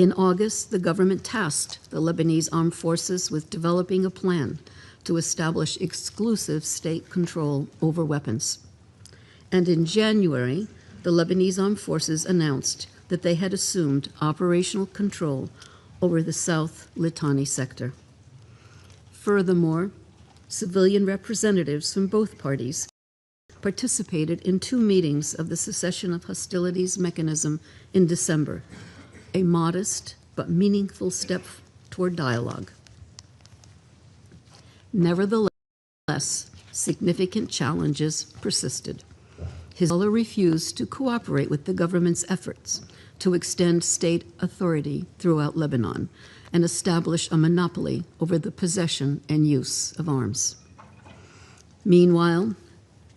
In August, the government tasked the Lebanese armed forces with developing a plan to establish exclusive state control over weapons. And in January, the Lebanese armed forces announced that they had assumed operational control over the South Litani sector. Furthermore, civilian representatives from both parties participated in 2 meetings of the cessation of hostilities mechanism in December, a modest but meaningful step toward dialogue. Nevertheless, significant challenges persisted. Hezbollah refused to cooperate with the government's efforts to extend state authority throughout Lebanon and establish a monopoly over the possession and use of arms. Meanwhile,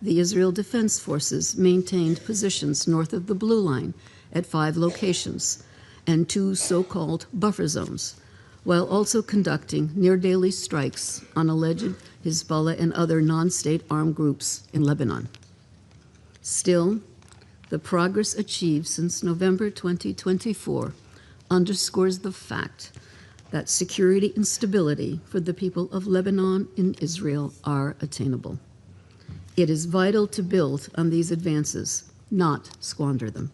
the Israel Defense Forces maintained positions north of the Blue Line at 5 locations and 2 so-called buffer zones, while also conducting near-daily strikes on alleged Hezbollah and other non-state armed groups in Lebanon. Still, the progress achieved since November 2024 underscores the fact that security and stability for the people of Lebanon and Israel are attainable. It is vital to build on these advances, not squander them.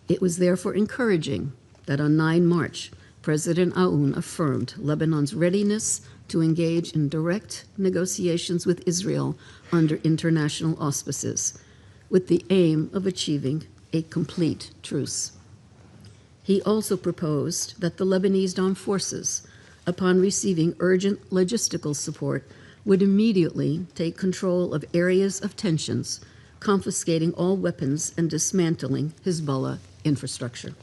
It was therefore encouraging that on 9 March, President Aoun affirmed Lebanon's readiness to engage in direct negotiations with Israel under international auspices, with the aim of achieving a complete truce. He also proposed that the Lebanese armed forces, upon receiving urgent logistical support, would immediately take control of areas of tensions, confiscating all weapons and dismantling Hezbollah infrastructure.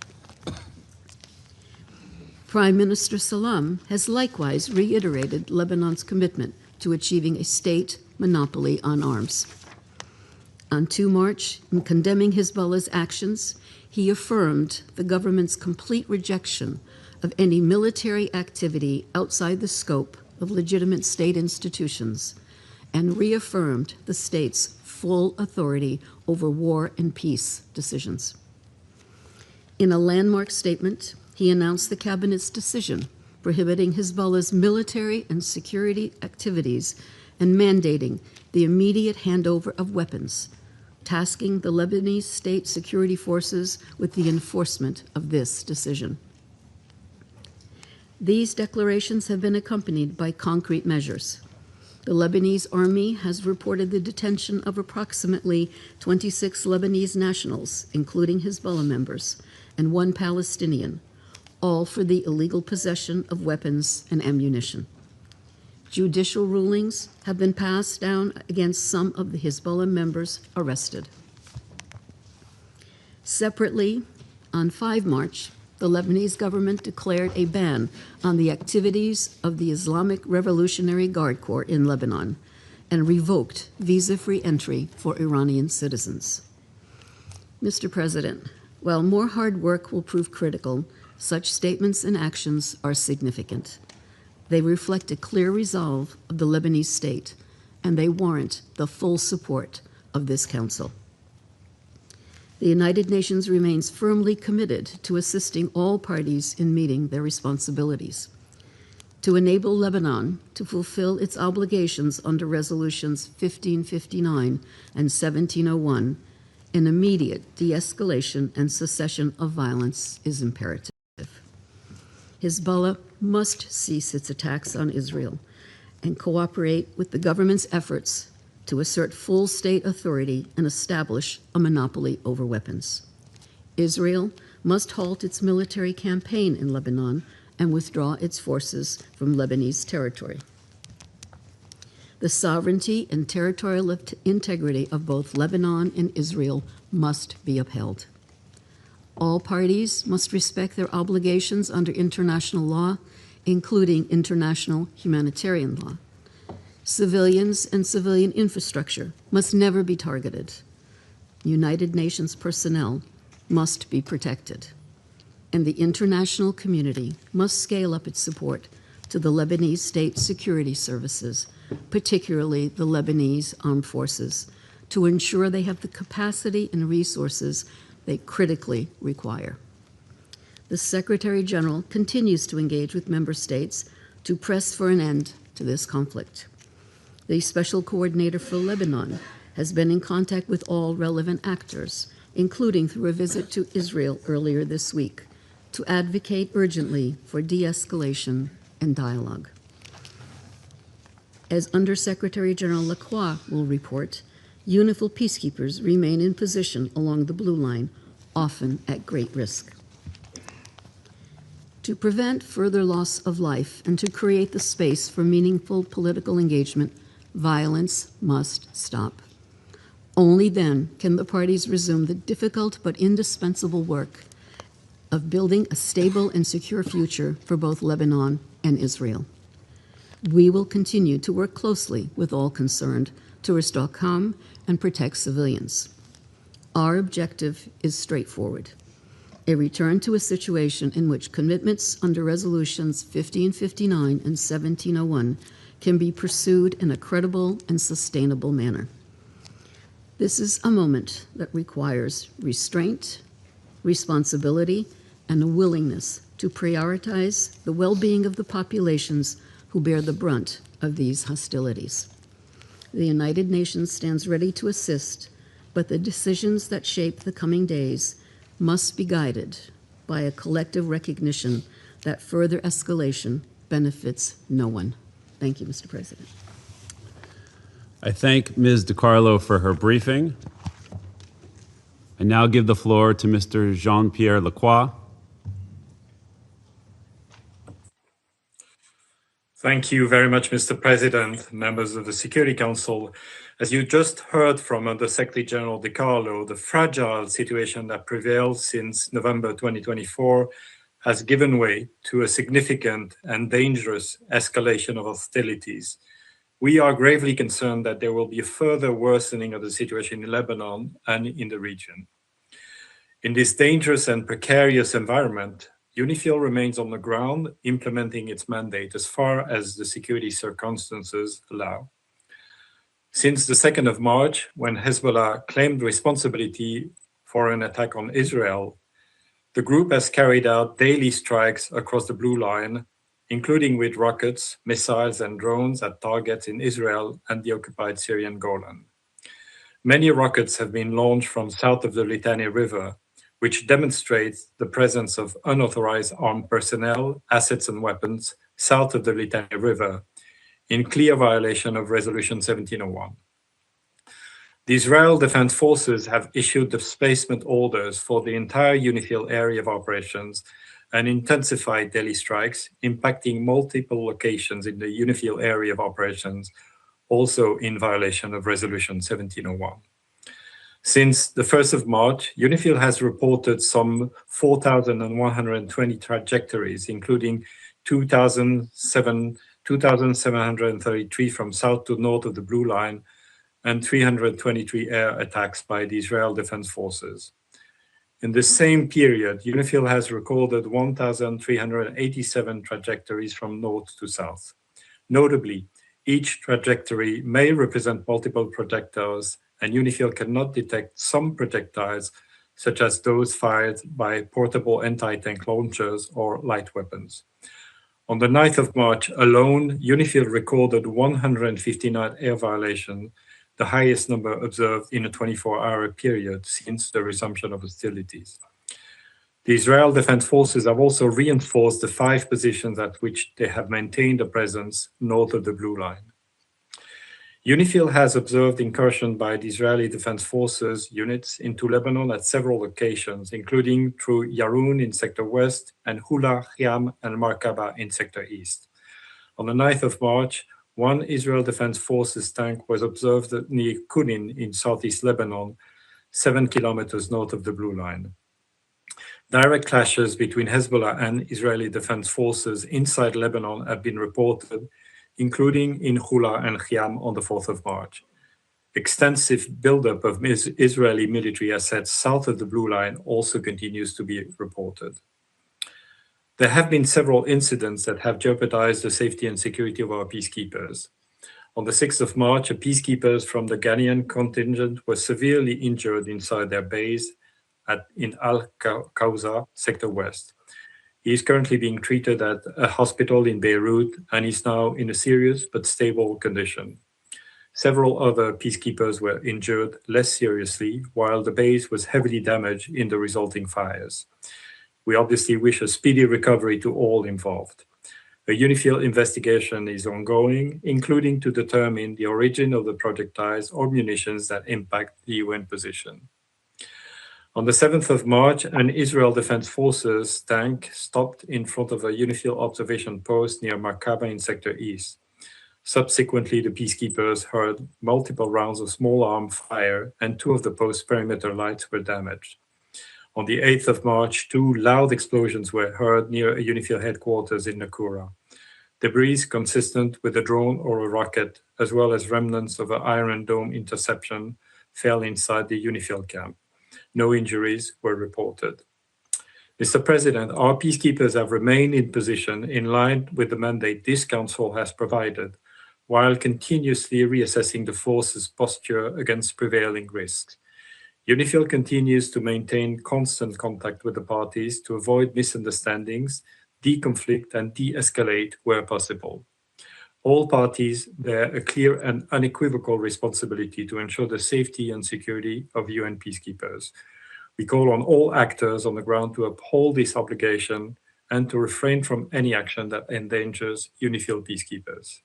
Prime Minister Salam has likewise reiterated Lebanon's commitment to achieving a state monopoly on arms. On 2 March, in condemning Hezbollah's actions, he affirmed the government's complete rejection of any military activity outside the scope of legitimate state institutions and reaffirmed the state's full authority over war and peace decisions. In a landmark statement, he announced the cabinet's decision prohibiting Hezbollah's military and security activities and mandating the immediate handover of weapons, tasking the Lebanese state security forces with the enforcement of this decision. These declarations have been accompanied by concrete measures. The Lebanese army has reported the detention of approximately 26 Lebanese nationals, including Hezbollah members, and 1 Palestinian, all for the illegal possession of weapons and ammunition. Judicial rulings have been passed down against some of the Hezbollah members arrested. Separately, on 5 March, the Lebanese government declared a ban on the activities of the Islamic Revolutionary Guard Corps in Lebanon and revoked visa-free entry for Iranian citizens. Mr. President, while more hard work will prove critical, such statements and actions are significant. They reflect a clear resolve of the Lebanese state, and they warrant the full support of this Council. The United Nations remains firmly committed to assisting all parties in meeting their responsibilities. To enable Lebanon to fulfill its obligations under Resolutions 1559 and 1701, an immediate de-escalation and cessation of violence is imperative. Hezbollah must cease its attacks on Israel and cooperate with the government's efforts to assert full state authority and establish a monopoly over weapons. Israel must halt its military campaign in Lebanon and withdraw its forces from Lebanese territory. The sovereignty and territorial integrity of both Lebanon and Israel must be upheld. All parties must respect their obligations under international law, including international humanitarian law. Civilians and civilian infrastructure must never be targeted. United Nations personnel must be protected. And the international community must scale up its support to the Lebanese state security services, particularly the Lebanese armed forces, to ensure they have the capacity and resources they critically require. the Secretary General continues to engage with member states to press for an end to this conflict. The Special Coordinator for Lebanon has been in contact with all relevant actors, including through a visit to Israel earlier this week, to advocate urgently for de-escalation and dialogue. As Undersecretary General Lacroix will report, UNIFIL peacekeepers remain in position along the Blue Line, often at great risk. To prevent further loss of life and to create the space for meaningful political engagement, violence must stop. Only then can the parties resume the difficult but indispensable work of building a stable and secure future for both Lebanon and Israel. We will continue to work closely with all concerned to restore calm and protect civilians. Our objective is straightforward: a return to a situation in which commitments under Resolutions 1559 and 1701 can be pursued in a credible and sustainable manner. This is a moment that requires restraint, responsibility, and a willingness to prioritize the well-being of the populations who bear the brunt of these hostilities. The United Nations stands ready to assist, but the decisions that shape the coming days must be guided by a collective recognition that further escalation benefits no one. Thank you, Mr. President. I thank Ms. DiCarlo for her briefing. I now give the floor to Mr. Jean-Pierre Lacroix. Thank you very much, Mr. President, members of the Security Council. As you just heard from Undersecretary General DiCarlo, the fragile situation that prevails since November 2024 has given way to a significant and dangerous escalation of hostilities. We are gravely concerned that there will be a further worsening of the situation in Lebanon and in the region. In this dangerous and precarious environment, UNIFIL remains on the ground, implementing its mandate as far as the security circumstances allow. Since the 2nd of March, when Hezbollah claimed responsibility for an attack on Israel, the group has carried out daily strikes across the Blue Line, including with rockets, missiles, and drones at targets in Israel and the occupied Syrian Golan. Many rockets have been launched from south of the Litani River, which demonstrates the presence of unauthorized armed personnel, assets, and weapons south of the Litani River, in clear violation of Resolution 1701. The Israel Defense Forces have issued displacement orders for the entire UNIFIL area of operations and intensified daily strikes, impacting multiple locations in the UNIFIL area of operations, also in violation of Resolution 1701. Since the 1st of March, UNIFIL has reported some 4,120 trajectories, including 2,733 from south to north of the Blue Line and 323 air attacks by the Israel Defense Forces. In the same period, UNIFIL has recorded 1,387 trajectories from north to south. Notably, each trajectory may represent multiple projectiles, and UNIFIL cannot detect some projectiles, such as those fired by portable anti-tank launchers or light weapons. On the 9th of March alone, UNIFIL recorded 159 air violations, the highest number observed in a 24-hour period since the resumption of hostilities. The Israel Defense Forces have also reinforced the 5 positions at which they have maintained a presence north of the Blue Line. UNIFIL has observed incursion by the Israeli Defense Forces units into Lebanon at several locations, including through Yaroun in Sector West and Hula, Khiam, and Markaba in Sector East. On the 9th of March, one Israel Defense Forces tank was observed near Kunin in southeast Lebanon, 7 kilometers north of the Blue Line. Direct clashes between Hezbollah and Israeli Defense Forces inside Lebanon have been reported, including in Hula and Khiam on the 4th of March. Extensive buildup of Israeli military assets south of the Blue Line also continues to be reported. There have been several incidents that have jeopardized the safety and security of our peacekeepers. On the 6th of March, peacekeepers from the Ghanaian contingent were severely injured inside their base in Al-Kawza, Sector West. He is currently being treated at a hospital in Beirut and is now in a serious but stable condition. Several other peacekeepers were injured less seriously, while the base was heavily damaged in the resulting fires. We obviously wish a speedy recovery to all involved. A UNIFIL investigation is ongoing, including to determine the origin of the projectiles or munitions that impact the UN position. On the 7th of March, an Israel Defense Forces tank stopped in front of a UNIFIL observation post near Markaba in Sector East. Subsequently, the peacekeepers heard multiple rounds of small arms fire, and two of the post's perimeter lights were damaged. On the 8th of March, two loud explosions were heard near a UNIFIL headquarters in Nakura. Debris consistent with a drone or a rocket, as well as remnants of an Iron Dome interception, fell inside the UNIFIL camp. No injuries were reported. Mr. President, our peacekeepers have remained in position in line with the mandate this Council has provided, while continuously reassessing the force's posture against prevailing risks. UNIFIL continues to maintain constant contact with the parties to avoid misunderstandings, deconflict, and de-escalate where possible. All parties bear a clear and unequivocal responsibility to ensure the safety and security of UN peacekeepers. We call on all actors on the ground to uphold this obligation and to refrain from any action that endangers UNIFIL peacekeepers.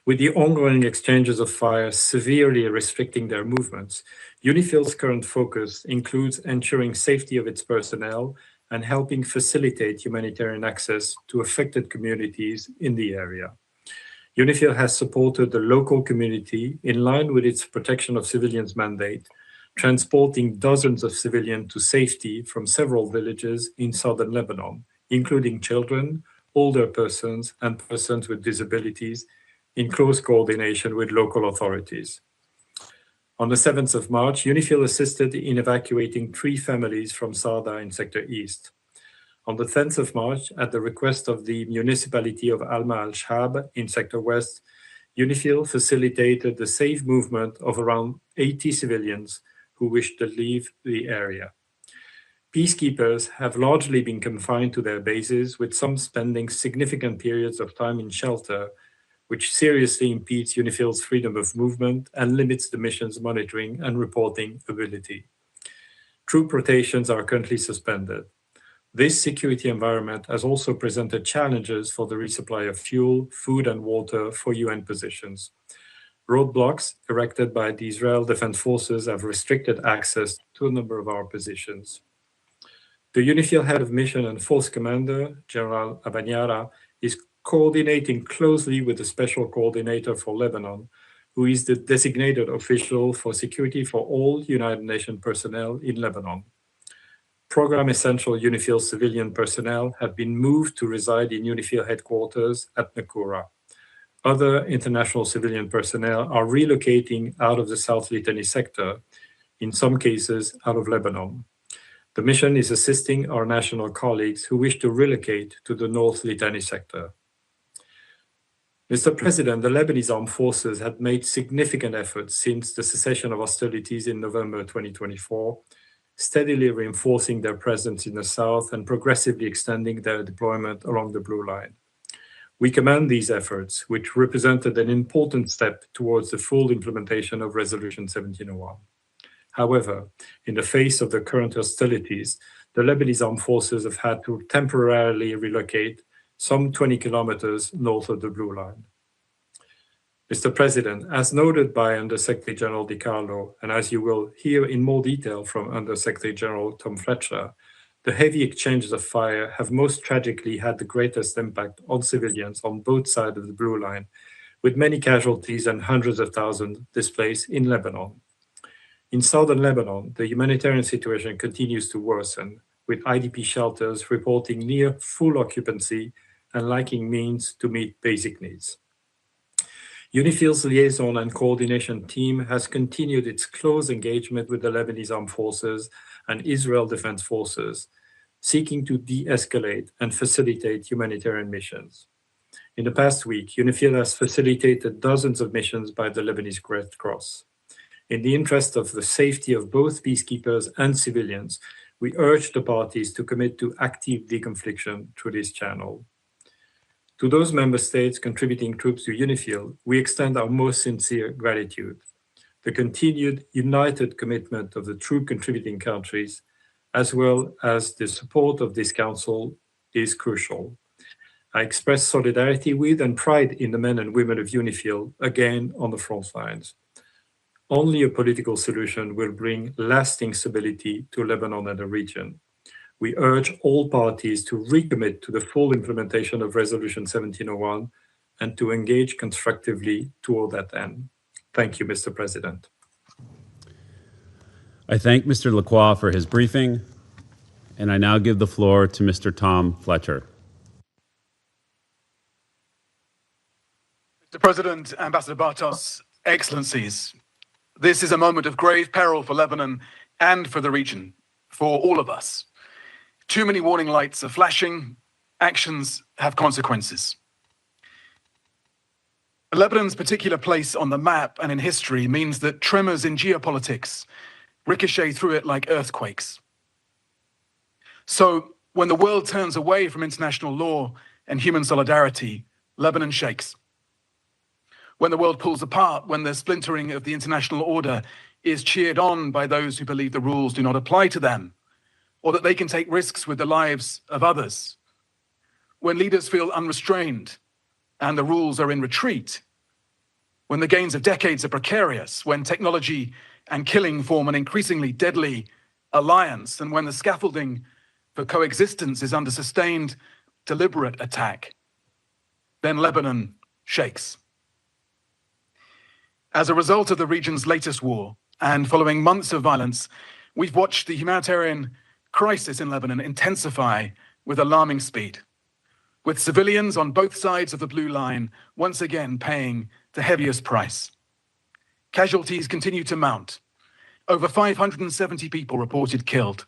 With the ongoing exchanges of fire severely restricting their movements, UNIFIL's current focus includes ensuring safety of its personnel and helping facilitate humanitarian access to affected communities in the area. UNIFIL has supported the local community in line with its protection of civilians mandate, transporting dozens of civilians to safety from several villages in southern Lebanon, including children, older persons, and persons with disabilities, in close coordination with local authorities. On the 7th of March, UNIFIL assisted in evacuating 3 families from Sarda in Sector East. On the 10th of March, at the request of the municipality of Alma al-Shab in Sector West, UNIFIL facilitated the safe movement of around 80 civilians who wished to leave the area. Peacekeepers have largely been confined to their bases, with some spending significant periods of time in shelter, which seriously impedes UNIFIL's freedom of movement and limits the mission's monitoring and reporting ability. Troop rotations are currently suspended. This security environment has also presented challenges for the resupply of fuel, food, and water for UN positions. Roadblocks erected by the Israel Defense Forces have restricted access to a number of our positions. The UNIFIL head of mission and force commander, General Abanyara, is coordinating closely with the Special Coordinator for Lebanon, who is the designated official for security for all United Nations personnel in Lebanon. Program Essential UNIFIL civilian personnel have been moved to reside in UNIFIL headquarters at Nakura. Other international civilian personnel are relocating out of the South Litani sector, in some cases out of Lebanon. The mission is assisting our national colleagues who wish to relocate to the North Litani sector. Mr. President, the Lebanese armed forces had made significant efforts since the cessation of hostilities in November 2024, steadily reinforcing their presence in the south and progressively extending their deployment along the Blue Line. We commend these efforts, which represented an important step towards the full implementation of Resolution 1701. However, in the face of the current hostilities, the Lebanese armed forces have had to temporarily relocate some 20 kilometers north of the Blue Line. Mr. President, as noted by Undersecretary General Di Carlo, and as you will hear in more detail from Undersecretary General Tom Fletcher, the heavy exchanges of fire have most tragically had the greatest impact on civilians on both sides of the Blue Line, with many casualties and hundreds of thousands displaced in Lebanon. In southern Lebanon, the humanitarian situation continues to worsen, with IDP shelters reporting near full occupancy and lacking means to meet basic needs. UNIFIL's liaison and coordination team has continued its close engagement with the Lebanese armed forces and Israel Defense Forces, seeking to de-escalate and facilitate humanitarian missions. In the past week, UNIFIL has facilitated dozens of missions by the Lebanese Red Cross. In the interest of the safety of both peacekeepers and civilians, We urge the parties to commit to active deconfliction through this channel. To those member states contributing troops to UNIFIL, we extend our most sincere gratitude. The continued united commitment of the troop contributing countries, as well as the support of this Council, is crucial. I express solidarity with and pride in the men and women of UNIFIL, again on the front lines. Only a political solution will bring lasting stability to Lebanon and the region. We urge all parties to recommit to the full implementation of Resolution 1701 and to engage constructively toward that end. Thank you, Mr. President. I thank Mr. Lacroix for his briefing, and I now give the floor to Mr. Tom Fletcher. Mr. President, Ambassador Bartos, Excellencies, this is a moment of grave peril for Lebanon and for the region, for all of us. Too many warning lights are flashing. Actions have consequences. Lebanon's particular place on the map and in history means that tremors in geopolitics ricochet through it like earthquakes. So when the world turns away from international law and human solidarity, Lebanon shakes. When the world pulls apart, when the splintering of the international order is cheered on by those who believe the rules do not apply to them, or that they can take risks with the lives of others, when leaders feel unrestrained and the rules are in retreat, when the gains of decades are precarious, when technology and killing form an increasingly deadly alliance, and when the scaffolding for coexistence is under sustained, deliberate attack, then Lebanon shakes. As a result of the region's latest war, and following months of violence, we've watched the humanitarian crisis in Lebanon intensify with alarming speed, with civilians on both sides of the blue line once again paying the heaviest price. Casualties continue to mount. Over 570 people reported killed,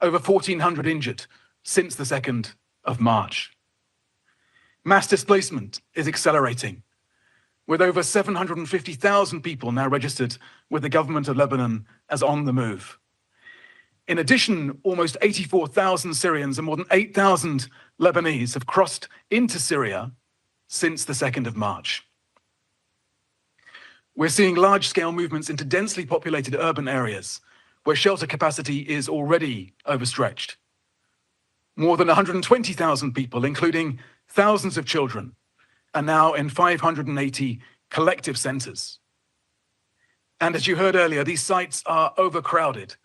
over 1,400 injured since the 2nd of March. Mass displacement is accelerating, with over 750,000 people now registered with the government of Lebanon as on the move. In addition, almost 84,000 Syrians and more than 8,000 Lebanese have crossed into Syria since the 2nd of March. We're seeing large-scale movements into densely populated urban areas where shelter capacity is already overstretched. More than 120,000 people, including thousands of children, are now in 580 collective centers. And as you heard earlier, these sites are overcrowded,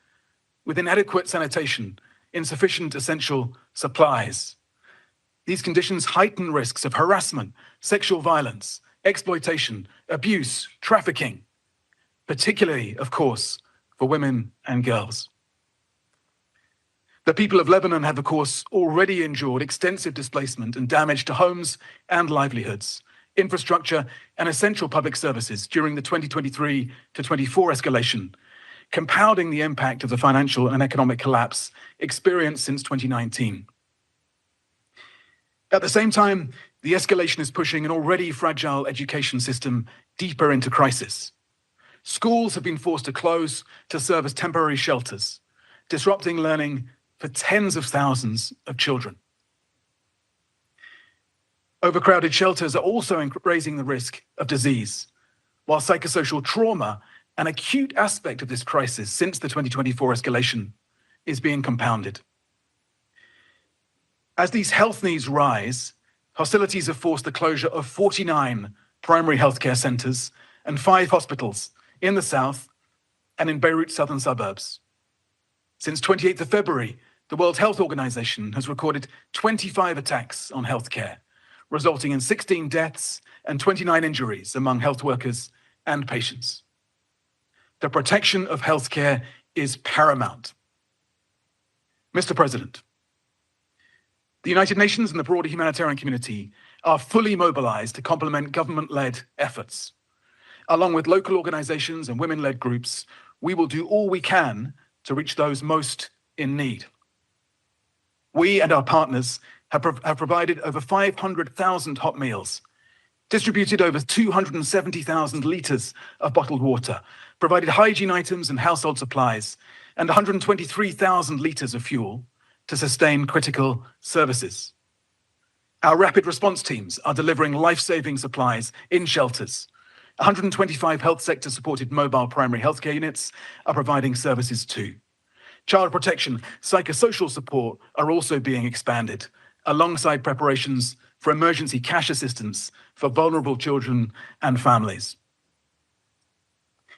with inadequate sanitation, insufficient essential supplies. These conditions heighten risks of harassment, sexual violence, exploitation, abuse, trafficking, particularly, of course, for women and girls. The people of Lebanon have, of course, already endured extensive displacement and damage to homes and livelihoods, infrastructure, and essential public services during the 2023 to 24 escalation, compounding the impact of the financial and economic collapse experienced since 2019. At the same time, the escalation is pushing an already fragile education system deeper into crisis. Schools have been forced to close to serve as temporary shelters, disrupting learning for tens of thousands of children. Overcrowded shelters are also raising the risk of disease, while psychosocial trauma, an acute aspect of this crisis since the 2024 escalation, is being compounded. As these health needs rise, hostilities have forced the closure of 49 primary healthcare centers and 5 hospitals in the south and in Beirut's southern suburbs. Since 28th of February, the World Health Organization has recorded 25 attacks on healthcare, resulting in 16 deaths and 29 injuries among health workers and patients. The protection of healthcare is paramount. Mr. President, the United Nations and the broader humanitarian community are fully mobilized to complement government-led efforts. Along with local organizations and women-led groups, we will do all we can to reach those most in need. We and our partners have provided over 500,000 hot meals, distributed over 270,000 liters of bottled water, provided hygiene items and household supplies, and 123,000 litres of fuel to sustain critical services. Our rapid response teams are delivering life-saving supplies in shelters. 125 health sector-supported mobile primary healthcare units are providing services too. Child protection, psychosocial support are also being expanded, alongside preparations for emergency cash assistance for vulnerable children and families.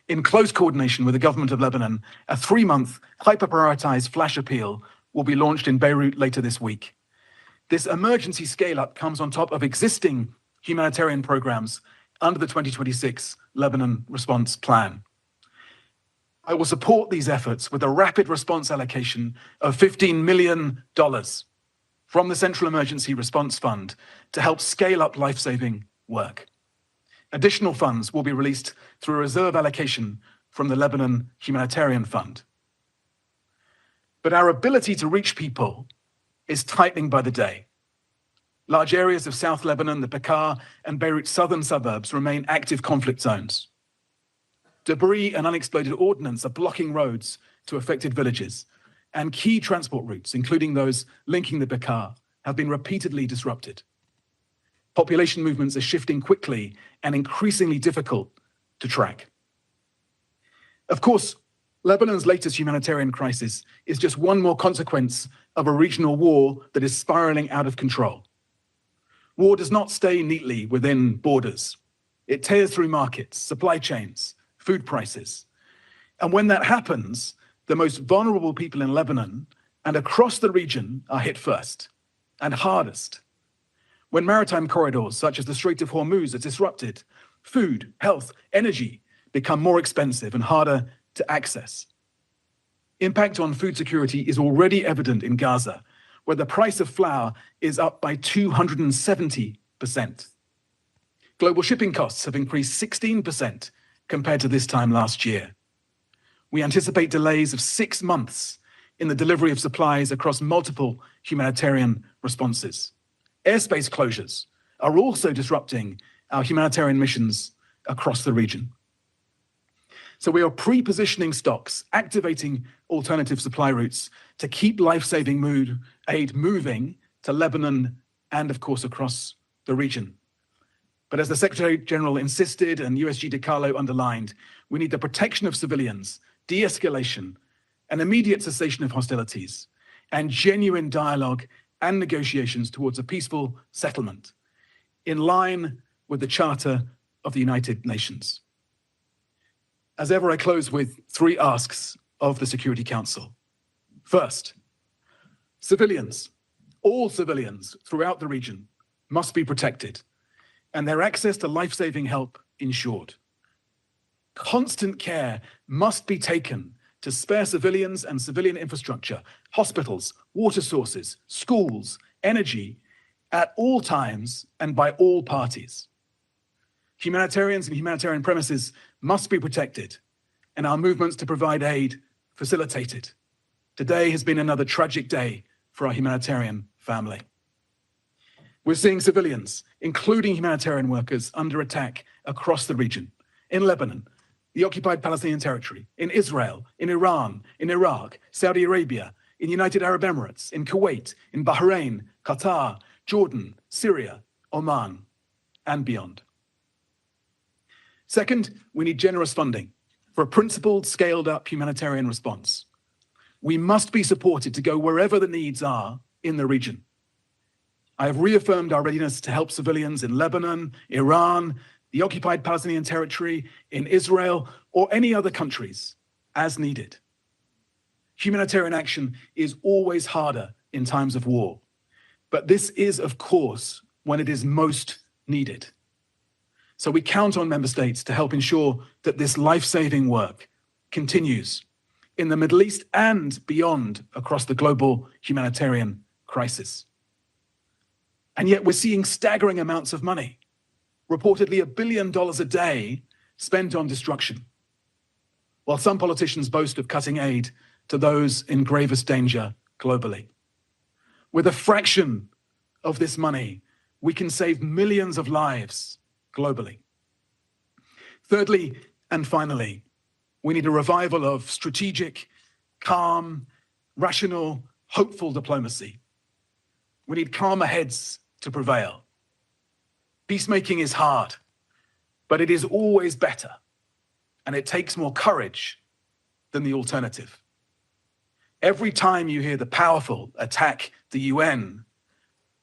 In close coordination with the government of Lebanon, a 3-month hyper-prioritized flash appeal will be launched in Beirut later this week. This emergency scale-up comes on top of existing humanitarian programs under the 2026 Lebanon Response Plan. I will support these efforts with a rapid response allocation of $15 million from the Central Emergency Response Fund to help scale up life-saving work. Additional funds will be released through a reserve allocation from the Lebanon Humanitarian Fund. But our ability to reach people is tightening by the day. Large areas of South Lebanon, the Bekaa, and Beirut's southern suburbs remain active conflict zones. Debris and unexploded ordnance are blocking roads to affected villages, and key transport routes, including those linking the Bekaa, have been repeatedly disrupted. Population movements are shifting quickly and increasingly difficult to track. Of course, Lebanon's latest humanitarian crisis is just one more consequence of a regional war that is spiraling out of control. War does not stay neatly within borders. It tears through markets, supply chains, food prices. And when that happens, the most vulnerable people in Lebanon and across the region are hit first and hardest. When maritime corridors such as the Strait of Hormuz are disrupted, food, health, energy become more expensive and harder to access. Impact on food security is already evident in Gaza, where the price of flour is up by 270%. Global shipping costs have increased 16% compared to this time last year. We anticipate delays of 6 months in the delivery of supplies across multiple humanitarian responses. Airspace closures are also disrupting our humanitarian missions across the region. So we are pre-positioning stocks, activating alternative supply routes to keep life-saving aid moving to Lebanon and, of course, across the region. But as the Secretary General insisted and USG DiCarlo underlined, we need the protection of civilians, de-escalation, an immediate cessation of hostilities, and genuine dialogue and negotiations towards a peaceful settlement, in line with the Charter of the United Nations. As ever, I close with 3 asks of the Security Council. First, civilians, all civilians throughout the region must be protected and their access to life-saving help ensured. Constant care must be taken to spare civilians and civilian infrastructure, hospitals, water sources, schools, energy, at all times and by all parties. Humanitarians and humanitarian premises must be protected and our movements to provide aid facilitated. Today has been another tragic day for our humanitarian family. We're seeing civilians, including humanitarian workers, under attack across the region, in Lebanon, the occupied Palestinian territory, in Israel, in Iran, in Iraq, Saudi Arabia, in United Arab Emirates, in Kuwait, in Bahrain, Qatar, Jordan, Syria, Oman, and beyond. Second, we need generous funding for a principled, scaled-up humanitarian response. We must be supported to go wherever the needs are in the region. I have reaffirmed our readiness to help civilians in Lebanon, Iran, the occupied Palestinian territory, in Israel, or any other countries as needed. Humanitarian action is always harder in times of war, but this is, of course, when it is most needed. So we count on member states to help ensure that this life-saving work continues in the Middle East and beyond across the global humanitarian crisis. And yet we're seeing staggering amounts of money, reportedly $1 billion a day spent on destruction, while some politicians boast of cutting aid to those in gravest danger globally. With a fraction of this money, we can save millions of lives globally. Thirdly, and finally, we need a revival of strategic calm, rational, hopeful diplomacy. We need calmer heads to prevail. Peacemaking is hard, but it is always better, and it takes more courage than the alternative. Every time you hear the powerful attack the UN,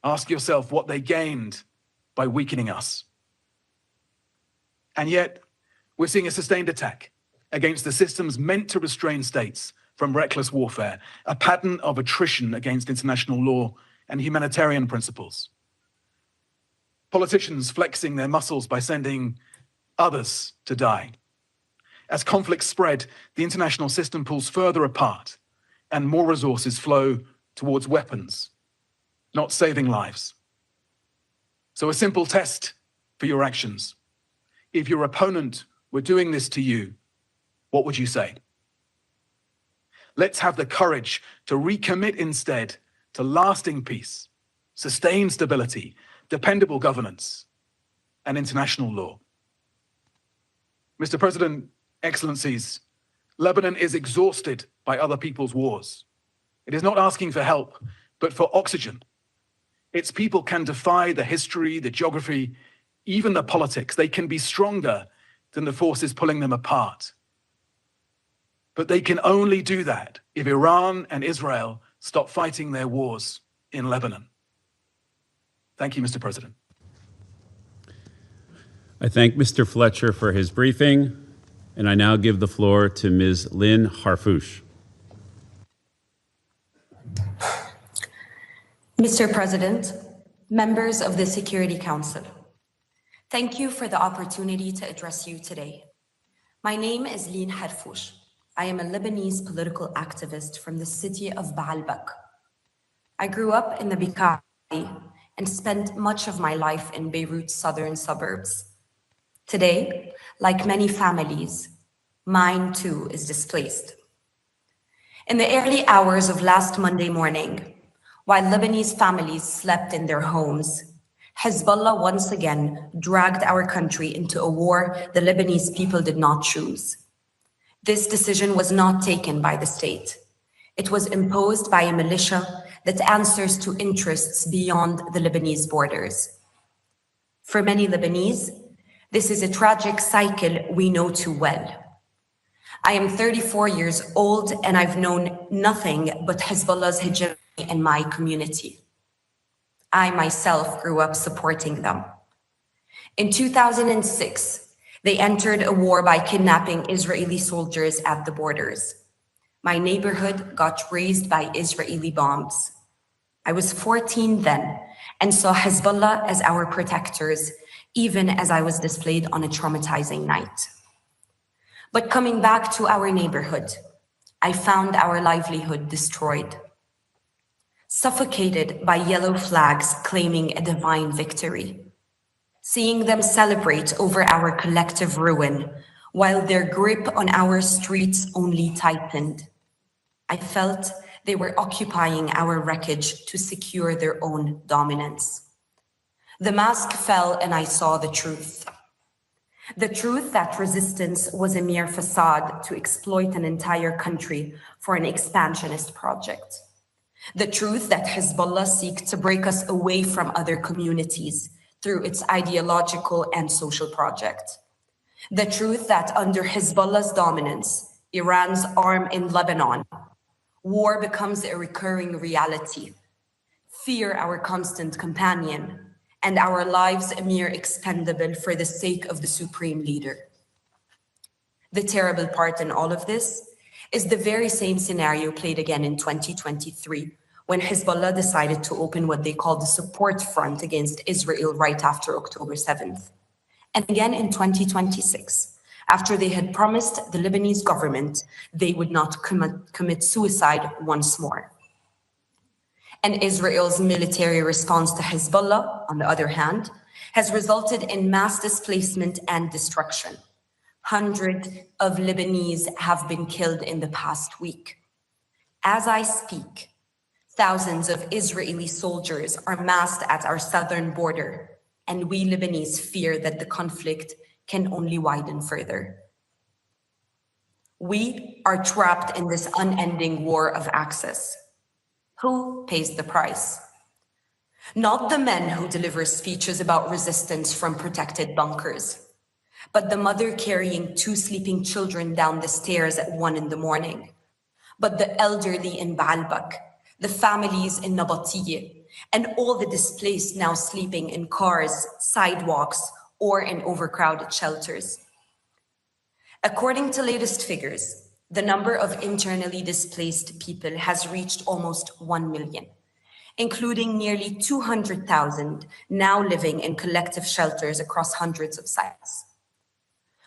ask yourself what they gained by weakening us. And yet, we're seeing a sustained attack against the systems meant to restrain states from reckless warfare, a pattern of attrition against international law and humanitarian principles. Politicians flexing their muscles by sending others to die. As conflicts spread, the international system pulls further apart and more resources flow towards weapons, not saving lives. So a simple test for your actions. If your opponent were doing this to you, what would you say? Let's have the courage to recommit instead to lasting peace, sustained stability, dependable governance, and international law. Mr. President, Excellencies, Lebanon is exhausted by other people's wars. It is not asking for help, but for oxygen. Its people can defy the history, the geography, even the politics. They can be stronger than the forces pulling them apart. But they can only do that if Iran and Israel stop fighting their wars in Lebanon. Thank you, Mr. President. I thank Mr. Fletcher for his briefing, and I now give the floor to Ms. Lynn Harfouche. Mr. President, members of the Security Council, thank you for the opportunity to address you today. My name is Lynn Harfouche. I am a Lebanese political activist from the city of Baalbek. I grew up in the Bekaa and spent much of my life in Beirut's southern suburbs. Today, like many families, mine too is displaced. In the early hours of last Monday morning, while Lebanese families slept in their homes, Hezbollah once again dragged our country into a war the Lebanese people did not choose. This decision was not taken by the state. It was imposed by a militia that answers to interests beyond the Lebanese borders. For many Lebanese, this is a tragic cycle we know too well. I am 34 years old and I've known nothing but Hezbollah's hegemony in my community. I myself grew up supporting them. In 2006, they entered a war by kidnapping Israeli soldiers at the borders. My neighborhood got razed by Israeli bombs. I was 14 then and saw Hezbollah as our protectors, even as I was displayed on a traumatizing night. But coming back to our neighborhood, I found our livelihood destroyed, suffocated by yellow flags claiming a divine victory, seeing them celebrate over our collective ruin while their grip on our streets only tightened. I felt they were occupying our wreckage to secure their own dominance. The mask fell and I saw the truth. The truth that resistance was a mere facade to exploit an entire country for an expansionist project. The truth that Hezbollah seeks to break us away from other communities through its ideological and social project. The truth that under Hezbollah's dominance, Iran's arm in Lebanon, war becomes a recurring reality, fear our constant companion, and our lives a mere expendable for the sake of the supreme leader. The terrible part in all of this is the very same scenario played again in 2023, when Hezbollah decided to open what they called the support front against Israel right after October 7th. And again in 2026, after they had promised the Lebanese government they would not commit suicide once more. And Israel's military response to Hezbollah, on the other hand, has resulted in mass displacement and destruction. Hundreds of Lebanese have been killed in the past week. As I speak, thousands of Israeli soldiers are massed at our southern border, and we Lebanese fear that the conflict can only widen further. We are trapped in this unending war of access. Who pays the price? Not the men who deliver speeches about resistance from protected bunkers, but the mother carrying 2 sleeping children down the stairs at 1 a.m, but the elderly in Baalbek, the families in Nabatiye, and all the displaced now sleeping in cars, sidewalks, or in overcrowded shelters. According to latest figures, the number of internally displaced people has reached almost 1 million, including nearly 200,000 now living in collective shelters across hundreds of sites.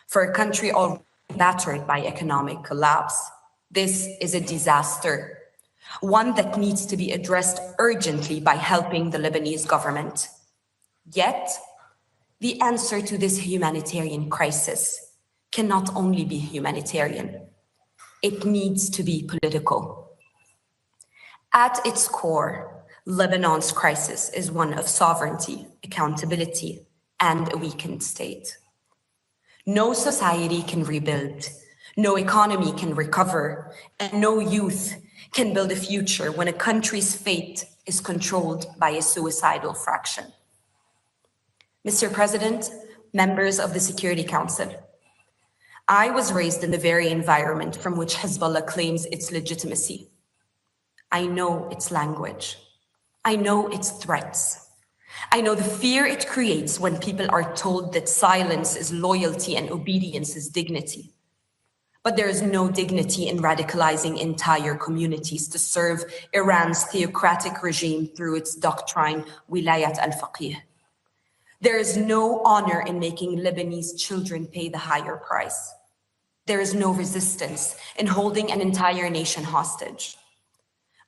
For a country already battered by economic collapse, this is a disaster, one that needs to be addressed urgently by helping the Lebanese government. Yet, the answer to this humanitarian crisis cannot only be humanitarian. It needs to be political. At its core, Lebanon's crisis is one of sovereignty, accountability, and a weakened state. No society can rebuild, no economy can recover, and no youth can build a future when a country's fate is controlled by a suicidal fraction. Mr. President, members of the Security Council, I was raised in the very environment from which Hezbollah claims its legitimacy. I know its language. I know its threats. I know the fear it creates when people are told that silence is loyalty and obedience is dignity. But there is no dignity in radicalizing entire communities to serve Iran's theocratic regime through its doctrine, Wilayat al-Faqih. There is no honor in making Lebanese children pay the higher price. There is no resistance in holding an entire nation hostage.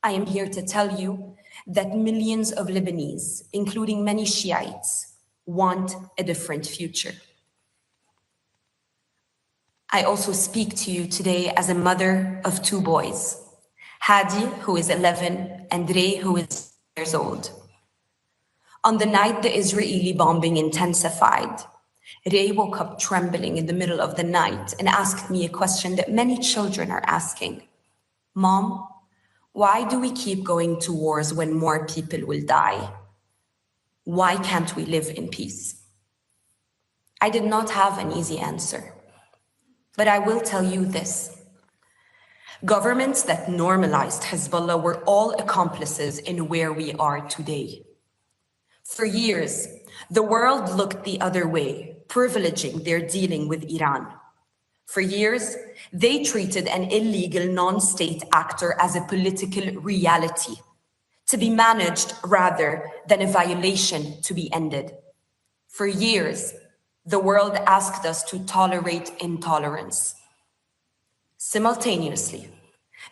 I am here to tell you that millions of Lebanese, including many Shiites, want a different future. I also speak to you today as a mother of 2 boys, Hadi, who is 11, and Ray, who is years old. On the night the Israeli bombing intensified, Ray woke up trembling in the middle of the night and asked me a question that many children are asking. Mom, why do we keep going to wars when more people will die? Why can't we live in peace? I did not have an easy answer, but I will tell you this. Governments that normalized Hezbollah were all accomplices in where we are today. For years, the world looked the other way, privileging their dealing with Iran. For years, they treated an illegal non-state actor as a political reality, to be managed rather than a violation to be ended. For years, the world asked us to tolerate intolerance. Simultaneously,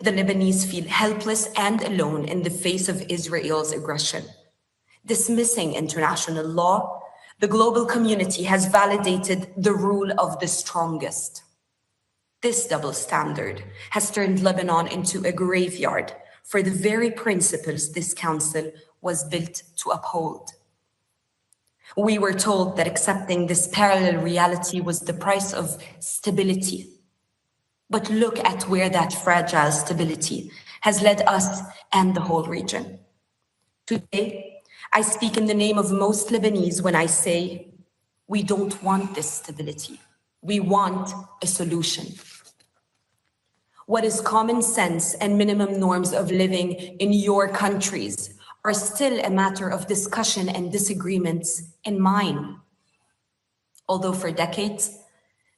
the Lebanese feel helpless and alone in the face of Israel's aggression. Dismissing international law, the global community has validated the rule of the strongest. This double standard has turned Lebanon into a graveyard for the very principles this council was built to uphold. We were told that accepting this parallel reality was the price of stability. But look at where that fragile stability has led us and the whole region. Today, I speak in the name of most Lebanese when I say, we don't want this stability. We want a solution. What is common sense and minimum norms of living in your countries are still a matter of discussion and disagreements in mine. Although for decades,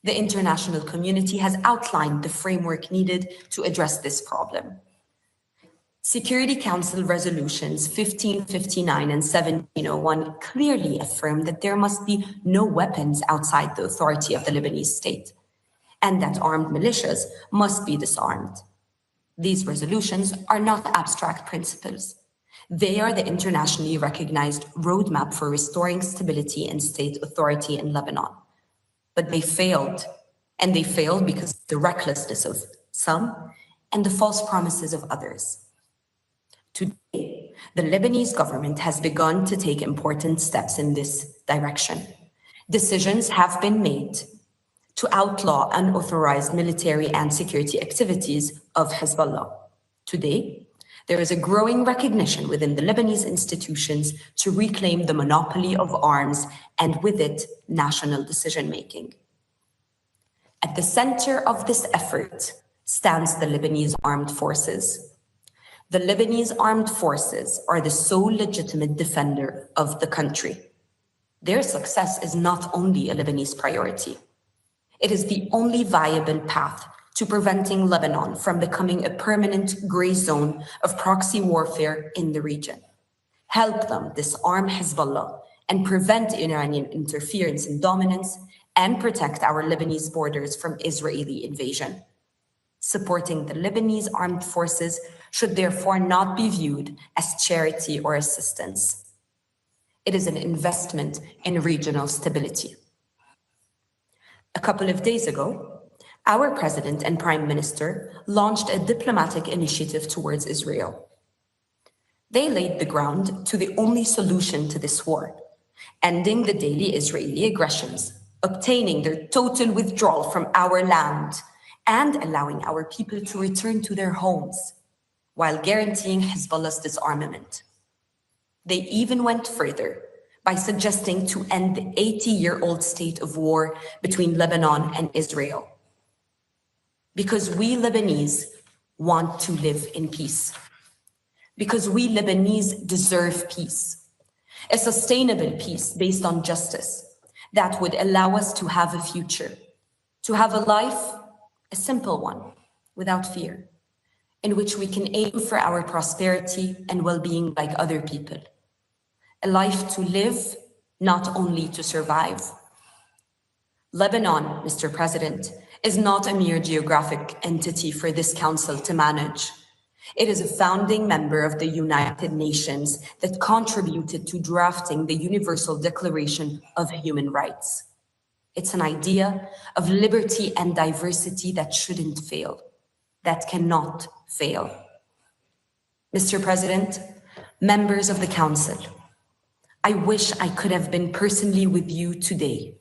the international community has outlined the framework needed to address this problem. Security Council resolutions 1559 and 1701 clearly affirm that there must be no weapons outside the authority of the Lebanese state, and that armed militias must be disarmed. These resolutions are not abstract principles. They are the internationally recognized roadmap for restoring stability and state authority in Lebanon. But they failed, and they failed because of the recklessness of some and the false promises of others. Today, the Lebanese government has begun to take important steps in this direction. Decisions have been made to outlaw unauthorized military and security activities of Hezbollah. Today, there is a growing recognition within the Lebanese institutions to reclaim the monopoly of arms and with it, national decision-making. At the center of this effort stands the Lebanese armed forces. The Lebanese armed forces are the sole legitimate defender of the country. Their success is not only a Lebanese priority. It is the only viable path to preventing Lebanon from becoming a permanent gray zone of proxy warfare in the region. Help them disarm Hezbollah and prevent Iranian interference and dominance and protect our Lebanese borders from Israeli invasion. Supporting the Lebanese armed forces should therefore not be viewed as charity or assistance. It is an investment in regional stability. A couple of days ago, our president and prime minister launched a diplomatic initiative towards Israel. They laid the ground to the only solution to this war, ending the daily Israeli aggressions, obtaining their total withdrawal from our land, and allowing our people to return to their homes, while guaranteeing Hezbollah's disarmament. They even went further by suggesting to end the 80-year-old state of war between Lebanon and Israel. Because we Lebanese want to live in peace. Because we Lebanese deserve peace. A sustainable peace based on justice that would allow us to have a future, to have a life, a simple one, without fear, in which we can aim for our prosperity and well-being like other people. A life to live, not only to survive. Lebanon, Mr. President, is not a mere geographic entity for this council to manage. It is a founding member of the United Nations that contributed to drafting the Universal Declaration of Human Rights. It's an idea of liberty and diversity that shouldn't fail, that cannot fail. Mr. President, members of the Council, I wish I could have been personally with you today,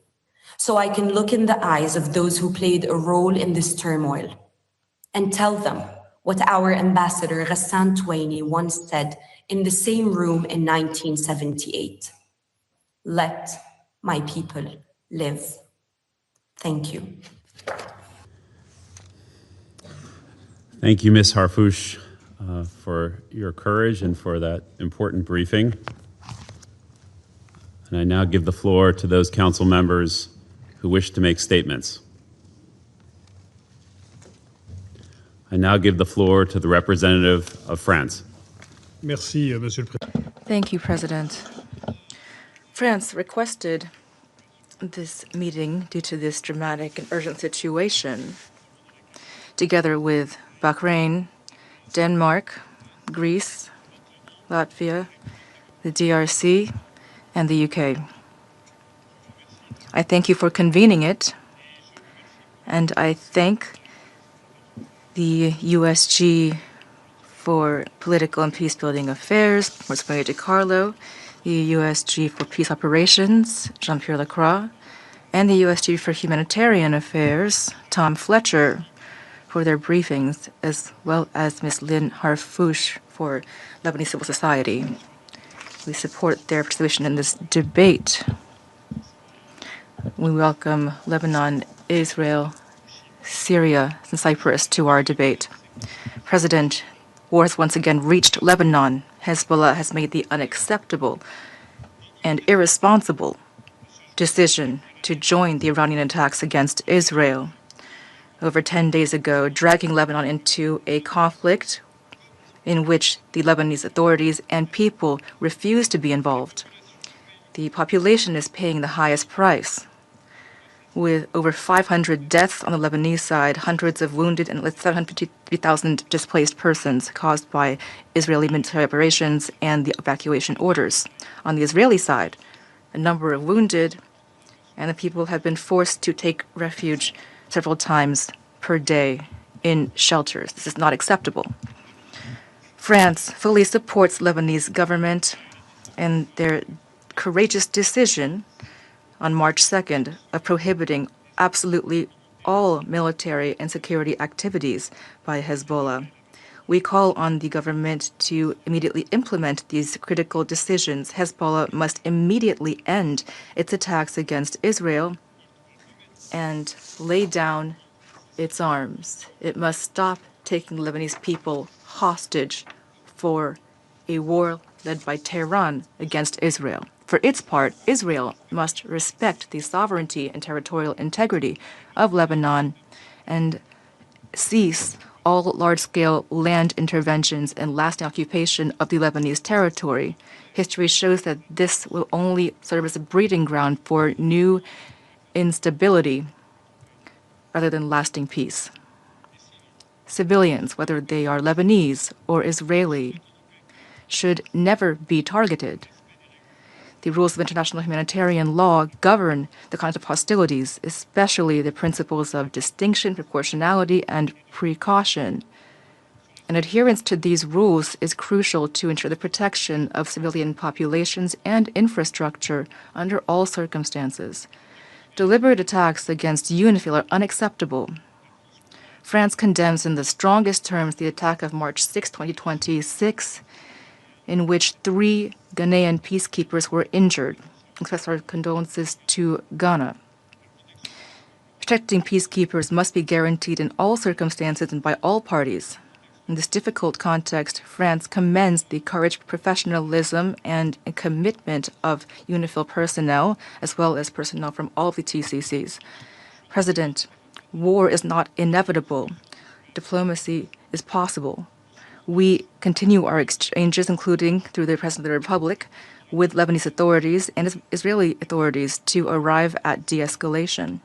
so I can look in the eyes of those who played a role in this turmoil and tell them what our ambassador Ghassan Touaini once said in the same room in 1978. Let my people live. Thank you. Thank you, Ms. Harfouch, for your courage and for that important briefing. And I now give the floor to those council members who wish to make statements. I now give the floor to the representative of France. Merci, Monsieur le Président. Thank you, President. France requested this meeting due to this dramatic and urgent situation, together with Bahrain, Denmark, Greece, Latvia, the DRC, and the UK. I thank you for convening it, and I thank the USG for Political and Peacebuilding Affairs, Monseigneur DiCarlo, the USG for Peace Operations, Jean-Pierre Lacroix, and the USG for Humanitarian Affairs, Tom Fletcher, for their briefings, as well as Ms. Lynn Harfouch for Lebanese Civil Society. We support their participation in this debate. We welcome Lebanon, Israel, Syria, and Cyprus to our debate. President, war has once again reached Lebanon. Hezbollah has made the unacceptable and irresponsible decision to join the Iranian attacks against Israel over 10 days ago, dragging Lebanon into a conflict in which the Lebanese authorities and people refuse to be involved. The population is paying the highest price, with over 500 deaths on the Lebanese side, hundreds of wounded, and 753,000 displaced persons caused by Israeli military operations and the evacuation orders. On the Israeli side, a number of wounded, and the people have been forced to take refuge several times per day in shelters. This is not acceptable. France fully supports Lebanese government and their courageous decision on March 2nd of prohibiting absolutely all military and security activities by Hezbollah. We call on the government to immediately implement these critical decisions. Hezbollah must immediately end its attacks against Israel and lay down its arms. It must stop taking Lebanese people hostage for a war led by Tehran against Israel. For its part, Israel must respect the sovereignty and territorial integrity of Lebanon and cease all large-scale land interventions and lasting occupation of the Lebanese territory. History shows that this will only serve as a breeding ground for new instability rather than lasting peace. Civilians, whether they are Lebanese or Israeli, should never be targeted. The rules of international humanitarian law govern the kinds of hostilities, especially the principles of distinction, proportionality, and precaution. And adherence to these rules is crucial to ensure the protection of civilian populations and infrastructure under all circumstances. Deliberate attacks against UNIFIL are unacceptable. France condemns in the strongest terms the attack of March 6, 2026, in which 3 Ghanaian peacekeepers were injured. Express our condolences to Ghana. Protecting peacekeepers must be guaranteed in all circumstances and by all parties. In this difficult context, France commends the courage, professionalism, and commitment of UNIFIL personnel, as well as personnel from all of the TCCs. President, war is not inevitable. Diplomacy is possible. We continue our exchanges, including through the President of the Republic, with Lebanese authorities and Israeli authorities to arrive at de-escalation.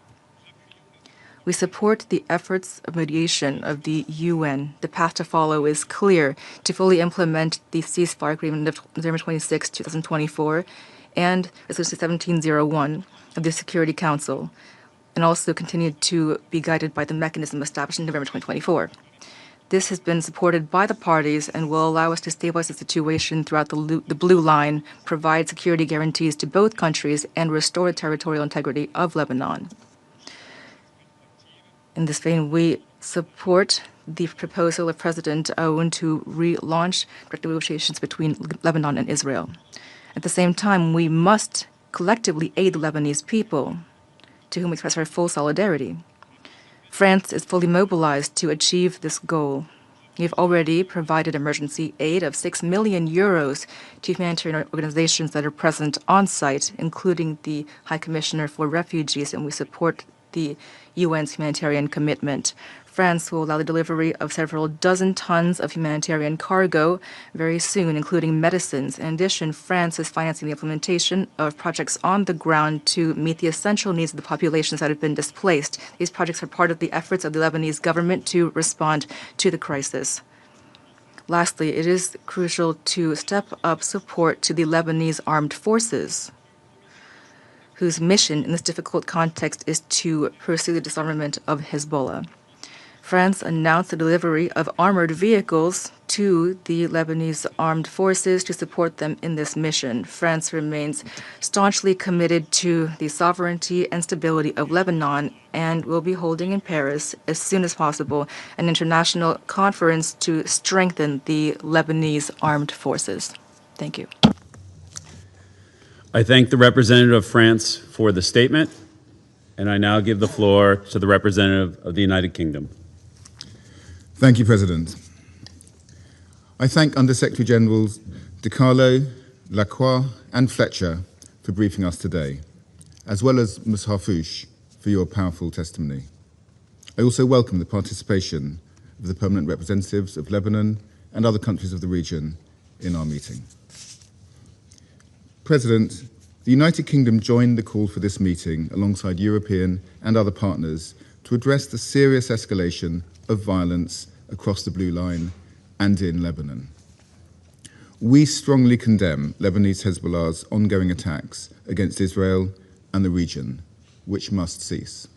We support the efforts of mediation of the UN. The path to follow is clear to fully implement the ceasefire agreement of November 26, 2024, and Resolution 1701 of the Security Council, and also continue to be guided by the mechanism established in November 2024. This has been supported by the parties and will allow us to stabilize the situation throughout the Blue Line, provide security guarantees to both countries, and restore the territorial integrity of Lebanon. In this vein, we support the proposal of President Aoun to relaunch direct negotiations between Lebanon and Israel. At the same time, we must collectively aid the Lebanese people, to whom we express our full solidarity. France is fully mobilized to achieve this goal. We have already provided emergency aid of 6 million euros to humanitarian organizations that are present on site, including the High Commissioner for Refugees, and we support the UN's humanitarian commitment. France will allow the delivery of several dozen tons of humanitarian cargo very soon, including medicines. In addition, France is financing the implementation of projects on the ground to meet the essential needs of the populations that have been displaced. These projects are part of the efforts of the Lebanese government to respond to the crisis. Lastly, it is crucial to step up support to the Lebanese armed forces, whose mission in this difficult context is to pursue the disarmament of Hezbollah. France announced the delivery of armored vehicles to the Lebanese armed forces to support them in this mission. France remains staunchly committed to the sovereignty and stability of Lebanon and will be holding in Paris as soon as possible an international conference to strengthen the Lebanese armed forces. Thank you. I thank the representative of France for the statement, and I now give the floor to the representative of the United Kingdom. Thank you, President. I thank Undersecretary Generals De Carlo, Lacroix, and Fletcher for briefing us today, as well as Ms. Harfouche for your powerful testimony. I also welcome the participation of the permanent representatives of Lebanon and other countries of the region in our meeting. President, the United Kingdom joined the call for this meeting alongside European and other partners to address the serious escalation of violence across the Blue Line and in Lebanon. We strongly condemn Lebanese Hezbollah's ongoing attacks against Israel and the region, which must cease.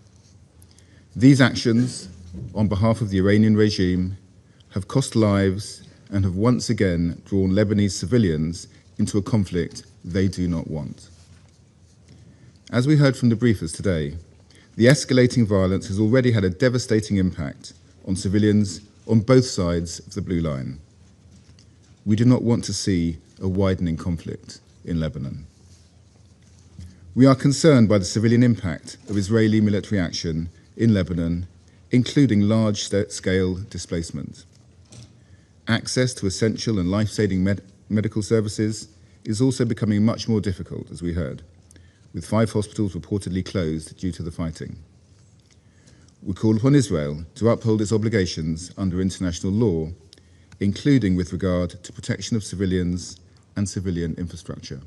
These actions, on behalf of the Iranian regime, have cost lives and have once again drawn Lebanese civilians into a conflict they do not want. As we heard from the briefers today, The escalating violence has already had a devastating impact on civilians on both sides of the Blue Line. We do not want to see a widening conflict in Lebanon. We are concerned by the civilian impact of Israeli military action in Lebanon, including large-scale displacement. Access to essential and life-saving medical services is also becoming much more difficult, as we heard, with 5 hospitals reportedly closed due to the fighting. We call upon Israel to uphold its obligations under international law, including with regard to protection of civilians and civilian infrastructure.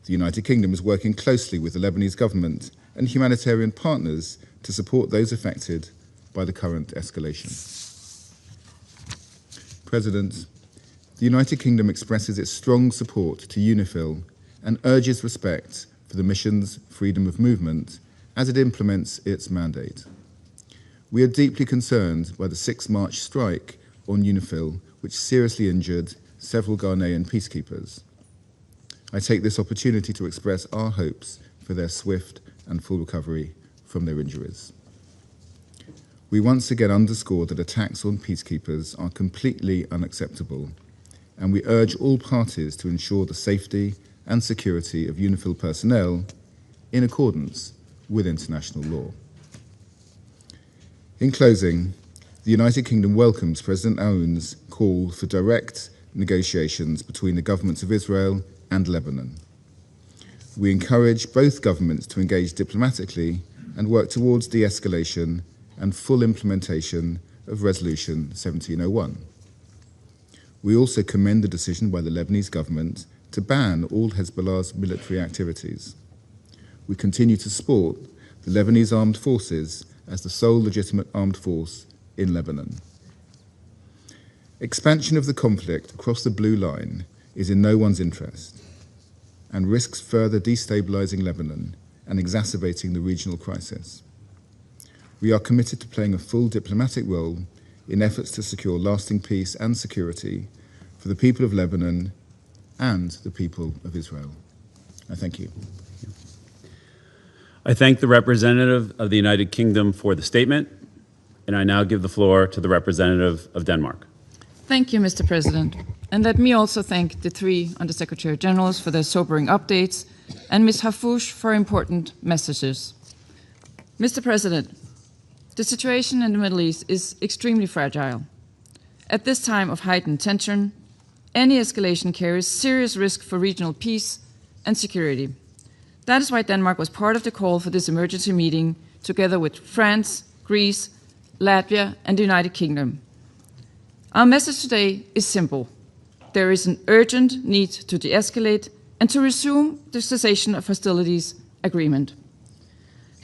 The United Kingdom is working closely with the Lebanese government and humanitarian partners to support those affected by the current escalation. President, the United Kingdom expresses its strong support to UNIFIL and urges respect for the mission's freedom of movement as it implements its mandate. We are deeply concerned by the 6 March strike on UNIFIL, which seriously injured several Ghanaian peacekeepers. I take this opportunity to express our hopes for their swift and full recovery from their injuries. We once again underscore that attacks on peacekeepers are completely unacceptable, and we urge all parties to ensure the safety and security of UNIFIL personnel in accordance with international law. In closing, the United Kingdom welcomes President Aoun's call for direct negotiations between the governments of Israel and Lebanon. We encourage both governments to engage diplomatically and work towards de-escalation and full implementation of Resolution 1701. We also commend the decision by the Lebanese government to ban all Hezbollah's military activities. We continue to support the Lebanese armed forces as the sole legitimate armed force in Lebanon. Expansion of the conflict across the Blue Line is in no one's interest and risks further destabilizing Lebanon and exacerbating the regional crisis. We are committed to playing a full diplomatic role in efforts to secure lasting peace and security for the people of Lebanon and the people of Israel. I thank you. I thank the representative of the United Kingdom for the statement, and I now give the floor to the representative of Denmark. Thank you, Mr. President. And let me also thank the 3 Undersecretary Generals for their sobering updates and Ms. Hafouche for important messages. Mr. President, the situation in the Middle East is extremely fragile. At this time of heightened tension, any escalation carries serious risk for regional peace and security. That is why Denmark was part of the call for this emergency meeting, together with France, Greece, Latvia, and the United Kingdom. Our message today is simple. There is an urgent need to de-escalate and to resume the cessation of hostilities agreement.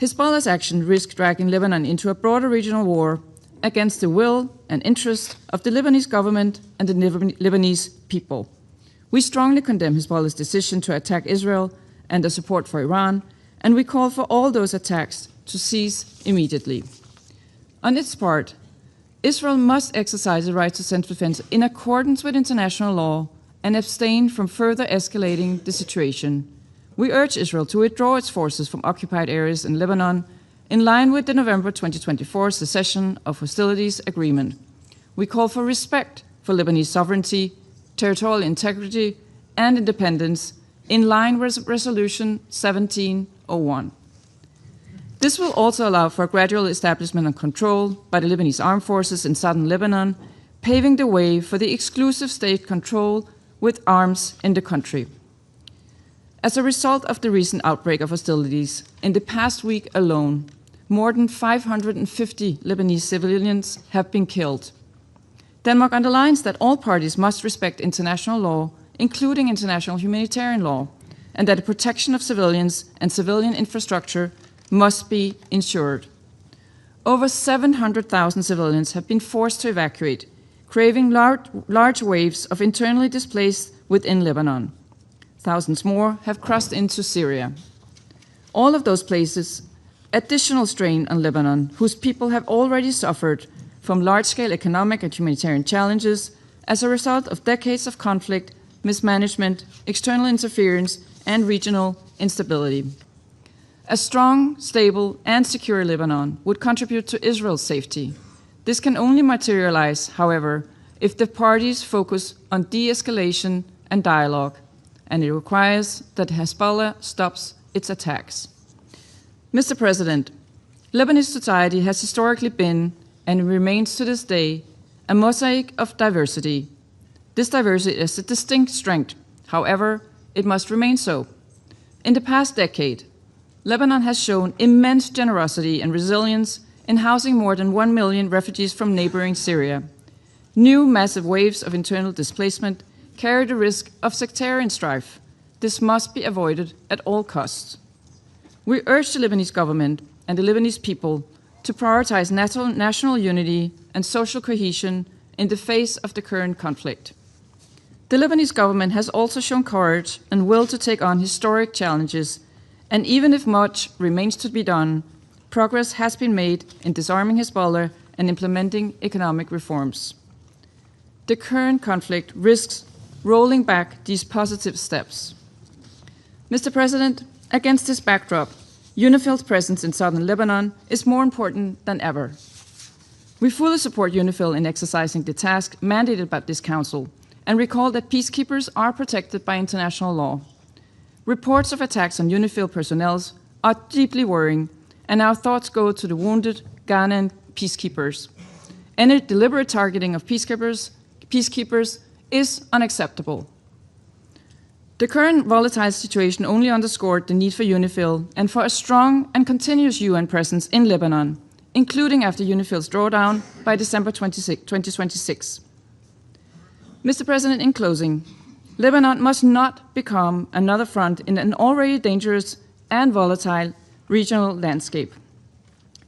Hezbollah's action risks dragging Lebanon into a broader regional war against the will and interest of the Lebanese government and the Lebanese people. We strongly condemn Hezbollah's decision to attack Israel and their support for Iran, and we call for all those attacks to cease immediately. On its part, Israel must exercise the right to self-defense in accordance with international law and abstain from further escalating the situation. We urge Israel to withdraw its forces from occupied areas in Lebanon in line with the November 2024 cessation of hostilities agreement. We call for respect for Lebanese sovereignty, territorial integrity, and independence in line with Resolution 1701. This will also allow for a gradual establishment and control by the Lebanese armed forces in southern Lebanon, paving the way for the exclusive state control with arms in the country. As a result of the recent outbreak of hostilities, in the past week alone, more than 550 Lebanese civilians have been killed. Denmark underlines that all parties must respect international law, including international humanitarian law, and that the protection of civilians and civilian infrastructure must be ensured. Over 700,000 civilians have been forced to evacuate, creating large waves of internally displaced within Lebanon. Thousands more have crossed into Syria. All of those places additional strain on Lebanon, whose people have already suffered from large-scale economic and humanitarian challenges as a result of decades of conflict, mismanagement, external interference, and regional instability. A strong, stable, and secure Lebanon would contribute to Israel's safety. This can only materialize, however, if the parties focus on de-escalation and dialogue, and it requires that Hezbollah stops its attacks. Mr. President, Lebanese society has historically been, and remains to this day, a mosaic of diversity. This diversity is a distinct strength. However, it must remain so. In the past decade, Lebanon has shown immense generosity and resilience in housing more than 1 million refugees from neighboring Syria. New massive waves of internal displacement carry the risk of sectarian strife. This must be avoided at all costs. We urge the Lebanese government and the Lebanese people to prioritize national unity and social cohesion in the face of the current conflict. The Lebanese government has also shown courage and will to take on historic challenges, and even if much remains to be done, progress has been made in disarming Hezbollah and implementing economic reforms. The current conflict risks rolling back these positive steps. Mr. President, against this backdrop, UNIFIL's presence in southern Lebanon is more important than ever. We fully support UNIFIL in exercising the task mandated by this Council and recall that peacekeepers are protected by international law. Reports of attacks on UNIFIL personnel are deeply worrying, and our thoughts go to the wounded Ghanaian peacekeepers. Any deliberate targeting of peacekeepers is unacceptable. The current volatile situation only underscored the need for UNIFIL and for a strong and continuous UN presence in Lebanon, including after UNIFIL's drawdown by December 2026. Mr. President, in closing, Lebanon must not become another front in an already dangerous and volatile regional landscape.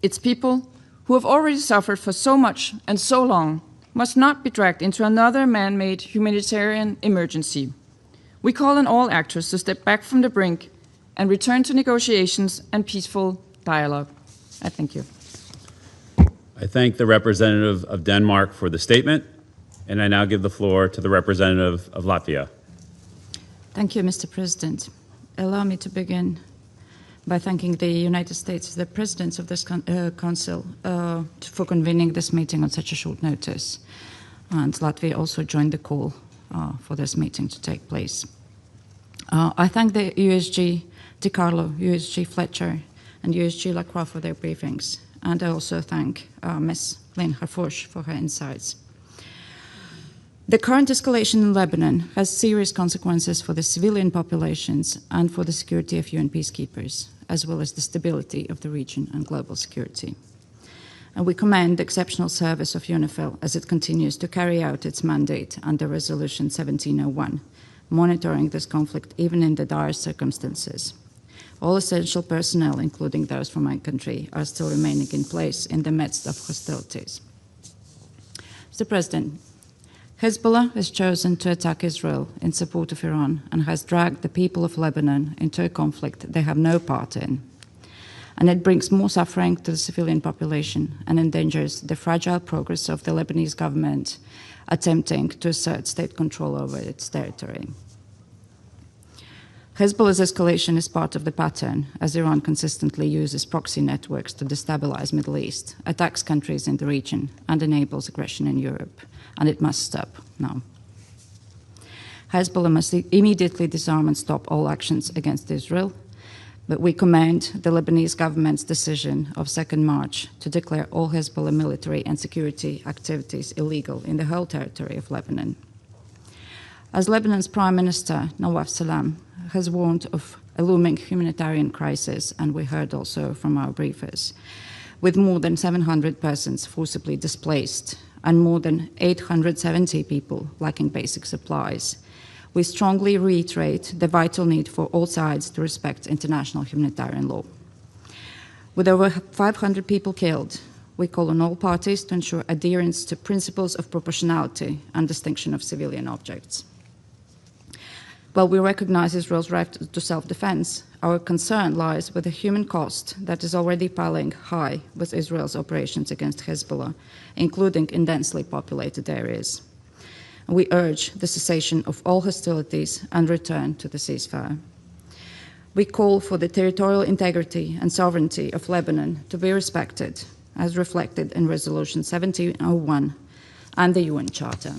Its people, who have already suffered for so much and so long, must not be dragged into another man-made humanitarian emergency. We call on all actors to step back from the brink and return to negotiations and peaceful dialogue. I thank you. I thank the representative of Denmark for the statement, and I now give the floor to the representative of Latvia. Thank you, Mr. President. Allow me to begin by thanking the United States, the presidents of this Council, for convening this meeting on such a short notice. And Latvia also joined the call for this meeting to take place. I thank the USG DiCarlo, USG Fletcher, and USG Lacroix for their briefings. And I also thank Ms. Lynn Harfouch for her insights. The current escalation in Lebanon has serious consequences for the civilian populations and for the security of UN peacekeepers, as well as the stability of the region and global security. And we commend the exceptional service of UNIFIL as it continues to carry out its mandate under Resolution 1701, monitoring this conflict even in the direst circumstances. All essential personnel, including those from my country, are still remaining in place in the midst of hostilities. Mr. President, Hezbollah has chosen to attack Israel in support of Iran and has dragged the people of Lebanon into a conflict they have no part in. And it brings more suffering to the civilian population and endangers the fragile progress of the Lebanese government attempting to assert state control over its territory. Hezbollah's escalation is part of the pattern, as Iran consistently uses proxy networks to destabilize Middle East, attacks countries in the region, and enables aggression in Europe. And it must stop now. Hezbollah must immediately disarm and stop all actions against Israel, but we commend the Lebanese government's decision of 2nd March to declare all Hezbollah military and security activities illegal in the whole territory of Lebanon. As Lebanon's Prime Minister, Nawaf Salam, has warned of a looming humanitarian crisis, and we heard also from our briefers, with more than 700 persons forcibly displaced and more than 870 people lacking basic supplies, we strongly reiterate the vital need for all sides to respect international humanitarian law. With over 500 people killed, we call on all parties to ensure adherence to principles of proportionality and distinction of civilian objects. While we recognize Israel's right to self-defense, our concern lies with the human cost that is already piling high with Israel's operations against Hezbollah, including in densely populated areas. We urge the cessation of all hostilities and return to the ceasefire. We call for the territorial integrity and sovereignty of Lebanon to be respected, as reflected in Resolution 1701 and the UN Charter.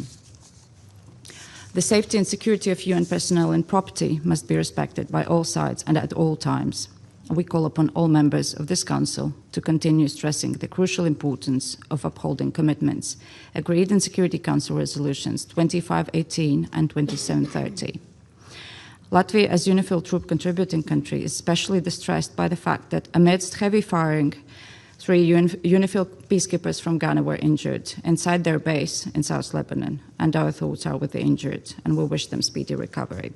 The safety and security of UN personnel and property must be respected by all sides and at all times. We call upon all members of this Council to continue stressing the crucial importance of upholding commitments agreed in Security Council resolutions 2518 and 2730. Latvia, as UNIFIL troop contributing country, is especially distressed by the fact that amidst heavy firing, 3 UNIFIL peacekeepers from Ghana were injured inside their base in South Lebanon, and our thoughts are with the injured, and we wish them speedy recovery.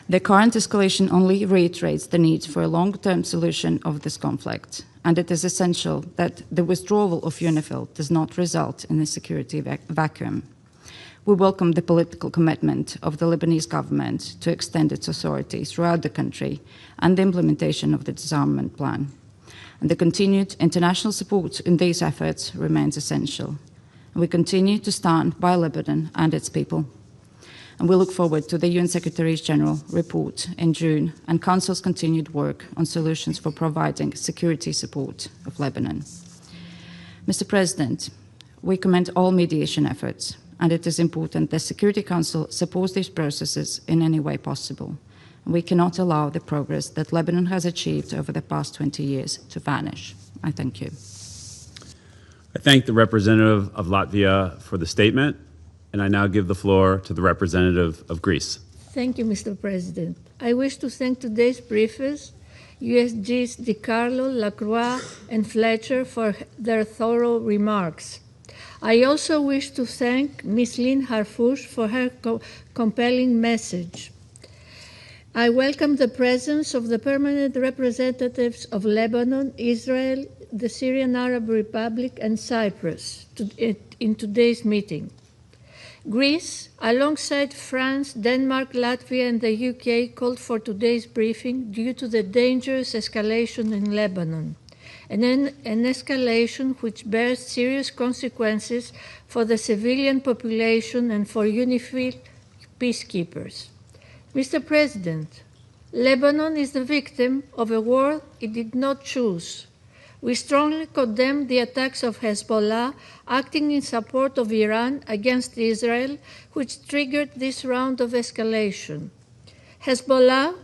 The current escalation only reiterates the need for a long-term solution of this conflict, and it is essential that the withdrawal of UNIFIL does not result in a security vacuum. We welcome the political commitment of the Lebanese government to extend its authority throughout the country and the implementation of the disarmament plan. And the continued international support in these efforts remains essential. We continue to stand by Lebanon and its people. And we look forward to the UN Secretary-General report in June and Council's continued work on solutions for providing security support of Lebanon. Mr. President, we commend all mediation efforts, and it is important that the Security Council supports these processes in any way possible. We cannot allow the progress that Lebanon has achieved over the past 20 years to vanish. I thank you. I thank the representative of Latvia for the statement, and I now give the floor to the representative of Greece. Thank you, Mr. President. I wish to thank today's briefers, USGs DiCarlo, Lacroix, and Fletcher for their thorough remarks. I also wish to thank Ms. Lynn Harfouche for her compelling message. I welcome the presence of the permanent representatives of Lebanon, Israel, the Syrian Arab Republic, and Cyprus in today's meeting. Greece, alongside France, Denmark, Latvia, and the UK, called for today's briefing due to the dangerous escalation in Lebanon, and an escalation which bears serious consequences for the civilian population and for UNIFIL peacekeepers. Mr. President, Lebanon is the victim of a war it did not choose. We strongly condemn the attacks of Hezbollah acting in support of Iran against Israel, which triggered this round of escalation. Hezbollah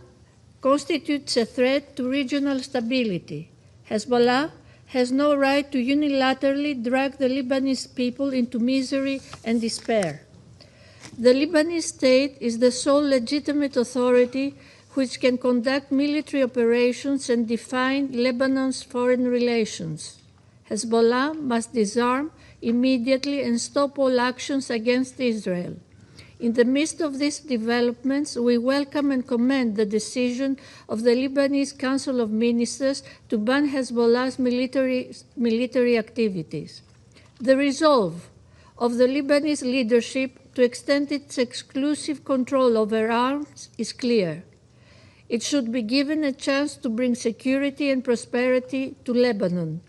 constitutes a threat to regional stability. Hezbollah has no right to unilaterally drag the Lebanese people into misery and despair. The Lebanese state is the sole legitimate authority which can conduct military operations and define Lebanon's foreign relations. Hezbollah must disarm immediately and stop all actions against Israel. In the midst of these developments, we welcome and commend the decision of the Lebanese Council of Ministers to ban Hezbollah's military activities. The resolve of the Lebanese leadership to extend its exclusive control over arms is clear. It should be given a chance to bring security and prosperity to Lebanon.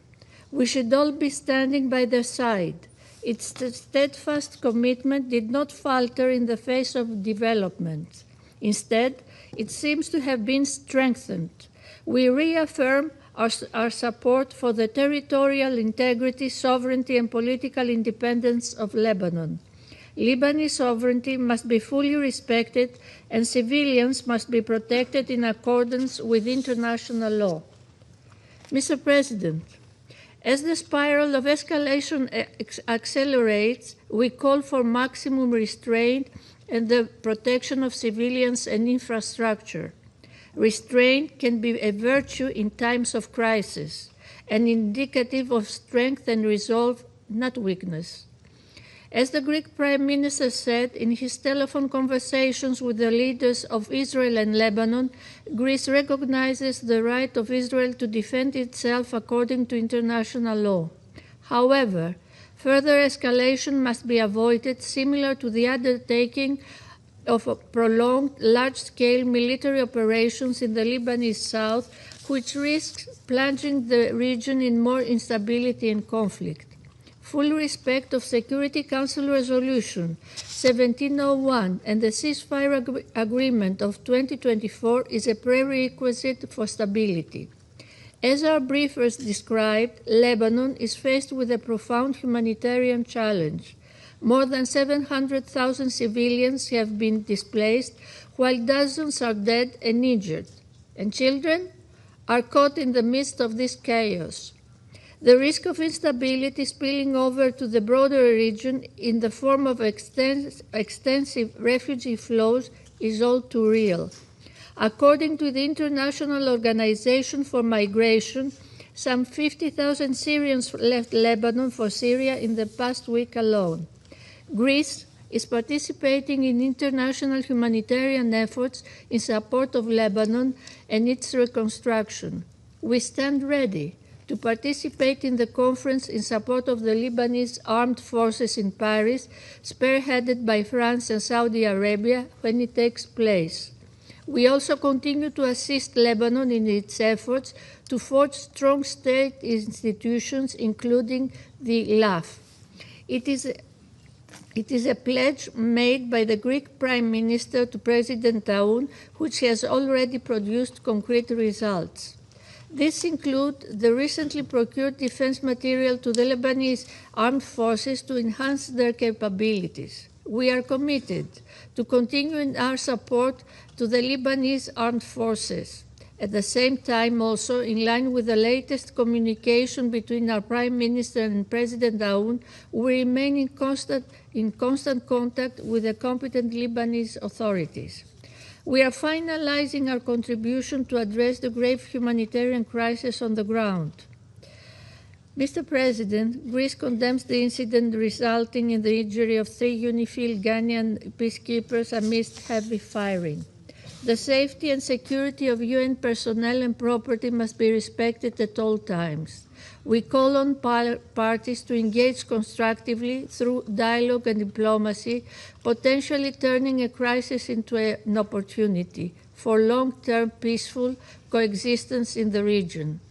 We should all be standing by their side. Its steadfast commitment did not falter in the face of developments. Instead, it seems to have been strengthened. We reaffirm our support for the territorial integrity, sovereignty, and political independence of Lebanon. Lebanese sovereignty must be fully respected, and civilians must be protected in accordance with international law. Mr. President, as the spiral of escalation accelerates, we call for maximum restraint and the protection of civilians and infrastructure. Restraint can be a virtue in times of crisis, and indicative of strength and resolve, not weakness. As the Greek Prime Minister said in his telephone conversations with the leaders of Israel and Lebanon, Greece recognizes the right of Israel to defend itself according to international law. However, further escalation must be avoided, similar to the undertaking of prolonged large-scale military operations in the Lebanese south, which risks plunging the region in more instability and conflict. full respect of Security Council Resolution 1701 and the ceasefire agreement of 2024 is a prerequisite for stability. As our briefers described, Lebanon is faced with a profound humanitarian challenge. More than 700,000 civilians have been displaced, while dozens are dead and injured. And children are caught in the midst of this chaos. The risk of instability spilling over to the broader region in the form of extensive refugee flows is all too real. According to the International Organization for Migration, some 50,000 Syrians left Lebanon for Syria in the past week alone. Greece is participating in international humanitarian efforts in support of Lebanon and its reconstruction. We stand ready to participate in the conference in support of the Lebanese armed forces in Paris, spearheaded by France and Saudi Arabia, when it takes place. We also continue to assist Lebanon in its efforts to forge strong state institutions, including the LAF. It is a pledge made by the Greek Prime Minister to President Aoun, which has already produced concrete results. These include the recently procured defense material to the Lebanese armed forces to enhance their capabilities. We are committed to continuing our support to the Lebanese armed forces. At the same time, also, in line with the latest communication between our Prime Minister and President Aoun, we remain in constant contact with the competent Lebanese authorities. We are finalizing our contribution to address the grave humanitarian crisis on the ground. Mr. President, Greece condemns the incident resulting in the injury of 3 UNIFIL Ghanaian peacekeepers amidst heavy firing. The safety and security of UN personnel and property must be respected at all times. We call on parties to engage constructively through dialogue and diplomacy, potentially turning a crisis into an opportunity for long-term peaceful coexistence in the region.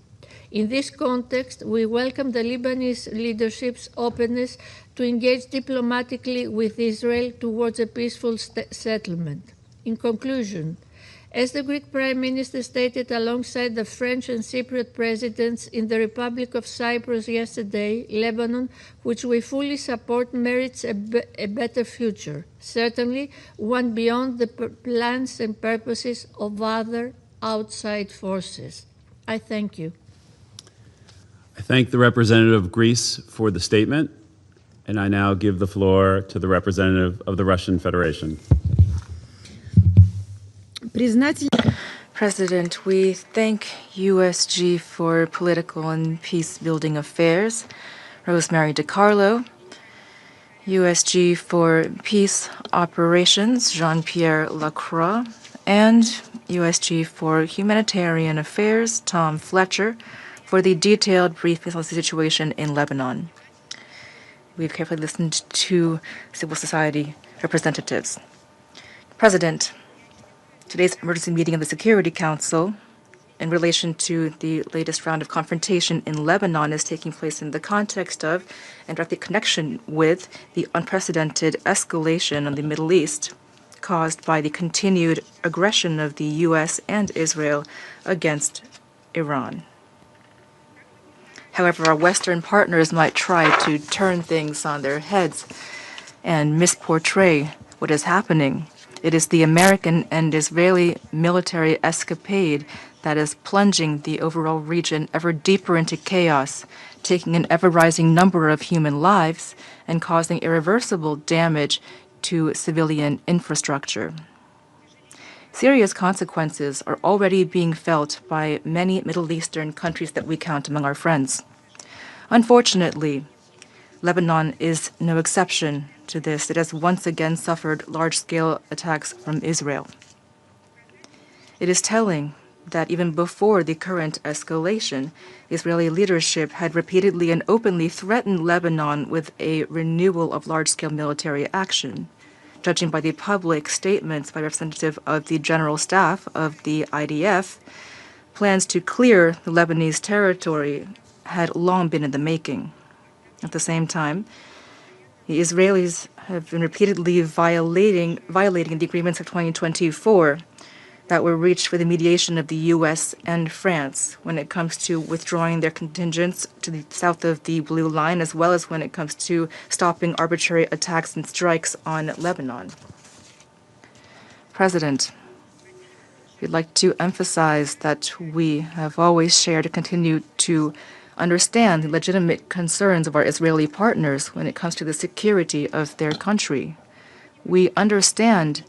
In this context, we welcome the Lebanese leadership's openness to engage diplomatically with Israel towards a peaceful settlement. In conclusion, as the Greek Prime Minister stated alongside the French and Cypriot presidents in the Republic of Cyprus yesterday, Lebanon, which we fully support, merits a better future, certainly one beyond the plans and purposes of other outside forces. I thank you. I thank the representative of Greece for the statement, and I now give the floor to the representative of the Russian Federation. President, we thank USG for Political and Peace-Building Affairs, Rosemary DiCarlo, USG for Peace Operations, Jean-Pierre Lacroix, and USG for Humanitarian Affairs, Tom Fletcher, for the detailed briefing on the situation in Lebanon. We've carefully listened to civil society representatives. President, today's emergency meeting of the Security Council in relation to the latest round of confrontation in Lebanon is taking place in the context of and directly connection with the unprecedented escalation in the Middle East caused by the continued aggression of the U.S. and Israel against Iran. However, our Western partners might try to turn things on their heads and misportray what is happening. It is the American and Israeli military escapade that is plunging the overall region ever deeper into chaos, taking an ever-rising number of human lives and causing irreversible damage to civilian infrastructure. Serious consequences are already being felt by many Middle Eastern countries that we count among our friends. Unfortunately, Lebanon is no exception to this. It has once again suffered large-scale attacks from Israel. It is telling that even before the current escalation, Israeli leadership had repeatedly and openly threatened Lebanon with a renewal of large-scale military action. Judging by the public statements by representative of the General Staff of the IDF, plans to clear the Lebanese territory had long been in the making. At the same time, the Israelis have been repeatedly violating the agreements of 2024 that were reached with the mediation of the U.S. and France when it comes to withdrawing their contingents to the south of the Blue Line, as well as when it comes to stopping arbitrary attacks and strikes on Lebanon. President, we'd like to emphasize that we have always shared and continue to understand the legitimate concerns of our Israeli partners when it comes to the security of their country. We understand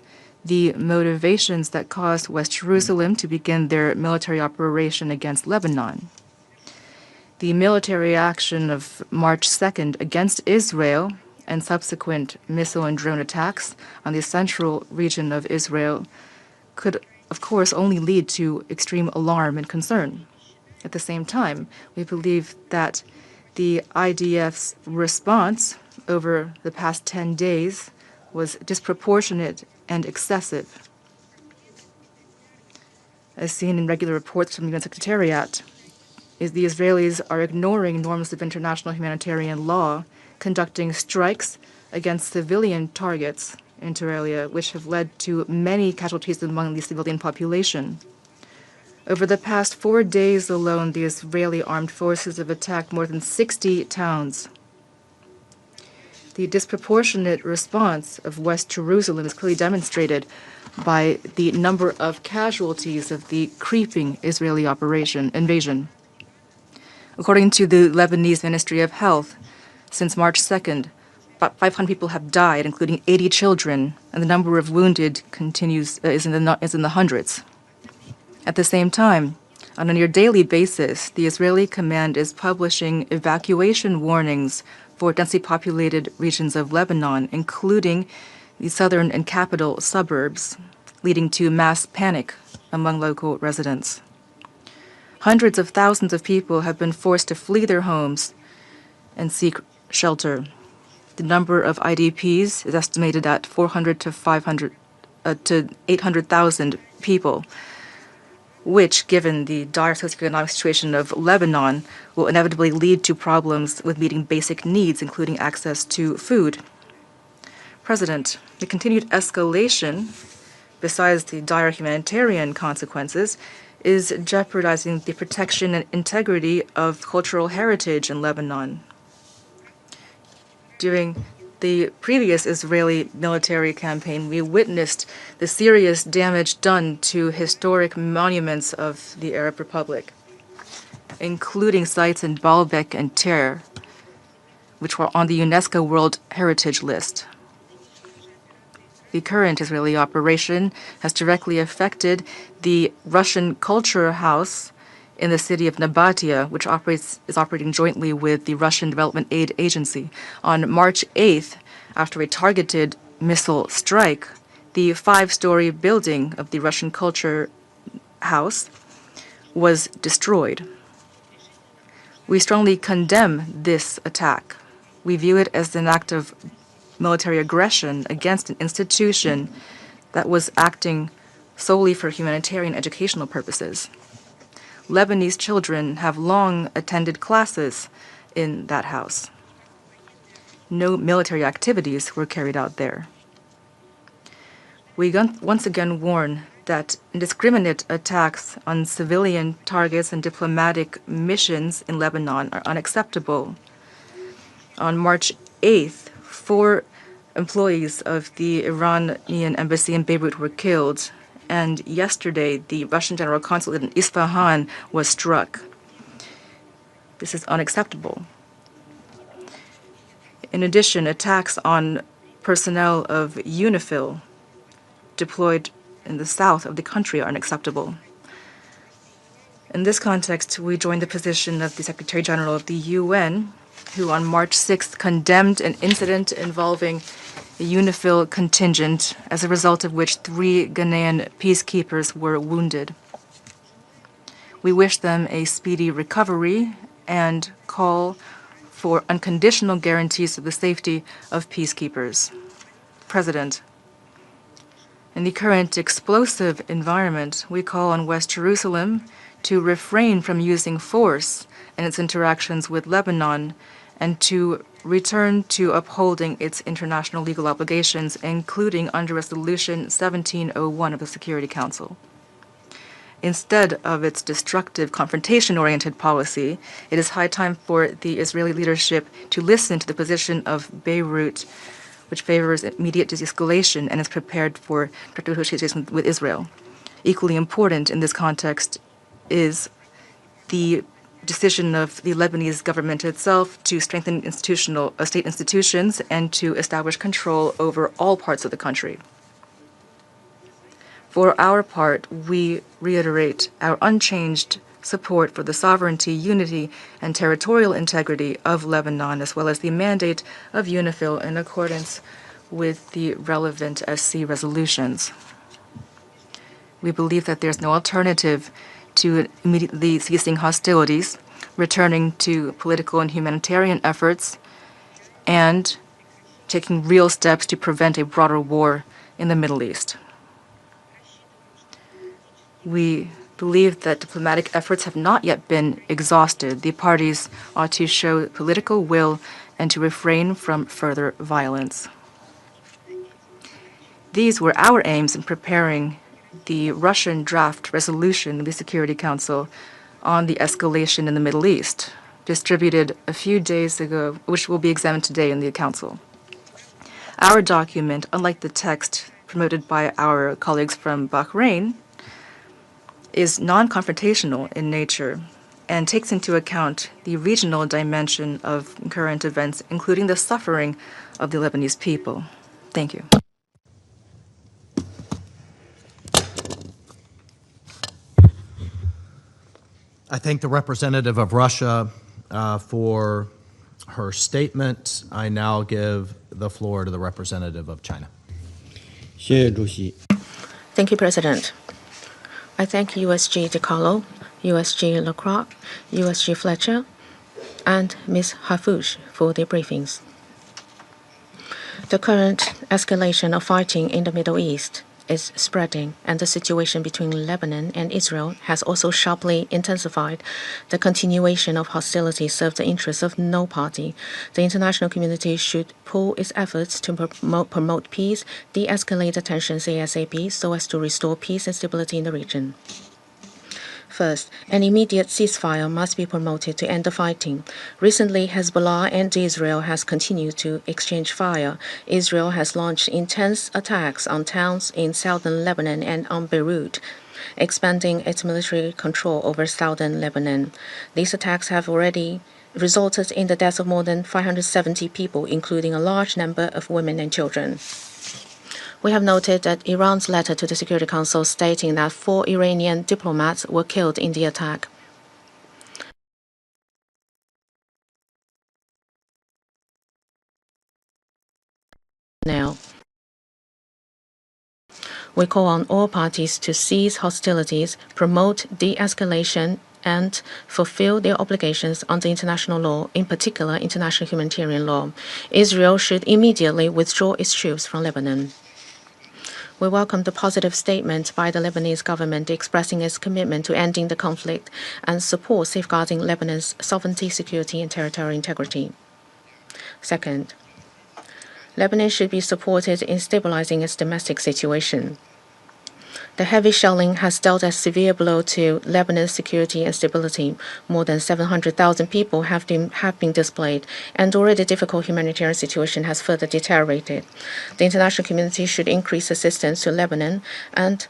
the motivations that caused West Jerusalem to begin their military operation against Lebanon. The military action of March 2nd against Israel and subsequent missile and drone attacks on the central region of Israel could, of course, only lead to extreme alarm and concern. At the same time, we believe that the IDF's response over the past 10 days was disproportionate and excessive. As seen in regular reports from the UN Secretariat, the Israelis are ignoring norms of international humanitarian law, conducting strikes against civilian targets inter alia, which have led to many casualties among the civilian population. Over the past 4 days alone, the Israeli armed forces have attacked more than 60 towns. The disproportionate response of West Jerusalem is clearly demonstrated by the number of casualties of the creeping Israeli invasion. According to the Lebanese Ministry of Health, since March 2nd, about 500 people have died, including 80 children, and the number of wounded is in the hundreds. At the same time, on a near daily basis, the Israeli command is publishing evacuation warnings for densely populated regions of Lebanon, including the southern and capital suburbs, leading to mass panic among local residents. Hundreds of thousands of people have been forced to flee their homes and seek shelter. The number of IDPs is estimated at 400 to 800,000 people, which, given the dire socioeconomic situation of Lebanon, will inevitably lead to problems with meeting basic needs, including access to food. President, the continued escalation, besides the dire humanitarian consequences, is jeopardizing the protection and integrity of cultural heritage in Lebanon. During the previous Israeli military campaign, we witnessed the serious damage done to historic monuments of the Arab Republic, including sites in Baalbek and Tyre, which were on the UNESCO World Heritage List. The current Israeli operation has directly affected the Russian Culture House in the city of Nabatea, which is operating jointly with the Russian Development Aid Agency. On March 8th, after a targeted missile strike, the 5-story building of the Russian Culture House was destroyed. We strongly condemn this attack. We view it as an act of military aggression against an institution that was acting solely for humanitarian educational purposes. Lebanese children have long attended classes in that house. No military activities were carried out there. We once again warn that indiscriminate attacks on civilian targets and diplomatic missions in Lebanon are unacceptable. On March 8th, 4 employees of the Iranian embassy in Beirut were killed, and yesterday the Russian general consulate in Isfahan was struck. This is unacceptable. In addition, attacks on personnel of UNIFIL deployed in the south of the country are unacceptable. In this context, we join the position of the Secretary General of the UN, who on March 6th condemned an incident involving a UNIFIL contingent, as a result of which 3 Ghanaian peacekeepers were wounded. We wish them a speedy recovery and call for unconditional guarantees of the safety of peacekeepers. President, in the current explosive environment, we call on West Jerusalem to refrain from using force in its interactions with Lebanon and to return to upholding its international legal obligations, including under Resolution 1701 of the Security Council. Instead of its destructive, confrontation-oriented policy, it is high time for the Israeli leadership to listen to the position of Beirut, which favors immediate de-escalation and is prepared for direct negotiations with Israel. Equally important in this context is the decision of the Lebanese government itself to strengthen state institutions and to establish control over all parts of the country. For our part, we reiterate our unchanged support for the sovereignty, unity, and territorial integrity of Lebanon, as well as the mandate of UNIFIL in accordance with the relevant SC resolutions. We believe that there's no alternative to immediately ceasing hostilities, returning to political and humanitarian efforts, and taking real steps to prevent a broader war in the Middle East. We believe that diplomatic efforts have not yet been exhausted. The parties ought to show political will and to refrain from further violence. These were our aims in preparing the Russian draft resolution of the Security Council on the escalation in the Middle East, distributed a few days ago, which will be examined today in the Council. Our document, unlike the text promoted by our colleagues from Bahrain, is non-confrontational in nature and takes into account the regional dimension of current events, including the suffering of the Lebanese people. Thank you. I thank the representative of Russia for her statement. I now give the floor to the representative of China. Thank you, President. I thank USG DiCarlo, USG Lacroix, USG Fletcher, and Ms. Hafouche for their briefings. The current escalation of fighting in the Middle East is spreading, and the situation between Lebanon and Israel has also sharply intensified. The continuation of hostilities serves the interests of no party. The international community should pool its efforts to promote peace, de-escalate the tensions ASAP so as to restore peace and stability in the region. First, an immediate ceasefire must be promoted to end the fighting. Recently, Hezbollah and Israel has continued to exchange fire. Israel has launched intense attacks on towns in southern Lebanon and on Beirut, expanding its military control over southern Lebanon. These attacks have already resulted in the deaths of more than 570 people, including a large number of women and children. We have noted that Iran's letter to the Security Council stating that 4 Iranian diplomats were killed in the attack. Now, we call on all parties to cease hostilities, promote de-escalation, and fulfill their obligations under international law, in particular international humanitarian law. Israel should immediately withdraw its troops from Lebanon. We welcome the positive statement by the Lebanese government expressing its commitment to ending the conflict and support safeguarding Lebanon's sovereignty, security, and territorial integrity. Second, Lebanon should be supported in stabilizing its domestic situation. The heavy shelling has dealt a severe blow to Lebanon's security and stability. More than 700,000 people have been displaced, and already difficult humanitarian situation has further deteriorated. The international community should increase assistance to Lebanon and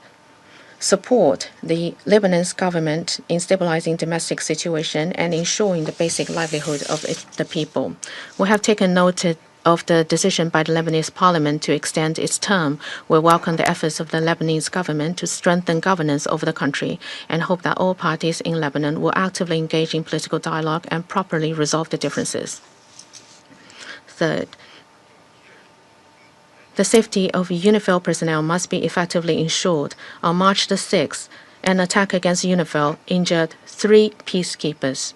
support the Lebanese government in stabilizing domestic situation and ensuring the basic livelihood of the people. We have taken note of the decision by the Lebanese parliament to extend its term. We welcome the efforts of the Lebanese government to strengthen governance over the country and hope that all parties in Lebanon will actively engage in political dialogue and properly resolve the differences. Third, the safety of UNIFIL personnel must be effectively ensured. On March the 6th, an attack against UNIFIL injured 3 peacekeepers.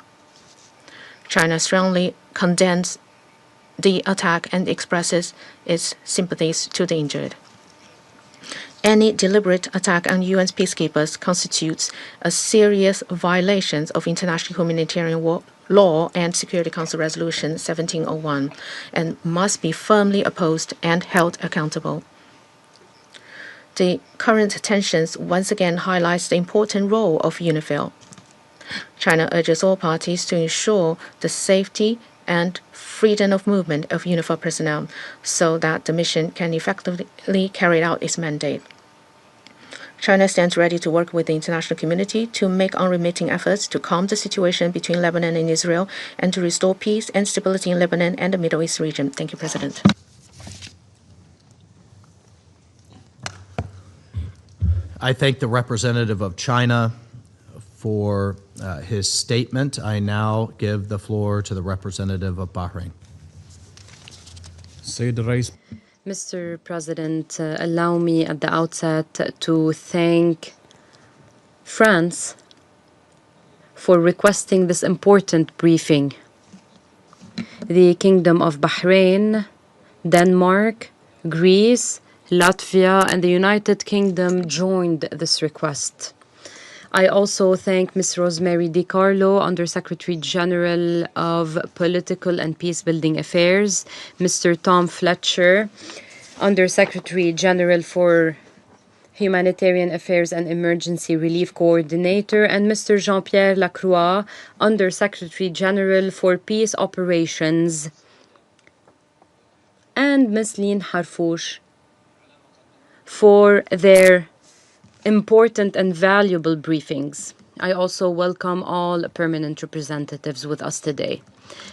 China strongly condemns the attack and expresses its sympathies to the injured. Any deliberate attack on UN's peacekeepers constitutes a serious violation of international humanitarian Law and Security Council Resolution 1701 and must be firmly opposed and held accountable. The current tensions once again highlights the important role of UNIFIL. China urges all parties to ensure the safety and freedom of movement of UNIFIL personnel so that the mission can effectively carry out its mandate. China stands ready to work with the international community to make unremitting efforts to calm the situation between Lebanon and Israel and to restore peace and stability in Lebanon and the Middle East region. Thank you, President. I thank the representative of China for his statement. I now give the floor to the representative of Bahrain. Mr. President, allow me at the outset to thank France for requesting this important briefing. The Kingdom of Bahrain, Denmark, Greece, Latvia, and the United Kingdom joined this request. I also thank Ms. Rosemary DiCarlo, Under-Secretary General of Political and Peacebuilding Affairs, Mr. Tom Fletcher, Under-Secretary General for Humanitarian Affairs and Emergency Relief Coordinator, and Mr. Jean-Pierre Lacroix, Under-Secretary General for Peace Operations, and Ms. Lynn Harfouch for their important and valuable briefings. I also welcome all permanent representatives with us today.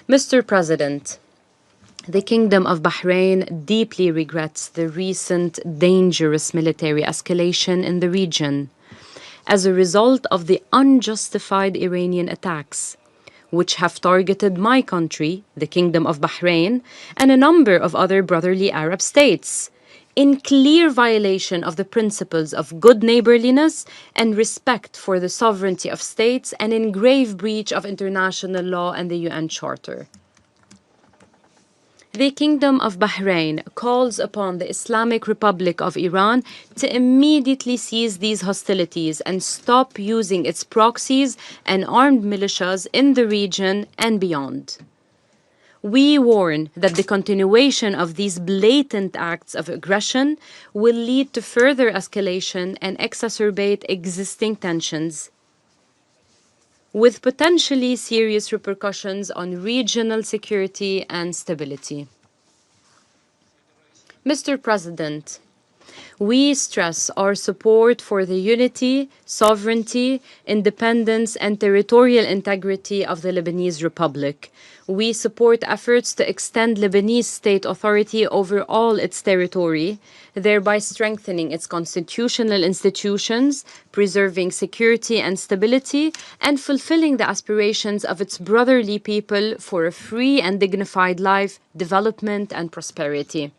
Mr. President, the Kingdom of Bahrain deeply regrets the recent dangerous military escalation in the region as a result of the unjustified Iranian attacks, which have targeted my country, the Kingdom of Bahrain, and a number of other brotherly Arab states, in clear violation of the principles of good neighborliness and respect for the sovereignty of states, and in grave breach of international law and the UN Charter. The Kingdom of Bahrain calls upon the Islamic Republic of Iran to immediately cease these hostilities and stop using its proxies and armed militias in the region and beyond. We warn that the continuation of these blatant acts of aggression will lead to further escalation and exacerbate existing tensions, with potentially serious repercussions on regional security and stability. Mr. President, we stress our support for the unity, sovereignty, independence, and territorial integrity of the Lebanese Republic. We support efforts to extend Lebanese state authority over all its territory, thereby strengthening its constitutional institutions, preserving security and stability, and fulfilling the aspirations of its brotherly people for a free and dignified life, development, and prosperity.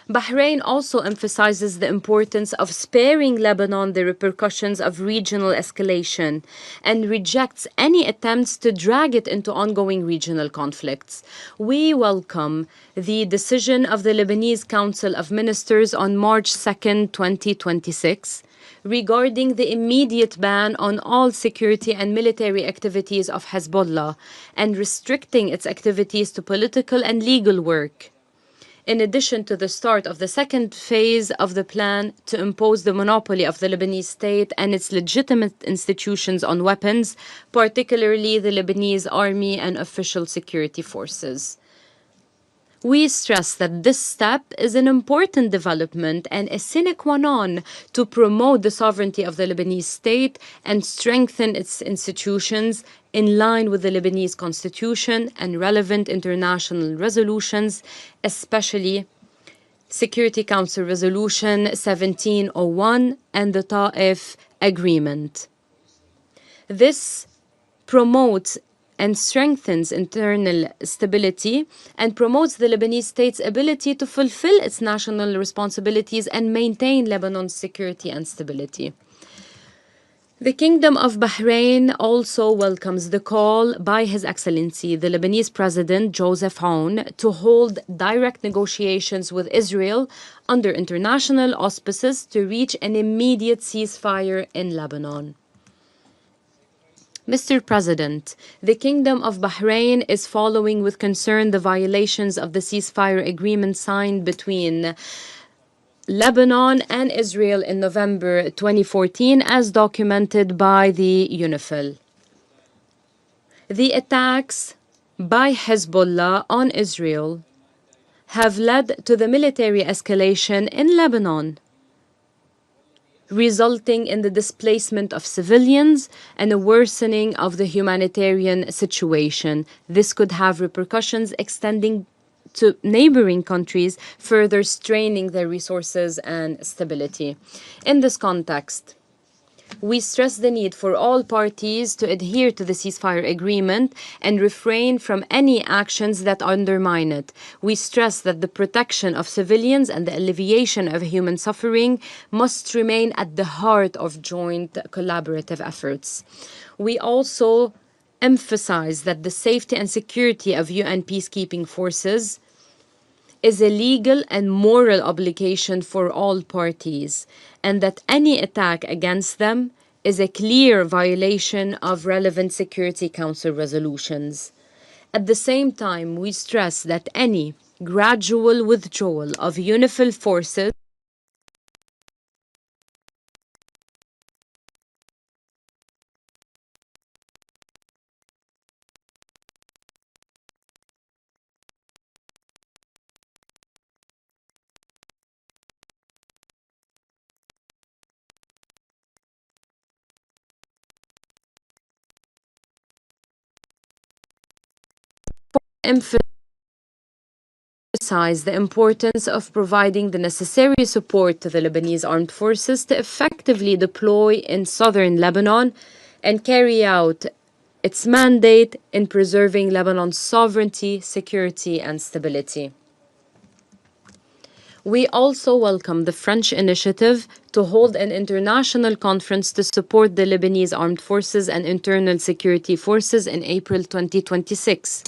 Bahrain also emphasizes the importance of sparing Lebanon the repercussions of regional escalation and rejects any attempts to drag it into ongoing regional conflicts. We welcome the decision of the Lebanese Council of Ministers on March 2, 2026, regarding the immediate ban on all security and military activities of Hezbollah and restricting its activities to political and legal work, in addition to the start of the second phase of the plan to impose the monopoly of the Lebanese state and its legitimate institutions on weapons, particularly the Lebanese army and official security forces. We stress that this step is an important development and a sine qua non to promote the sovereignty of the Lebanese state and strengthen its institutions in line with the Lebanese constitution and relevant international resolutions, especially Security Council Resolution 1701 and the Ta'if Agreement. This promotes and strengthens internal stability and promotes the Lebanese state's ability to fulfill its national responsibilities and maintain Lebanon's security and stability. The Kingdom of Bahrain also welcomes the call by His Excellency, the Lebanese President Joseph Aoun, to hold direct negotiations with Israel under international auspices to reach an immediate ceasefire in Lebanon. Mr. President, the Kingdom of Bahrain is following with concern the violations of the ceasefire agreement signed between Lebanon and Israel in November 2014, as documented by the UNIFIL. The attacks by Hezbollah on Israel have led to the military escalation in Lebanon, resulting in the displacement of civilians and a worsening of the humanitarian situation. This could have repercussions extending to neighboring countries, further straining their resources and stability. In this context, we stress the need for all parties to adhere to the ceasefire agreement and refrain from any actions that undermine it. We stress that the protection of civilians and the alleviation of human suffering must remain at the heart of joint collaborative efforts. We also emphasize that the safety and security of UN peacekeeping forces is a legal and moral obligation for all parties, and that any attack against them is a clear violation of relevant Security Council resolutions. At the same time, we stress that any gradual withdrawal of UNIFIL forces emphasize the importance of providing the necessary support to the Lebanese armed forces to effectively deploy in southern Lebanon and carry out its mandate in preserving Lebanon's sovereignty, security, and stability. We also welcome the French initiative to hold an international conference to support the Lebanese armed forces and internal security forces in April 2026.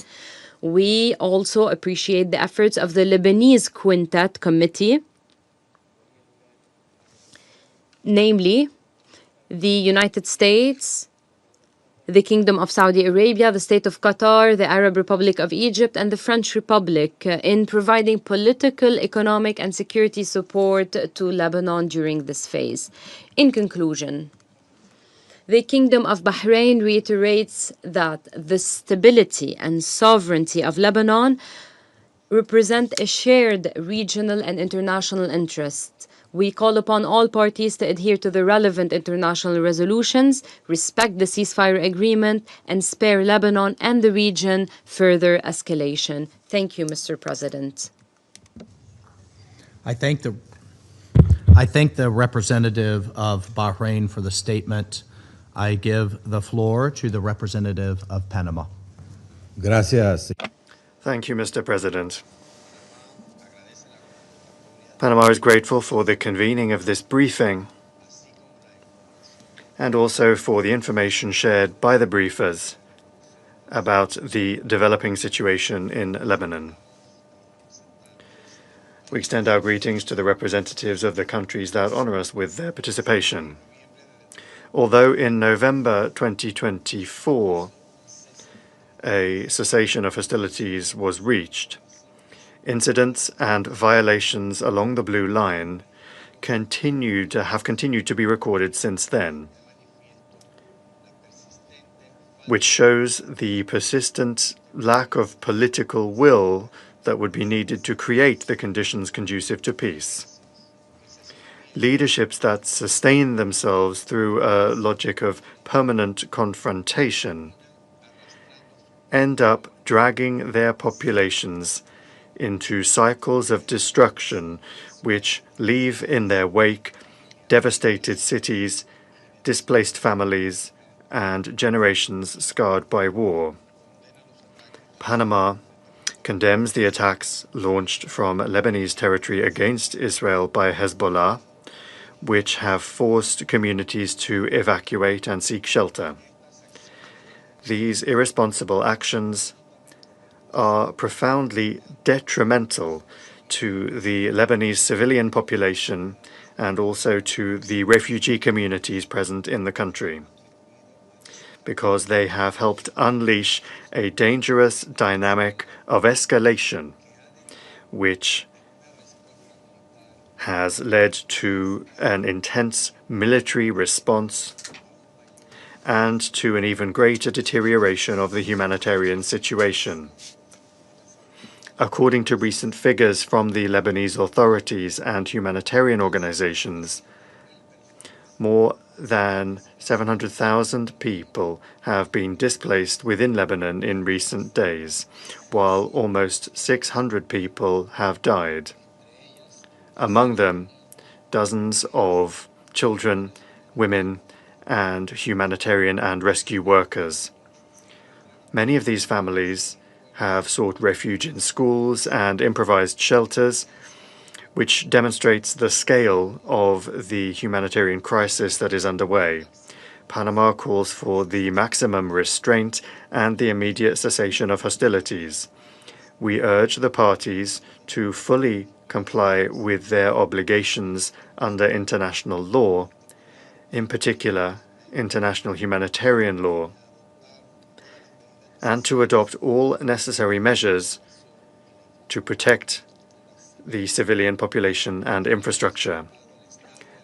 We also appreciate the efforts of the Lebanese Quintet Committee, namely the United States, the Kingdom of Saudi Arabia, the State of Qatar, the Arab Republic of Egypt, and the French Republic in providing political, economic, and security support to Lebanon during this phase. In conclusion, the Kingdom of Bahrain reiterates that the stability and sovereignty of Lebanon represent a shared regional and international interest. We call upon all parties to adhere to the relevant international resolutions, respect the ceasefire agreement, and spare Lebanon and the region further escalation. Thank you, Mr. President. I thank the representative of Bahrain for the statement. I give the floor to the representative of Panama. Gracias. Thank you, Mr. President. Panama is grateful for the convening of this briefing and also for the information shared by the briefers about the developing situation in Lebanon. We extend our greetings to the representatives of the countries that honor us with their participation. Although in November 2024, a cessation of hostilities was reached, incidents and violations along the Blue Line have continued to be recorded since then, which shows the persistent lack of political will that would be needed to create the conditions conducive to peace. Leaderships that sustain themselves through a logic of permanent confrontation end up dragging their populations into cycles of destruction which leave in their wake devastated cities, displaced families, and generations scarred by war. Panama condemns the attacks launched from Lebanese territory against Israel by Hezbollah, which have forced communities to evacuate and seek shelter. These irresponsible actions are profoundly detrimental to the Lebanese civilian population and also to the refugee communities present in the country. because they have helped unleash a dangerous dynamic of escalation, which has led to an intense military response and to an even greater deterioration of the humanitarian situation. According to recent figures from the Lebanese authorities and humanitarian organizations, more than 700,000 people have been displaced within Lebanon in recent days, while almost 600 people have died. Among them, dozens of children, women, and humanitarian and rescue workers. Many of these families have sought refuge in schools and improvised shelters, which demonstrates the scale of the humanitarian crisis that is underway. Panama calls for the maximum restraint and the immediate cessation of hostilities. We urge the parties to fully comply with their obligations under international law, in particular international humanitarian law, and to adopt all necessary measures to protect the civilian population and infrastructure.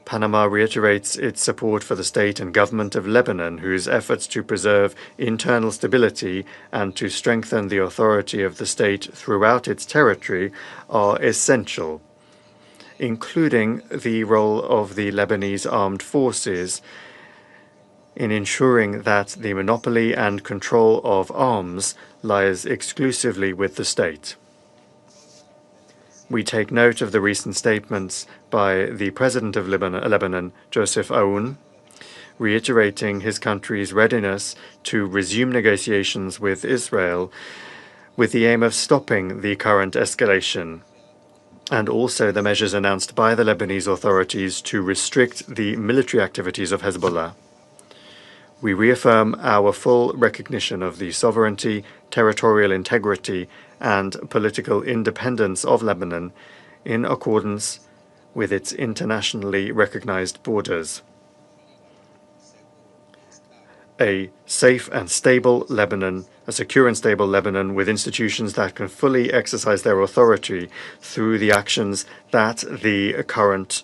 Panama reiterates its support for the state and government of Lebanon, whose efforts to preserve internal stability and to strengthen the authority of the state throughout its territory are essential, including the role of the Lebanese armed forces in ensuring that the monopoly and control of arms lies exclusively with the state. We take note of the recent statements by the President of Lebanon, Joseph Aoun, reiterating his country's readiness to resume negotiations with Israel with the aim of stopping the current escalation, and also the measures announced by the Lebanese authorities to restrict the military activities of Hezbollah. We reaffirm our full recognition of the sovereignty, territorial integrity, and political independence of Lebanon in accordance with its internationally recognized borders. A safe and stable Lebanon, a secure and stable Lebanon with institutions that can fully exercise their authority through the actions that the current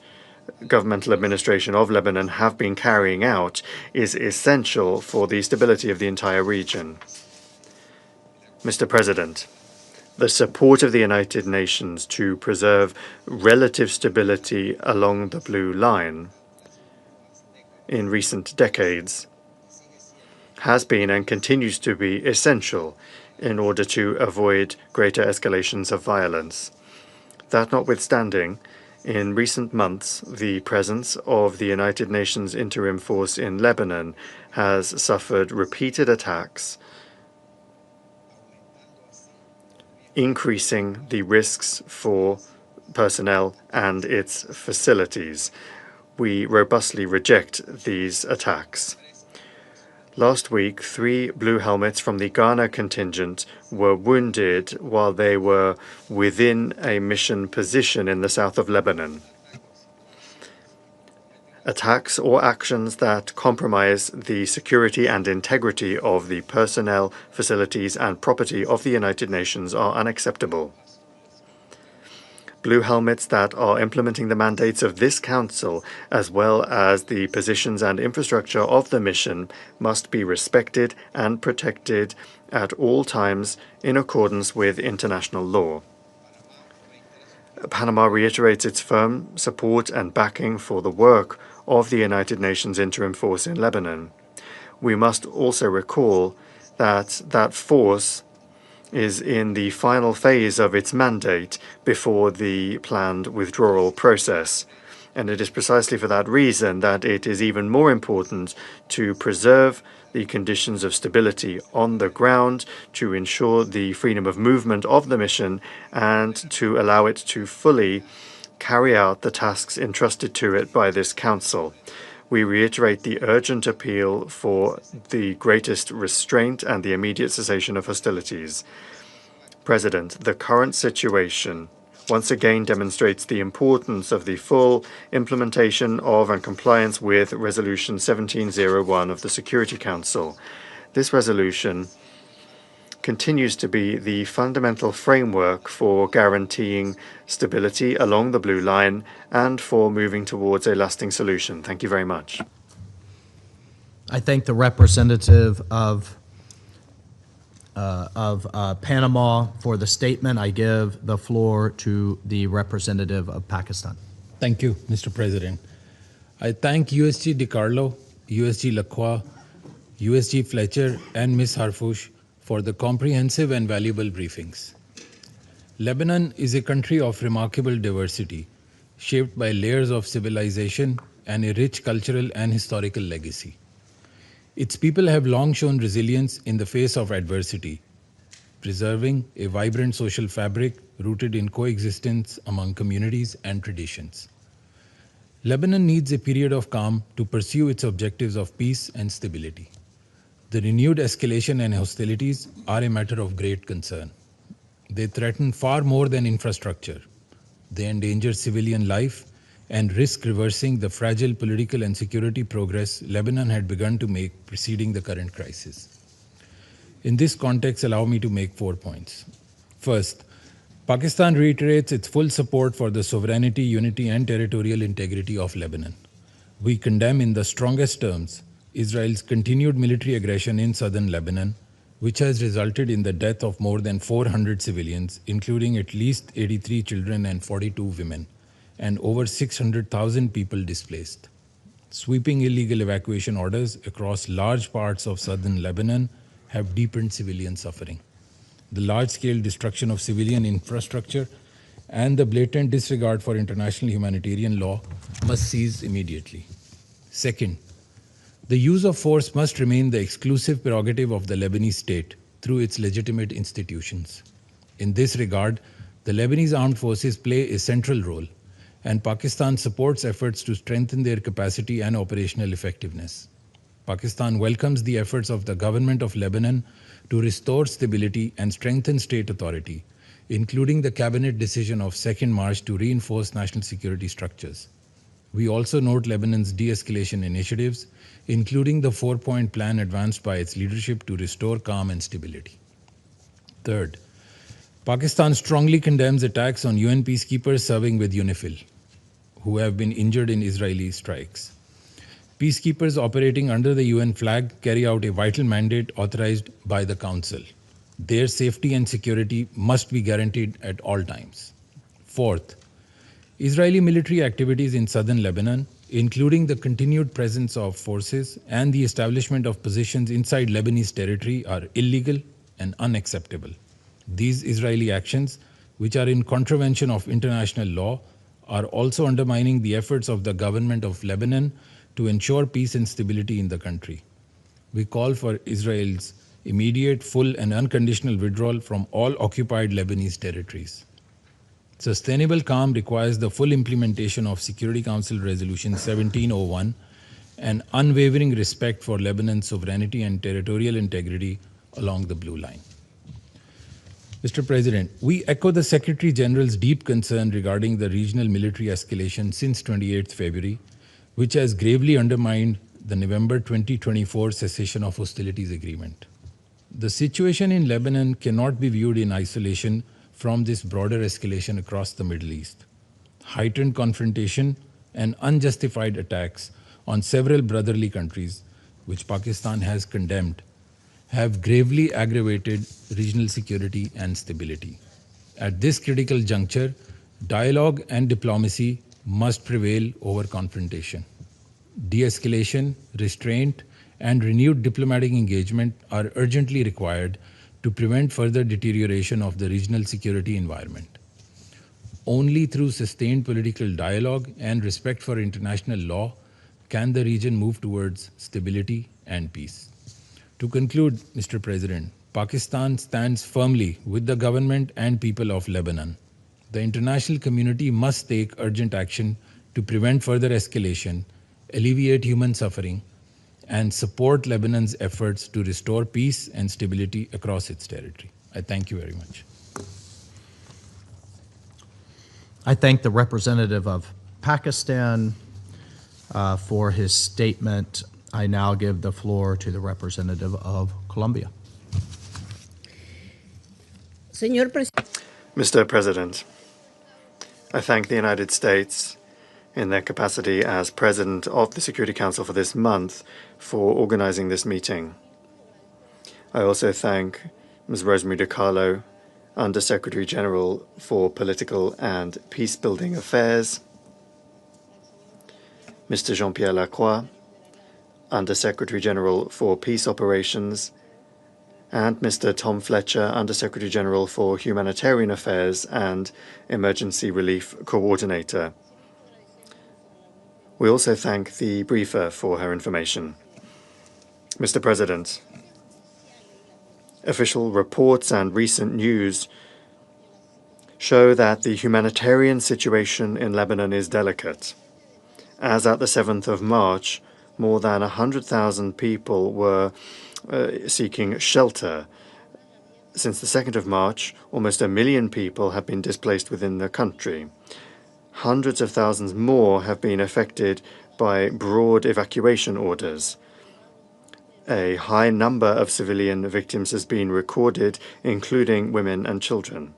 governmental administration of Lebanon have been carrying out is essential for the stability of the entire region. Mr. President, the support of the United Nations to preserve relative stability along the Blue Line in recent decades has been and continues to be essential in order to avoid greater escalations of violence. That notwithstanding, in recent months, the presence of the United Nations Interim Force in Lebanon has suffered repeated attacks, increasing the risks for personnel and its facilities. We robustly reject these attacks. Last week, 3 blue helmets from the Ghana contingent were wounded while they were within a mission position in the south of Lebanon. Attacks or actions that compromise the security and integrity of the personnel, facilities, and property of the United Nations are unacceptable. Blue helmets that are implementing the mandates of this Council, as well as the positions and infrastructure of the mission, must be respected and protected at all times in accordance with international law. Panama reiterates its firm support and backing for the work of the United Nations Interim Force in Lebanon. We must also recall that that force is in the final phase of its mandate before the planned withdrawal process. And it is precisely for that reason that it is even more important to preserve the conditions of stability on the ground, to ensure the freedom of movement of the mission, and to allow it to fully carry out the tasks entrusted to it by this Council. We reiterate the urgent appeal for the greatest restraint and the immediate cessation of hostilities. President, the current situation once again demonstrates the importance of the full implementation of and compliance with Resolution 1701 of the Security Council. This resolution continues to be the fundamental framework for guaranteeing stability along the Blue Line and for moving towards a lasting solution. Thank you very much. I thank the representative of Panama for the statement. I give the floor to the representative of Pakistan. Thank you, Mr. President. I thank USG DiCarlo, USG Lacroix, USG Fletcher, and Ms. Harfouch for the comprehensive and valuable briefings. Lebanon is a country of remarkable diversity, shaped by layers of civilization and a rich cultural and historical legacy. Its people have long shown resilience in the face of adversity, preserving a vibrant social fabric rooted in coexistence among communities and traditions. Lebanon needs a period of calm to pursue its objectives of peace and stability. The renewed escalation and hostilities are a matter of great concern. They threaten far more than infrastructure. They endanger civilian life and risk reversing the fragile political and security progress Lebanon had begun to make preceding the current crisis. In this context, allow me to make 4 points. First, Pakistan reiterates its full support for the sovereignty, unity, and territorial integrity of Lebanon. We condemn in the strongest terms Israel's continued military aggression in southern Lebanon, which has resulted in the death of more than 400 civilians, including at least 83 children and 42 women, and over 600,000 people displaced. Sweeping illegal evacuation orders across large parts of southern Lebanon have deepened civilian suffering. The large-scale destruction of civilian infrastructure and the blatant disregard for international humanitarian law must cease immediately. Second, the use of force must remain the exclusive prerogative of the Lebanese state through its legitimate institutions. In this regard, the Lebanese armed forces play a central role, and Pakistan supports efforts to strengthen their capacity and operational effectiveness. Pakistan welcomes the efforts of the government of Lebanon to restore stability and strengthen state authority, including the cabinet decision of 2nd March to reinforce national security structures. We also note Lebanon's de-escalation initiatives, including the 4-point plan advanced by its leadership to restore calm and stability. Third, Pakistan strongly condemns attacks on UN peacekeepers serving with UNIFIL, who have been injured in Israeli strikes. Peacekeepers operating under the UN flag carry out a vital mandate authorized by the Council. Their safety and security must be guaranteed at all times. Fourth, Israeli military activities in southern Lebanon, including the continued presence of forces and the establishment of positions inside Lebanese territory, are illegal and unacceptable. These Israeli actions, which are in contravention of international law, are also undermining the efforts of the government of Lebanon to ensure peace and stability in the country. We call for Israel's immediate, full, and unconditional withdrawal from all occupied Lebanese territories. Sustainable calm requires the full implementation of Security Council Resolution 1701 and unwavering respect for Lebanon's sovereignty and territorial integrity along the Blue Line. Mr. President, we echo the Secretary General's deep concern regarding the regional military escalation since 28 February, which has gravely undermined the November 2024 cessation of hostilities agreement. The situation in Lebanon cannot be viewed in isolation from this broader escalation across the Middle East. Heightened confrontation and unjustified attacks on several brotherly countries, which Pakistan has condemned, have gravely aggravated regional security and stability. At this critical juncture, dialogue and diplomacy must prevail over confrontation. De-escalation, restraint, and renewed diplomatic engagement are urgently required to prevent further deterioration of the regional security environment. Only through sustained political dialogue and respect for international law can the region move towards stability and peace. To conclude, Mr. President, Pakistan stands firmly with the government and people of Lebanon. The international community must take urgent action to prevent further escalation, alleviate human suffering, and support Lebanon's efforts to restore peace and stability across its territory. I thank you very much. I thank the representative of Pakistan for his statement. I now give the floor to the representative of Colombia. Mr. President, I thank the United States in their capacity as President of the Security Council for this month for organizing this meeting. I also thank Ms. Rosemary DiCarlo, Under-Secretary General for Political and Peacebuilding Affairs, Mr. Jean-Pierre Lacroix, Under-Secretary General for Peace Operations, and Mr. Tom Fletcher, Under-Secretary General for Humanitarian Affairs and Emergency Relief Coordinator. We also thank the briefer for her information. Mr. President, official reports and recent news show that the humanitarian situation in Lebanon is delicate. As at the 7th of March, more than 100,000 people were seeking shelter. Since the 2nd of March, almost 1 million people have been displaced within the country. Hundreds of thousands more have been affected by broad evacuation orders. A high number of civilian victims has been recorded, including women and children.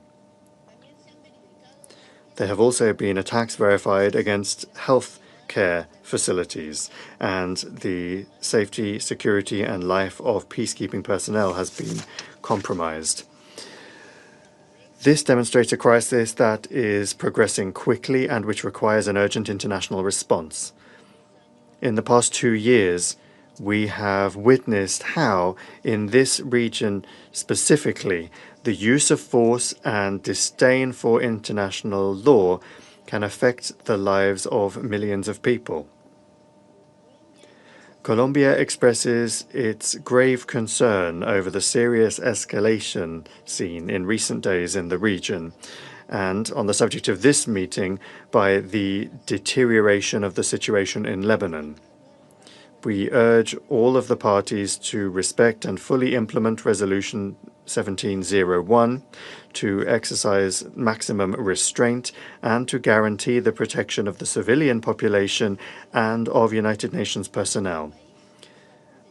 There have also been attacks verified against health care facilities, and the safety, security, and life of peacekeeping personnel has been compromised. This demonstrates a crisis that is progressing quickly and which requires an urgent international response. In the past 2 years, we have witnessed how, in this region specifically, the use of force and disdain for international law can affect the lives of millions of people. Colombia expresses its grave concern over the serious escalation seen in recent days in the region, and on the subject of this meeting, by the deterioration of the situation in Lebanon. We urge all of the parties to respect and fully implement Resolution 1701, to exercise maximum restraint, and to guarantee the protection of the civilian population and of United Nations personnel.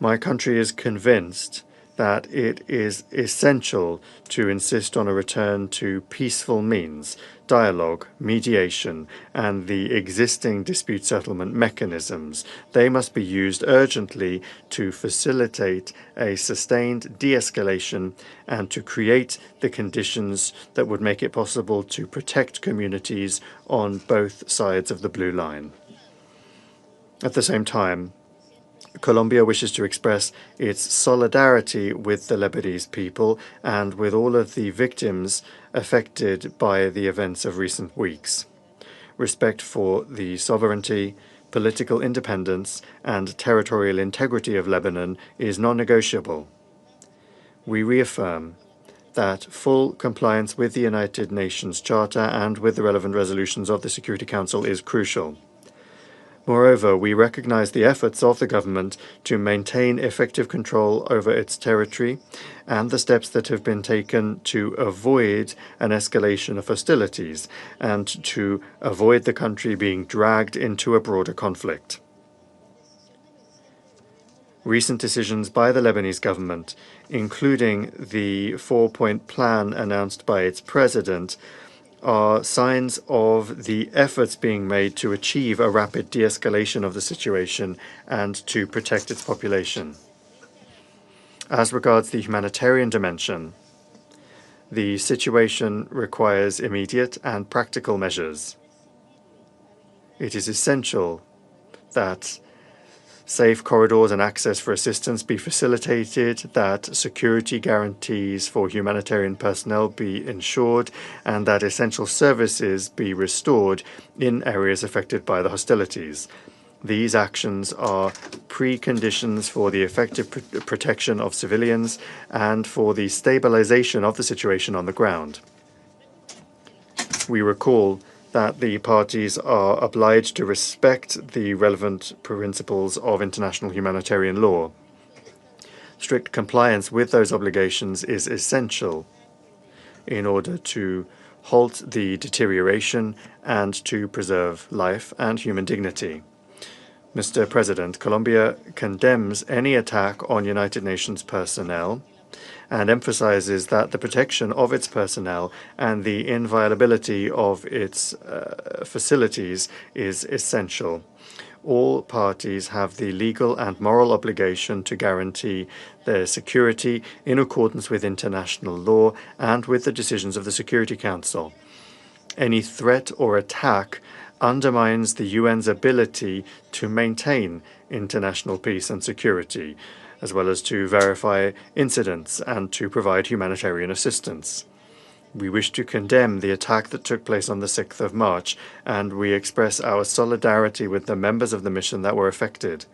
My country is convinced that it is essential to insist on a return to peaceful means, dialogue, mediation, and the existing dispute settlement mechanisms. They must be used urgently to facilitate a sustained de-escalation and to create the conditions that would make it possible to protect communities on both sides of the Blue Line. At the same time, Colombia wishes to express its solidarity with the Lebanese people and with all of the victims affected by the events of recent weeks. Respect for the sovereignty, political independence, and territorial integrity of Lebanon is non-negotiable. We reaffirm that full compliance with the United Nations Charter and with the relevant resolutions of the Security Council is crucial. Moreover, we recognize the efforts of the government to maintain effective control over its territory and the steps that have been taken to avoid an escalation of hostilities and to avoid the country being dragged into a broader conflict. Recent decisions by the Lebanese government, including the 4-point plan announced by its president, are signs of the efforts being made to achieve a rapid de-escalation of the situation and to protect its population. As regards the humanitarian dimension, the situation requires immediate and practical measures. It is essential that safe corridors and access for assistance be facilitated, that security guarantees for humanitarian personnel be ensured, and that essential services be restored in areas affected by the hostilities. These actions are preconditions for the effective protection of civilians and for the stabilization of the situation on the ground. We recall that the parties are obliged to respect the relevant principles of international humanitarian law. Strict compliance with those obligations is essential in order to halt the deterioration, and to preserve life and human dignity. Mr. President, Colombia condemns any attack on United Nations personnel and emphasizes that the protection of its personnel and the inviolability of its facilities is essential. All parties have the legal and moral obligation to guarantee their security in accordance with international law and with the decisions of the Security Council. Any threat or attack undermines the UN's ability to maintain international peace and security, as well as to verify incidents and to provide humanitarian assistance. We wish to condemn the attack that took place on the 6th of March, and we express our solidarity with the members of the mission that were affected.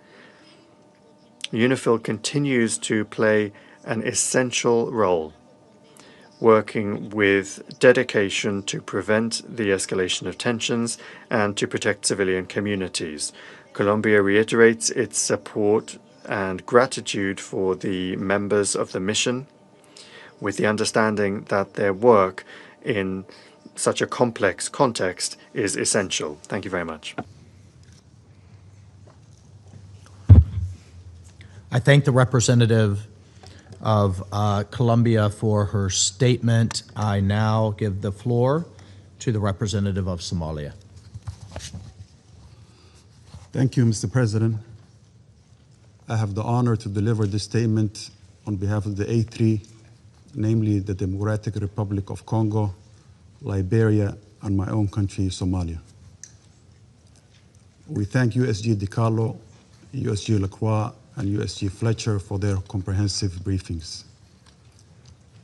UNIFIL continues to play an essential role, working with dedication to prevent the escalation of tensions and to protect civilian communities. Colombia reiterates its support and gratitude for the members of the mission, with the understanding that their work in such a complex context is essential. Thank you very much. I thank the representative of Colombia for her statement. I now give the floor to the representative of Somalia. Thank you, Mr. President. I have the honor to deliver this statement on behalf of the A3, namely the Democratic Republic of Congo, Liberia, and my own country, Somalia. We thank USG DiCarlo, USG Lacroix, and USG Fletcher for their comprehensive briefings.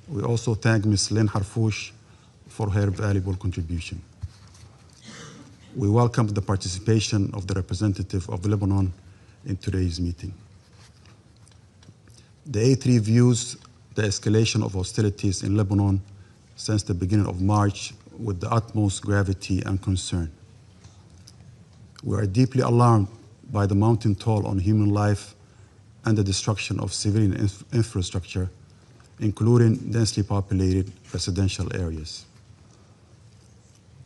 We also thank Ms. Lynn Harfouch for her valuable contribution. We welcome the participation of the representative of Lebanon in today's meeting. The A3 views the escalation of hostilities in Lebanon since the beginning of March with the utmost gravity and concern. We are deeply alarmed by the mounting toll on human life and the destruction of civilian infrastructure, including densely populated residential areas.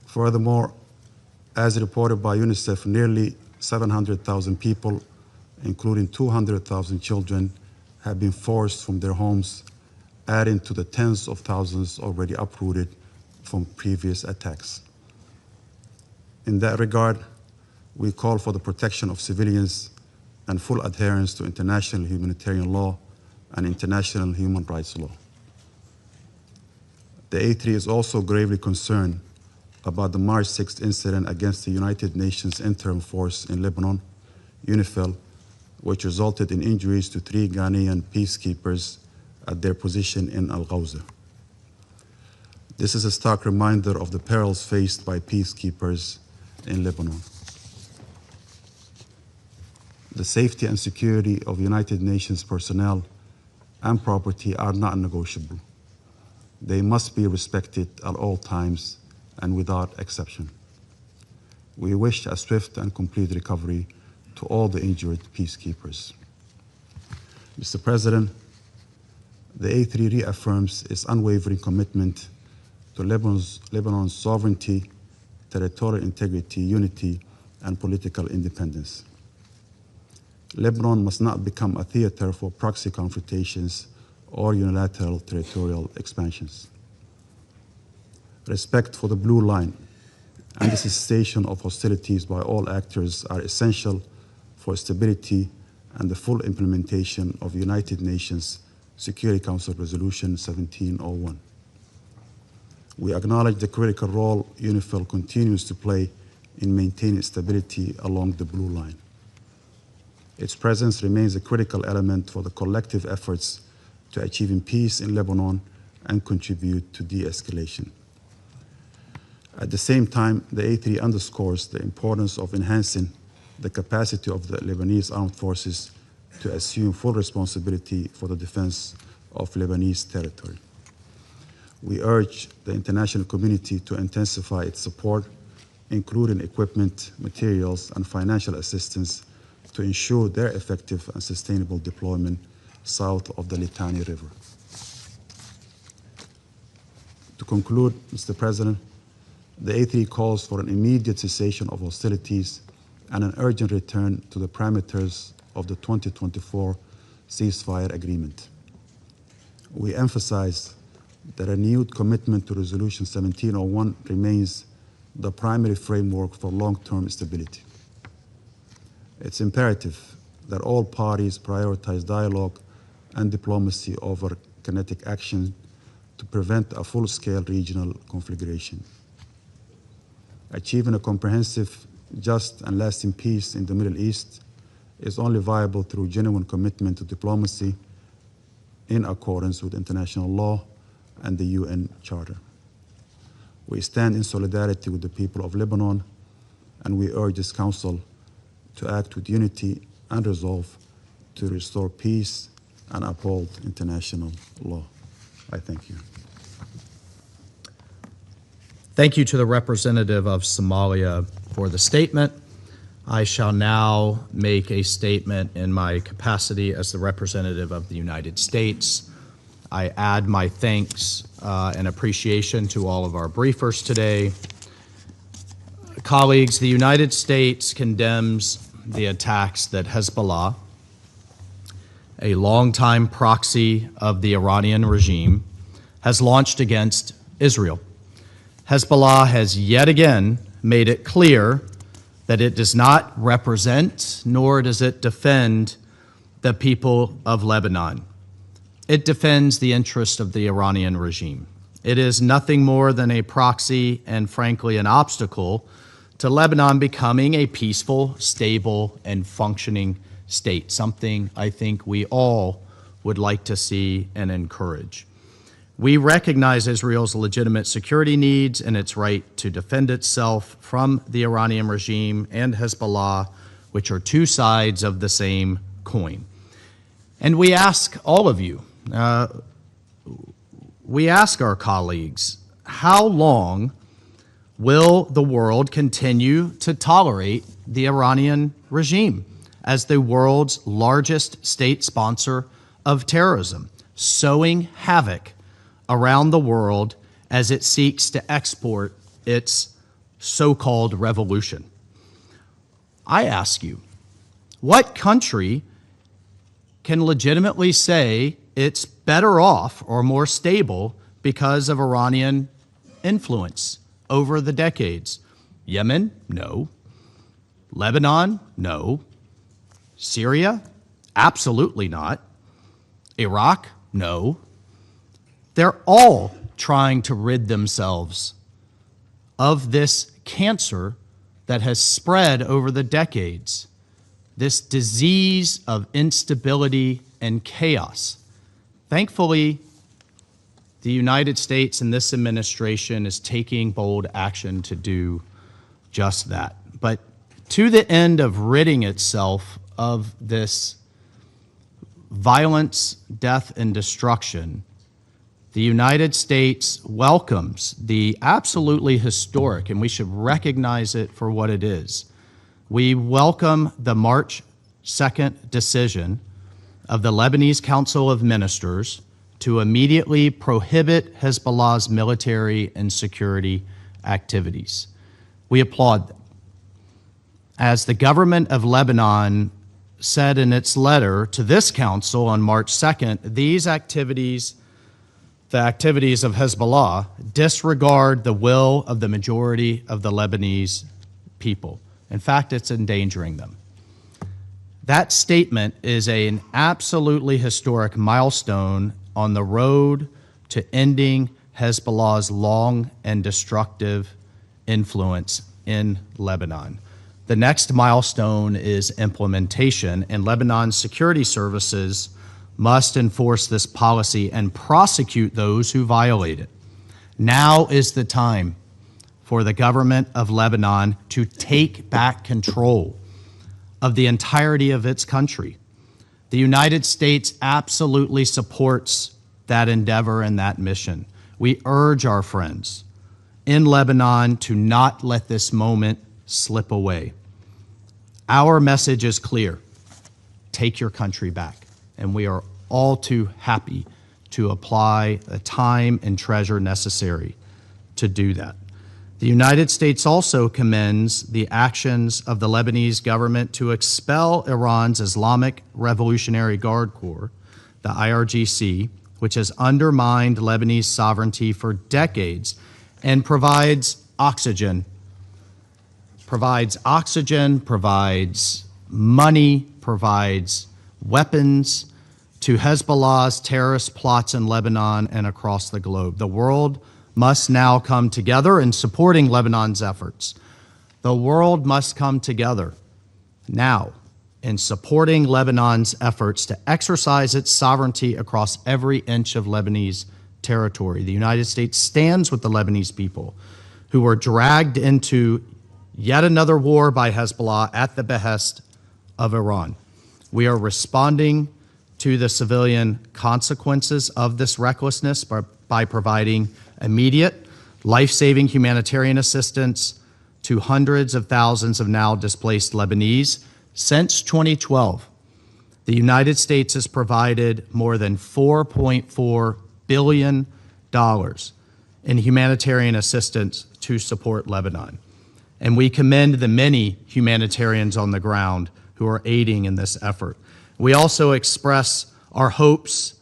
Furthermore, as reported by UNICEF, nearly 700,000 people, including 200,000 children, have been forced from their homes, adding to the tens of thousands already uprooted from previous attacks. In that regard, we call for the protection of civilians and full adherence to international humanitarian law and international human rights law. The A3 is also gravely concerned about the March 6th incident against the United Nations Interim Force in Lebanon, UNIFIL, which resulted in injuries to 3 Ghanaian peacekeepers at their position in Al-Ghawza. This is a stark reminder of the perils faced by peacekeepers in Lebanon. The safety and security of United Nations personnel and property are not negotiable. They must be respected at all times and without exception. We wish a swift and complete recovery to all the injured peacekeepers. Mr. President, the A3 reaffirms its unwavering commitment to Lebanon's sovereignty, territorial integrity, unity, and political independence. Lebanon must not become a theater for proxy confrontations or unilateral territorial expansions. Respect for the blue line and the cessation of hostilities by all actors are essential for stability and the full implementation of United Nations Security Council Resolution 1701. We acknowledge the critical role UNIFIL continues to play in maintaining stability along the blue line. Its presence remains a critical element for the collective efforts to achieving peace in Lebanon and contribute to de-escalation. At the same time, the A3 underscores the importance of enhancing the capacity of the Lebanese armed forces to assume full responsibility for the defense of Lebanese territory. We urge the international community to intensify its support, including equipment, materials, and financial assistance to ensure their effective and sustainable deployment south of the Litani River. To conclude, Mr. President, the A3 calls for an immediate cessation of hostilities and an urgent return to the parameters of the 2024 ceasefire agreement. We emphasize that a renewed commitment to Resolution 1701 remains the primary framework for long-term stability. It's imperative that all parties prioritize dialogue and diplomacy over kinetic action to prevent a full-scale regional conflagration. Achieving a comprehensive, just, and lasting peace in the Middle East is only viable through genuine commitment to diplomacy in accordance with international law and the UN Charter. We stand in solidarity with the people of Lebanon, and we urge this Council to act with unity and resolve to restore peace and uphold international law. I thank you. Thank you to the representative of Somalia for the statement. I shall now make a statement in my capacity as the representative of the United States. I add my thanks and appreciation to all of our briefers today. Colleagues, the United States condemns the attacks that Hezbollah, a longtime proxy of the Iranian regime, has launched against Israel. Hezbollah has yet again made it clear that it does not represent nor does it defend the people of Lebanon. It defends the interest of the Iranian regime. It is nothing more than a proxy and, frankly, an obstacle to Lebanon becoming a peaceful, stable, and functioning state, something I think we all would like to see and encourage. We recognize Israel's legitimate security needs and its right to defend itself from the Iranian regime and Hezbollah, which are two sides of the same coin. And we ask all of you, we ask our colleagues, how long will the world continue to tolerate the Iranian regime as the world's largest state sponsor of terrorism, sowing havoc around the world as it seeks to export its so-called revolution? I ask you, what country can legitimately say it's better off or more stable because of Iranian influence over the decades? Yemen? No. Lebanon? No. Syria? Absolutely not. Iraq? No. They're all trying to rid themselves of this cancer that has spread over the decades, this disease of instability and chaos. Thankfully, the United States and this administration is taking bold action to do just that. But to the end of ridding itself of this violence, death, and destruction, the United States welcomes the absolutely historic, and we should recognize it for what it is. We welcome the March 2nd decision of the Lebanese Council of Ministers to immediately prohibit Hezbollah's military and security activities. We applaud them. As the government of Lebanon said in its letter to this council on March 2nd, these activities, the activities of Hezbollah, disregard the will of the majority of the Lebanese people. In fact, it's endangering them. That statement is an absolutely historic milestone on the road to ending Hezbollah's long and destructive influence in Lebanon. The next milestone is implementation, and Lebanon's security services must enforce this policy and prosecute those who violate it. Now is the time for the government of Lebanon to take back control of the entirety of its country. The United States absolutely supports that endeavor and that mission. We urge our friends in Lebanon to not let this moment slip away. Our message is clear: take your country back. And we are all too happy to apply the time and treasure necessary to do that. The United States also commends the actions of the Lebanese government to expel Iran's Islamic Revolutionary Guard Corps, the IRGC, which has undermined Lebanese sovereignty for decades and provides oxygen, provides money, provides weapons to Hezbollah's terrorist plots in Lebanon and across the globe. The world must now come together in supporting Lebanon's efforts. The world must come together now in supporting Lebanon's efforts to exercise its sovereignty across every inch of Lebanese territory. The United States stands with the Lebanese people who were dragged into yet another war by Hezbollah at the behest of Iran. We are responding to the civilian consequences of this recklessness by providing immediate, life-saving humanitarian assistance to hundreds of thousands of now displaced Lebanese. Since 2012, the United States has provided more than $4.4 billion in humanitarian assistance to support Lebanon. And we commend the many humanitarians on the ground who are aiding in this effort. We also express our hopes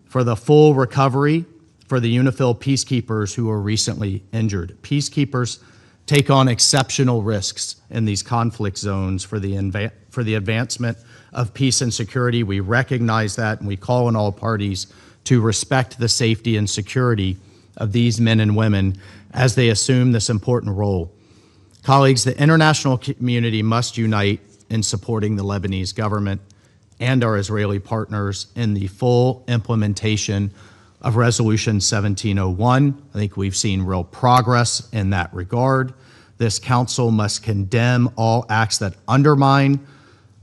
for the full recovery for the UNIFIL peacekeepers who were recently injured. Peacekeepers take on exceptional risks in these conflict zones for the advancement of peace and security. We recognize that, and we call on all parties to respect the safety and security of these men and women as they assume this important role. Colleagues, the international community must unite in supporting the Lebanese government and our Israeli partners in the full implementation of Resolution 1701. I think we've seen real progress in that regard. This council must condemn all acts that undermine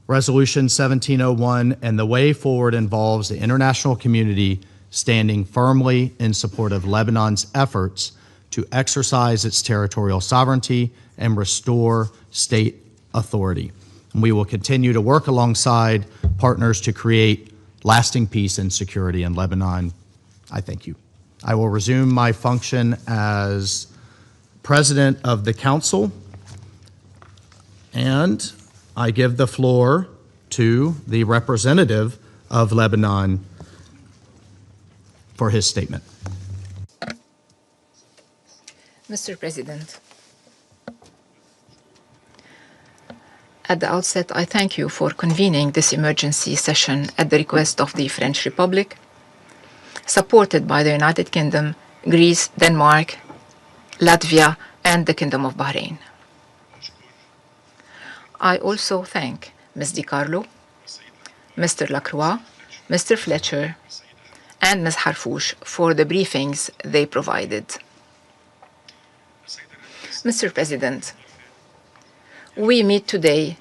Resolution 1701, and the way forward involves the international community standing firmly in support of Lebanon's efforts to exercise its territorial sovereignty and restore state authority. And we will continue to work alongside partners to create lasting peace and security in Lebanon. I thank you. I will resume my function as President of the Council, and I give the floor to the representative of Lebanon for his statement. Mr. President, at the outset, I thank you for convening this emergency session at the request of the French Republic, supported by the United Kingdom, Greece, Denmark, Latvia, and the Kingdom of Bahrain. I also thank Ms. DiCarlo, Mr. Lacroix, Mr. Fletcher, and Ms. Harfouch for the briefings they provided. Mr. President, we meet today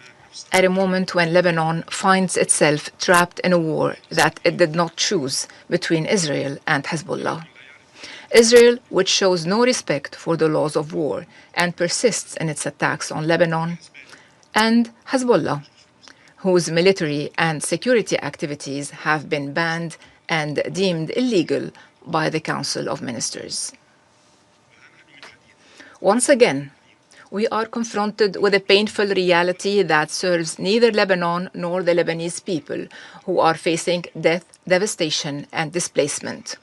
at a moment when Lebanon finds itself trapped in a war that it did not choose between Israel and Hezbollah. Israel, which shows no respect for the laws of war and persists in its attacks on Lebanon, and Hezbollah, whose military and security activities have been banned and deemed illegal by the Council of Ministers. Once again, we are confronted with a painful reality that serves neither Lebanon nor the Lebanese people, who are facing death, devastation, and displacement.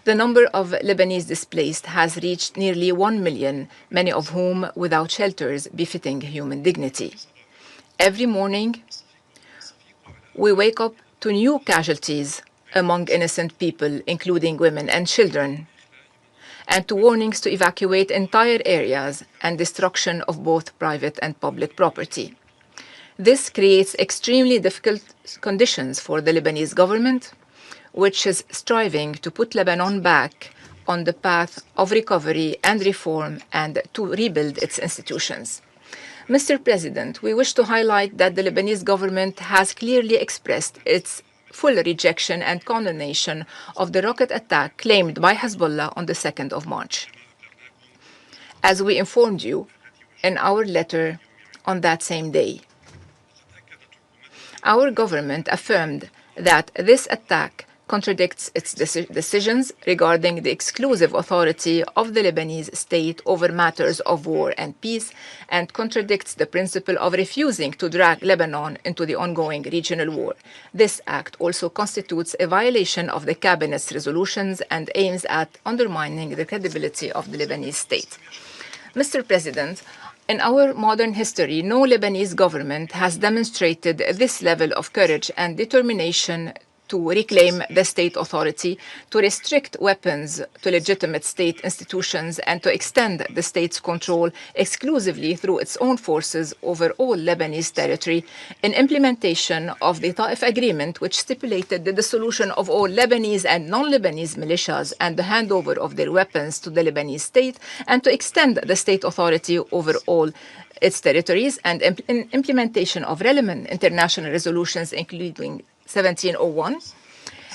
The number of Lebanese displaced has reached nearly 1 million, many of whom without shelters befitting human dignity. Every morning, we wake up to new casualties among innocent people, including women and children, and to warnings to evacuate entire areas and destruction of both private and public property. This creates extremely difficult conditions for the Lebanese government, which is striving to put Lebanon back on the path of recovery and reform and to rebuild its institutions. Mr. President, we wish to highlight that the Lebanese government has clearly expressed its full rejection and condemnation of the rocket attack claimed by Hezbollah on the 2nd of March. As we informed you in our letter on that same day, our government affirmed that this attack contradicts its decisions regarding the exclusive authority of the Lebanese state over matters of war and peace, and contradicts the principle of refusing to drag Lebanon into the ongoing regional war. This act also constitutes a violation of the cabinet's resolutions and aims at undermining the credibility of the Lebanese state. Mr. President, in our modern history, no Lebanese government has demonstrated this level of courage and determination to reclaim the state authority, to restrict weapons to legitimate state institutions, and to extend the state's control exclusively through its own forces over all Lebanese territory, in implementation of the Ta'if Agreement, which stipulated the dissolution of all Lebanese and non-Lebanese militias and the handover of their weapons to the Lebanese state, and to extend the state authority over all its territories, and in implementation of relevant international resolutions, including 1701,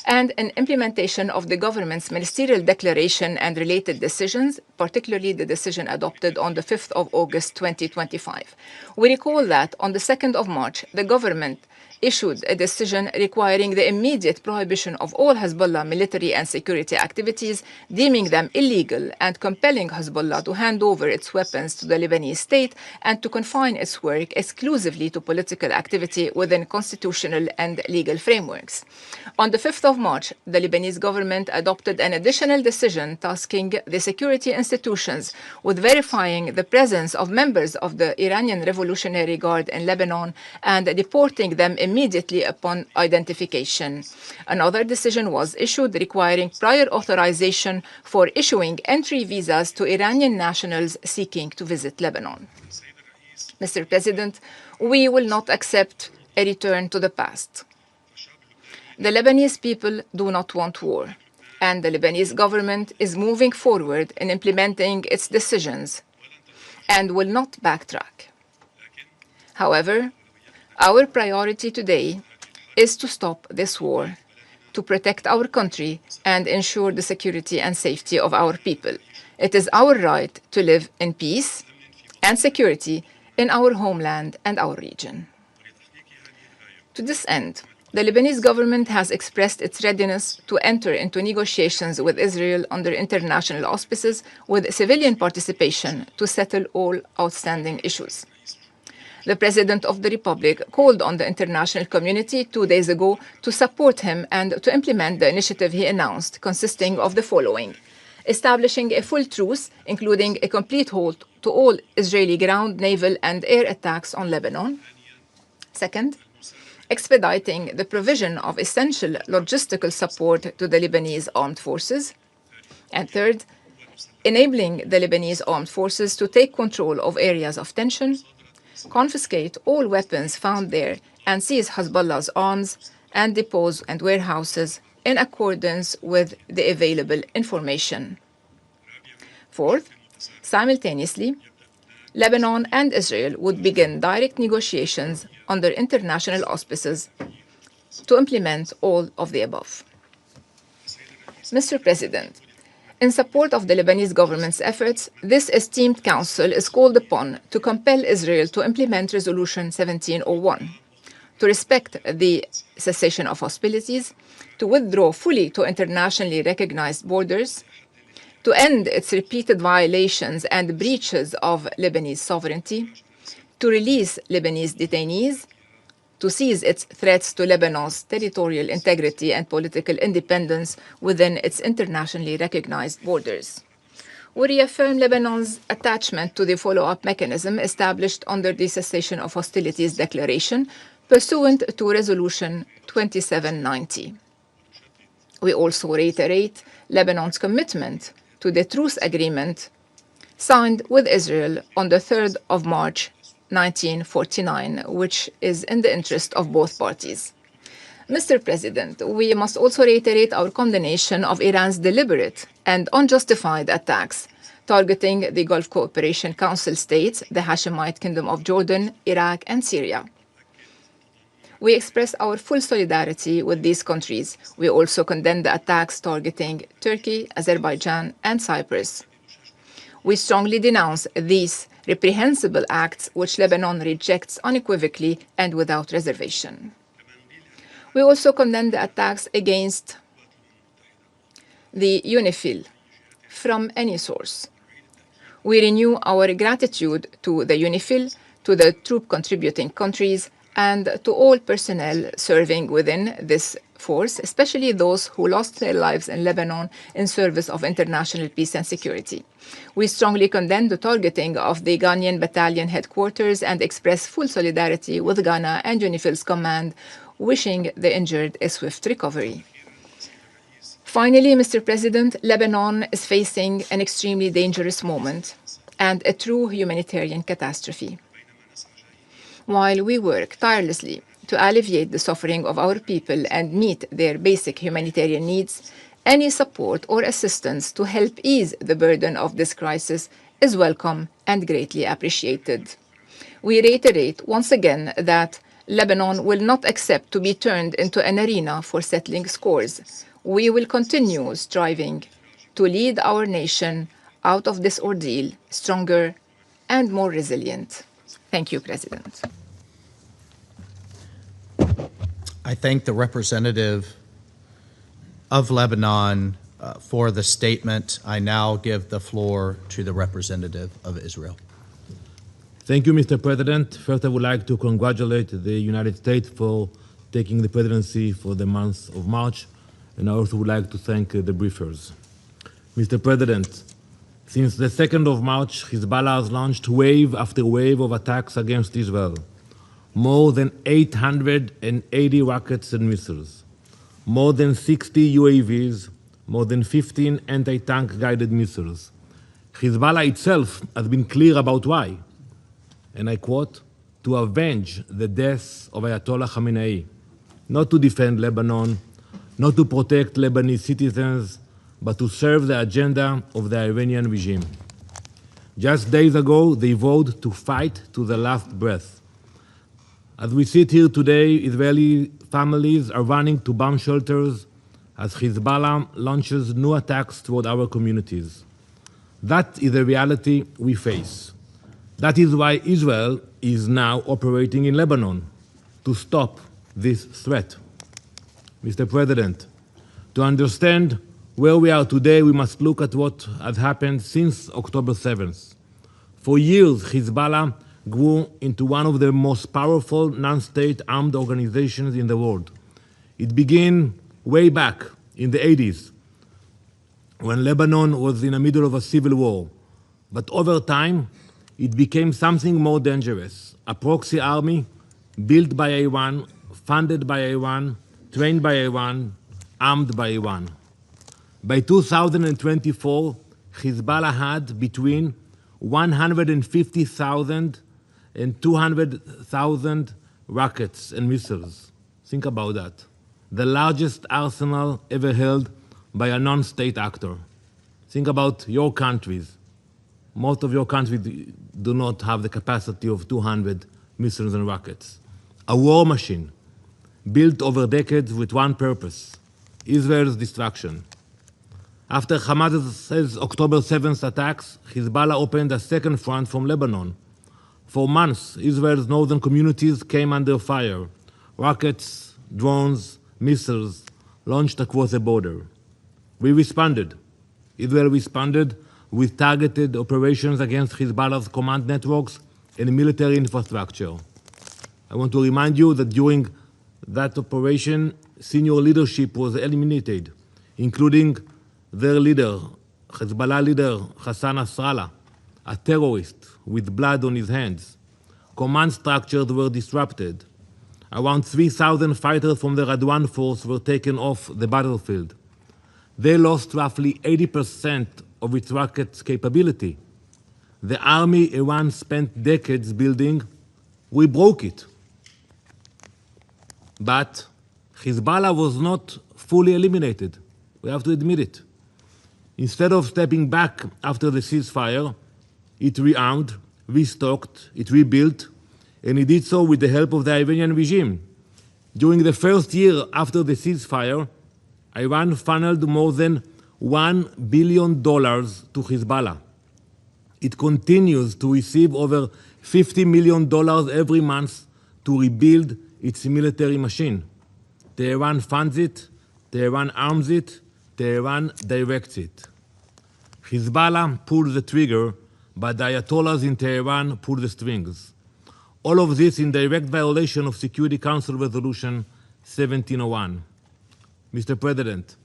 and in implementation of the government's ministerial declaration and related decisions, particularly the decision adopted on the 5th of August 2025. We recall that on the 2nd of March, the government issued a decision requiring the immediate prohibition of all Hezbollah military and security activities, deeming them illegal and compelling Hezbollah to hand over its weapons to the Lebanese state and to confine its work exclusively to political activity within constitutional and legal frameworks. On the 5th of March, the Lebanese government adopted an additional decision tasking the security institutions with verifying the presence of members of the Iranian Revolutionary Guard in Lebanon and deporting them immediately upon identification. Another decision was issued requiring prior authorization for issuing entry visas to Iranian nationals seeking to visit Lebanon. Mr. President, we will not accept a return to the past. The Lebanese people do not want war, and the Lebanese government is moving forward in implementing its decisions and will not backtrack. However, our priority today is to stop this war, to protect our country and ensure the security and safety of our people. It is our right to live in peace and security in our homeland and our region. To this end, the Lebanese government has expressed its readiness to enter into negotiations with Israel under international auspices with civilian participation to settle all outstanding issues. The President of the Republic called on the international community 2 days ago to support him and to implement the initiative he announced, consisting of the following: establishing a full truce, including a complete halt to all Israeli ground, naval, and air attacks on Lebanon. Second, expediting the provision of essential logistical support to the Lebanese armed forces. And third, enabling the Lebanese armed forces to take control of areas of tension, confiscate all weapons found there, and seize Hezbollah's arms and depots and warehouses in accordance with the available information. Fourth, simultaneously, Lebanon and Israel would begin direct negotiations under international auspices to implement all of the above. Mr. President, in support of the Lebanese government's efforts, this esteemed council is called upon to compel Israel to implement Resolution 1701, to respect the cessation of hostilities, to withdraw fully to internationally recognized borders, to end its repeated violations and breaches of Lebanese sovereignty, to release Lebanese detainees, to cease its threats to Lebanon's territorial integrity and political independence within its internationally recognized borders. We reaffirm Lebanon's attachment to the follow-up mechanism established under the Cessation of Hostilities Declaration pursuant to Resolution 2790. We also reiterate Lebanon's commitment to the truce agreement signed with Israel on the 3rd of March 1949, which is in the interest of both parties. Mr. President, we must also reiterate our condemnation of Iran's deliberate and unjustified attacks targeting the Gulf Cooperation Council states, the Hashemite Kingdom of Jordan, Iraq, and Syria. We express our full solidarity with these countries. We also condemn the attacks targeting Turkey, Azerbaijan, and Cyprus. We strongly denounce these reprehensible acts which Lebanon rejects unequivocally and without reservation. We also condemn the attacks against the UNIFIL from any source. We renew our gratitude to the UNIFIL, to the troop contributing countries, and to all personnel serving within this force, especially those who lost their lives in Lebanon in service of international peace and security. We strongly condemn the targeting of the Ghanaian battalion headquarters and express full solidarity with Ghana and UNIFIL's command, wishing the injured a swift recovery. Finally, Mr. President, Lebanon is facing an extremely dangerous moment and a true humanitarian catastrophe. While we work tirelessly to alleviate the suffering of our people and meet their basic humanitarian needs, any support or assistance to help ease the burden of this crisis is welcome and greatly appreciated. We reiterate once again that Lebanon will not accept to be turned into an arena for settling scores. We will continue striving to lead our nation out of this ordeal stronger and more resilient. Thank you, President. I thank the representative of Lebanon for the statement. I now give the floor to the representative of Israel. Thank you, Mr. President. First, I would like to congratulate the United States for taking the presidency for the month of March, and I also would like to thank the briefers. Mr. President, since the 2nd of March, Hezbollah has launched wave after wave of attacks against Israel. More than 880 rockets and missiles, more than 60 UAVs, more than 15 anti-tank guided missiles. Hezbollah itself has been clear about why, and I quote, to avenge the death of Ayatollah Khamenei, not to defend Lebanon, not to protect Lebanese citizens, but to serve the agenda of the Iranian regime. Just days ago, they vowed to fight to the last breath. As we sit here today, Israeli families are running to bomb shelters as Hezbollah launches new attacks toward our communities. That is the reality we face. That is why Israel is now operating in Lebanon to stop this threat. Mr. President, to understand where we are today, we must look at what has happened since October 7th. For years, Hezbollah grew into one of the most powerful non-state armed organizations in the world. It began way back in the 80s, when Lebanon was in the middle of a civil war. But over time, it became something more dangerous, a proxy army built by Iran, funded by Iran, trained by Iran, armed by Iran. By 2024, Hezbollah had between 150,000 and 200,000 rockets and missiles. Think about that. The largest arsenal ever held by a non-state actor. Think about your countries. Most of your countries do not have the capacity of 200 missiles and rockets. A war machine built over decades with one purpose, Israel's destruction. After Hamas's October 7th attacks, Hezbollah opened a second front from Lebanon. For months, Israel's northern communities came under fire. Rockets, drones, missiles launched across the border. We responded. Israel responded with targeted operations against Hezbollah's command networks and military infrastructure. I want to remind you that during that operation, senior leadership was eliminated, including their leader, Hezbollah leader Hassan Nasrallah, a terrorist with blood on his hands. Command structures were disrupted. Around 3,000 fighters from the Radwan force were taken off the battlefield. They lost roughly 80% of its rocket capability. The army Iran spent decades building, we broke it. But Hezbollah was not fully eliminated. We have to admit it. Instead of stepping back after the ceasefire, it rearmed, restocked, it rebuilt, and it did so with the help of the Iranian regime. During the first year after the ceasefire, Iran funneled more than $1 billion to Hezbollah. It continues to receive over $50 million every month to rebuild its military machine. Tehran funds it, Tehran arms it, Tehran directs it. Hezbollah pulls the trigger, but the Ayatollahs in Tehran pull the strings. All of this in direct violation of Security Council Resolution 1701. Mr. President,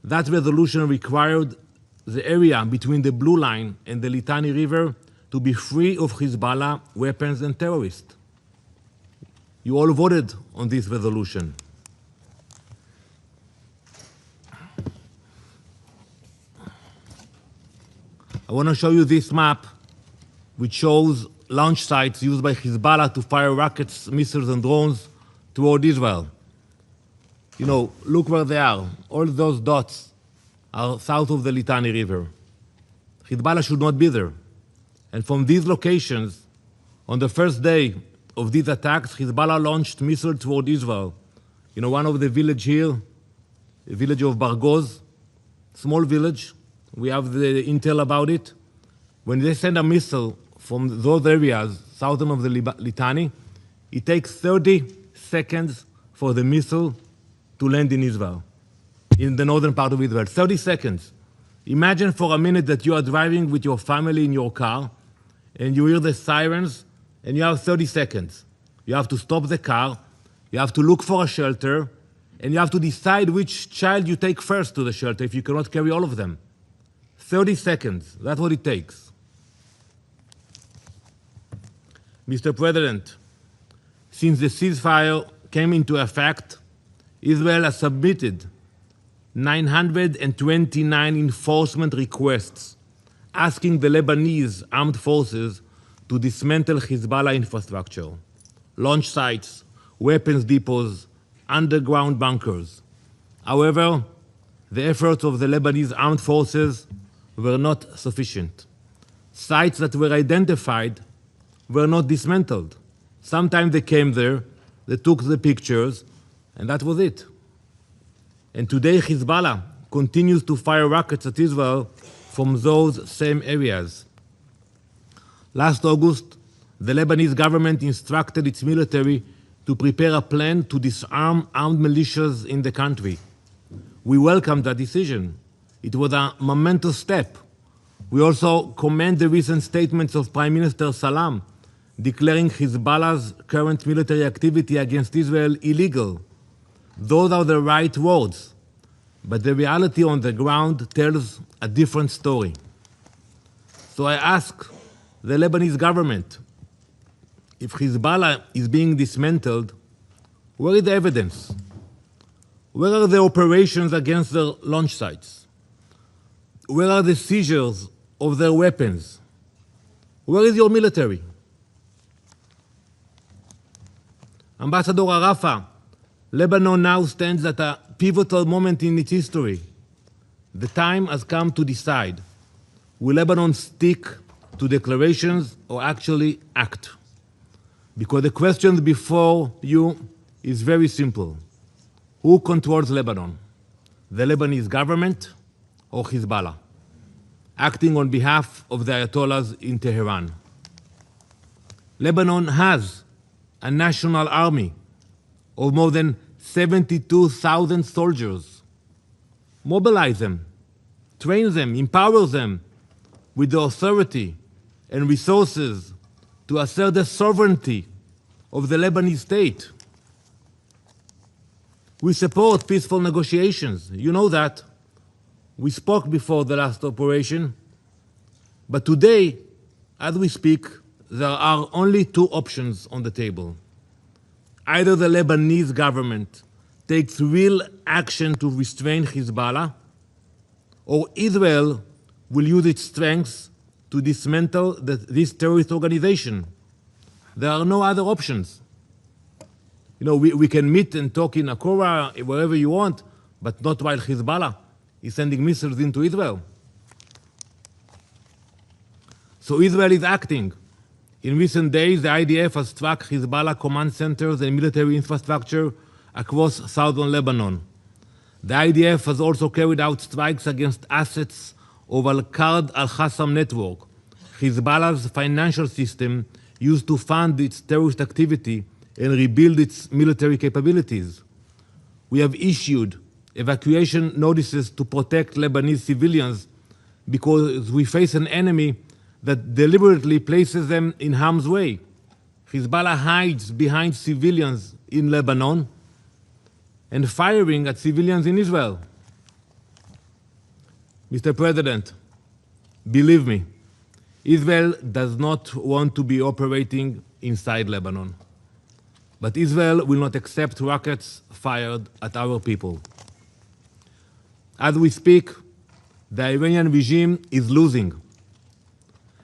that resolution required the area between the Blue Line and the Litani River to be free of Hezbollah weapons and terrorists. You all voted on this resolution. I want to show you this map, which shows launch sites used by Hezbollah to fire rockets, missiles, and drones toward Israel. You know, look where they are. All those dots are south of the Litani River. Hezbollah should not be there. And from these locations, on the first day of these attacks, Hezbollah launched missiles toward Israel. You know, one of the village here, the village of Bargoz, small village. We have the intel about it. When they send a missile from those areas, southern of the Litani, it takes 30 seconds for the missile to land in Israel, in the northern part of Israel. 30 seconds. Imagine for a minute that you are driving with your family in your car, and you hear the sirens, and you have 30 seconds. You have to stop the car, you have to look for a shelter, and you have to decide which child you take first to the shelter if you cannot carry all of them. 30 seconds, that's what it takes. Mr. President, since the ceasefire came into effect, Israel has submitted 929 enforcement requests asking the Lebanese armed forces to dismantle Hezbollah infrastructure, launch sites, weapons depots, underground bunkers. However, the efforts of the Lebanese armed forces were not sufficient. Sites that were identified were not dismantled. Sometimes they came there, they took the pictures, and that was it. And today Hezbollah continues to fire rockets at Israel from those same areas. Last August, the Lebanese government instructed its military to prepare a plan to disarm armed militias in the country. We welcomed that decision. It was a momentous step. We also commend the recent statements of Prime Minister Salam declaring Hezbollah's current military activity against Israel illegal. Those are the right words, but the reality on the ground tells a different story. So I ask the Lebanese government, if Hezbollah is being dismantled, where is the evidence? Where are the operations against their launch sites? Where are the seizures of their weapons? Where is your military? Ambassador Arafa, Lebanon now stands at a pivotal moment in its history. The time has come to decide. Will Lebanon stick to declarations or actually act? Because the question before you is very simple. Who controls Lebanon? The Lebanese government or Hezbollah, acting on behalf of the Ayatollahs in Tehran? Lebanon has a national army of more than 72,000 soldiers. Mobilize them, train them, empower them with the authority and resources to assert the sovereignty of the Lebanese state. We support peaceful negotiations. You know that. We spoke before the last operation. But today, as we speak, there are only two options on the table. Either the Lebanese government takes real action to restrain Hezbollah, or Israel will use its strength to dismantle this terrorist organization. There are no other options. You know, we can meet and talk in Akora, wherever you want, but not while Hezbollah is sending missiles into Israel. So Israel is acting. In recent days, the IDF has struck Hezbollah command centers and military infrastructure across southern Lebanon. The IDF has also carried out strikes against assets of Al-Qard al-Qassam network, Hezbollah's financial system used to fund its terrorist activity and rebuild its military capabilities. We have issued evacuation notices to protect Lebanese civilians because we face an enemy that deliberately places them in harm's way. Hezbollah hides behind civilians in Lebanon and firing at civilians in Israel. Mr. President, believe me, Israel does not want to be operating inside Lebanon. But Israel will not accept rockets fired at our people. As we speak, the Iranian regime is losing.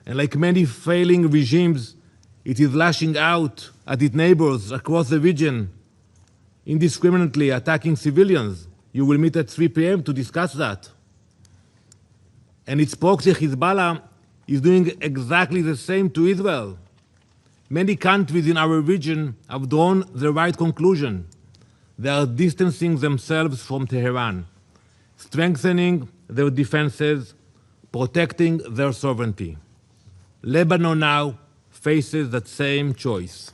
And like many failing regimes, it is lashing out at its neighbors across the region, indiscriminately attacking civilians. You will meet at 3 p.m. to discuss that. And its proxy Hezbollah is doing exactly the same to Israel. Many countries in our region have drawn the right conclusion. They are distancing themselves from Tehran, strengthening their defenses, protecting their sovereignty. Lebanon now faces that same choice.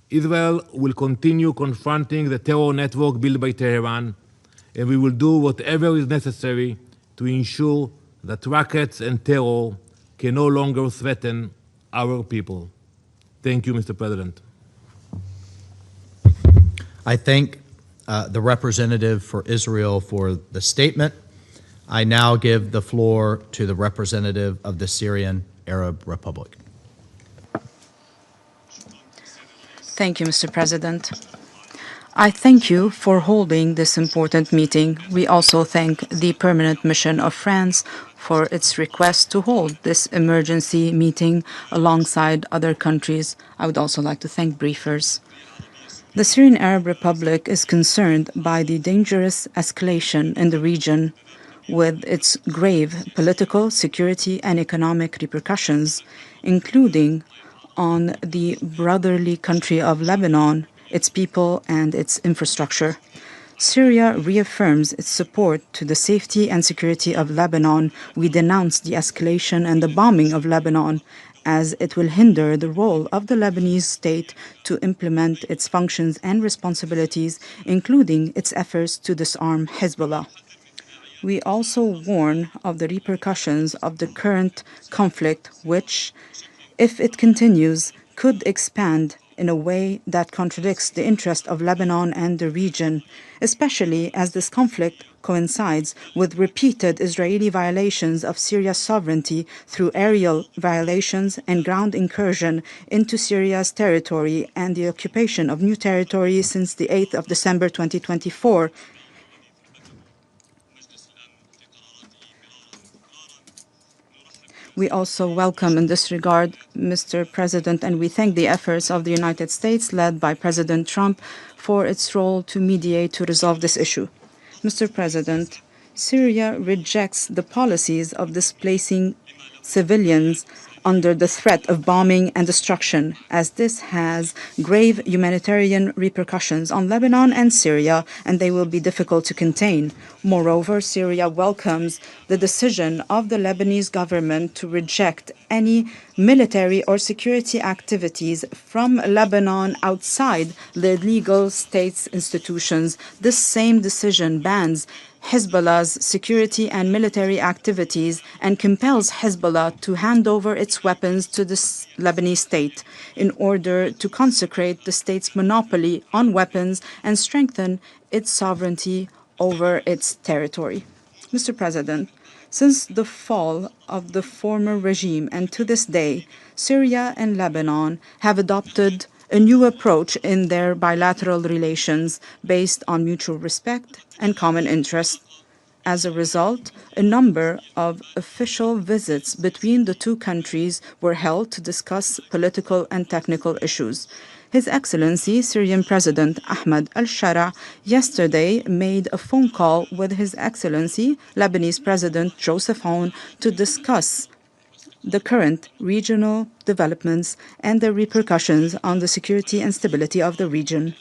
Israel will continue confronting the terror network built by Tehran, and we will do whatever is necessary to ensure that rockets and terror can no longer threaten our people. Thank you, Mr. President. I thank the representative for Israel for the statement. I now give the floor to the representative of the Syrian Arab Republic. Thank you, Mr. President. I thank you for holding this important meeting. We also thank the Permanent Mission of France for its request to hold this emergency meeting alongside other countries. I would also like to thank briefers. The Syrian Arab Republic is concerned by the dangerous escalation in the region with its grave political, security, and economic repercussions, including on the brotherly country of Lebanon, its people, and its infrastructure. Syria reaffirms its support to the safety and security of Lebanon. We denounce the escalation and the bombing of Lebanon, as it will hinder the role of the Lebanese state to implement its functions and responsibilities, including its efforts to disarm Hezbollah. We also warn of the repercussions of the current conflict, which, if it continues, could expand in a way that contradicts the interest of Lebanon and the region, especially as this conflict coincides with repeated Israeli violations of Syria's sovereignty through aerial violations and ground incursion into Syria's territory and the occupation of new territory since the 8th of December 2024. We also welcome in this regard, Mr. President, and we thank the efforts of the United States, led by President Trump, for its role to mediate to resolve this issue. Mr. President, Syria rejects the policies of displacing civilians under the threat of bombing and destruction, as this has grave humanitarian repercussions on Lebanon and Syria, and they will be difficult to contain. Moreover, Syria welcomes the decision of the Lebanese government to reject any military or security activities from Lebanon outside the legal state's institutions. This same decision bans Hezbollah's security and military activities and compels Hezbollah to hand over its weapons to the Lebanese state in order to consecrate the state's monopoly on weapons and strengthen its sovereignty over its territory. Mr. President, since the fall of the former regime and to this day, Syria and Lebanon have adopted a new approach in their bilateral relations based on mutual respect and common interest. As a result, a number of official visits between the two countries were held to discuss political and technical issues. His Excellency, Syrian President Ahmed al-Shara, yesterday made a phone call with His Excellency, Lebanese President Joseph Aoun, to discuss the current regional developments and their repercussions on the security and stability of the region.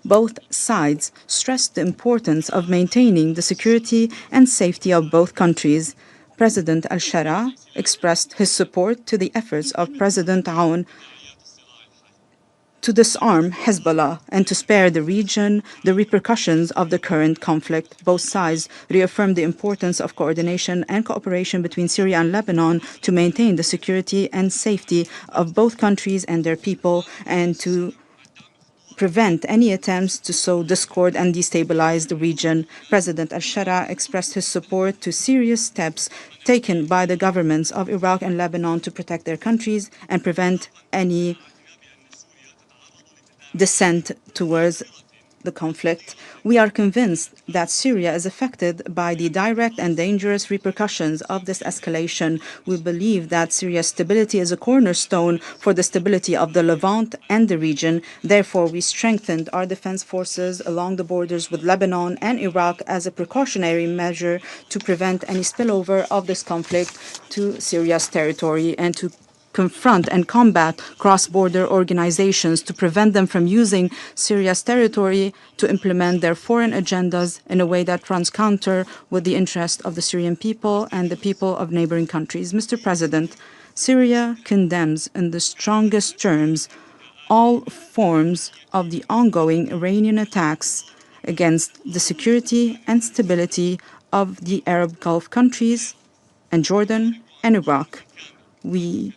Both sides stressed the importance of maintaining the security and safety of both countries. President al-Shara expressed his support to the efforts of President Aoun to disarm Hezbollah and to spare the region the repercussions of the current conflict. Both sides reaffirmed the importance of coordination and cooperation between Syria and Lebanon to maintain the security and safety of both countries and their people, and to prevent any attempts to sow discord and destabilize the region. President al-Shara expressed his support to serious steps taken by the governments of Iraq and Lebanon to protect their countries and prevent any descent towards the conflict. We are convinced that Syria is affected by the direct and dangerous repercussions of this escalation. We believe that Syria's stability is a cornerstone for the stability of the Levant and the region. Therefore, we strengthened our defense forces along the borders with Lebanon and Iraq as a precautionary measure to prevent any spillover of this conflict to Syria's territory and to confront and combat cross-border organizations to prevent them from using Syria's territory to implement their foreign agendas in a way that runs counter with the interest of the Syrian people and the people of neighboring countries. Mr. President, Syria condemns in the strongest terms all forms of the ongoing Iranian attacks against the security and stability of the Arab Gulf countries and Jordan and Iraq. We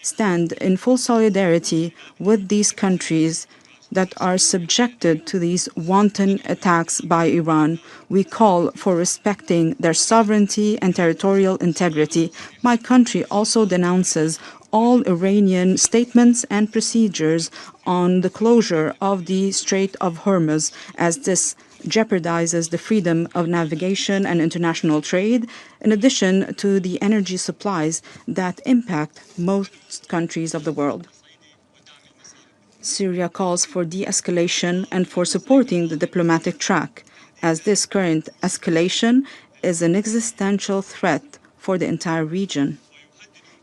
stand in full solidarity with these countries that are subjected to these wanton attacks by Iran. We call for respecting their sovereignty and territorial integrity. My country also denounces all Iranian statements and procedures on the closure of the Strait of Hormuz, as this jeopardizes the freedom of navigation and international trade, in addition to the energy supplies that impact most countries of the world. Syria calls for de-escalation and for supporting the diplomatic track, as this current escalation is an existential threat for the entire region.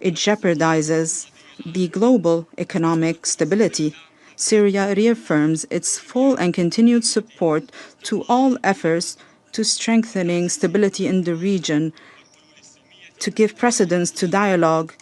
It jeopardizes the global economic stability. Syria reaffirms its full and continued support to all efforts to strengthening stability in the region, to give precedence to dialogue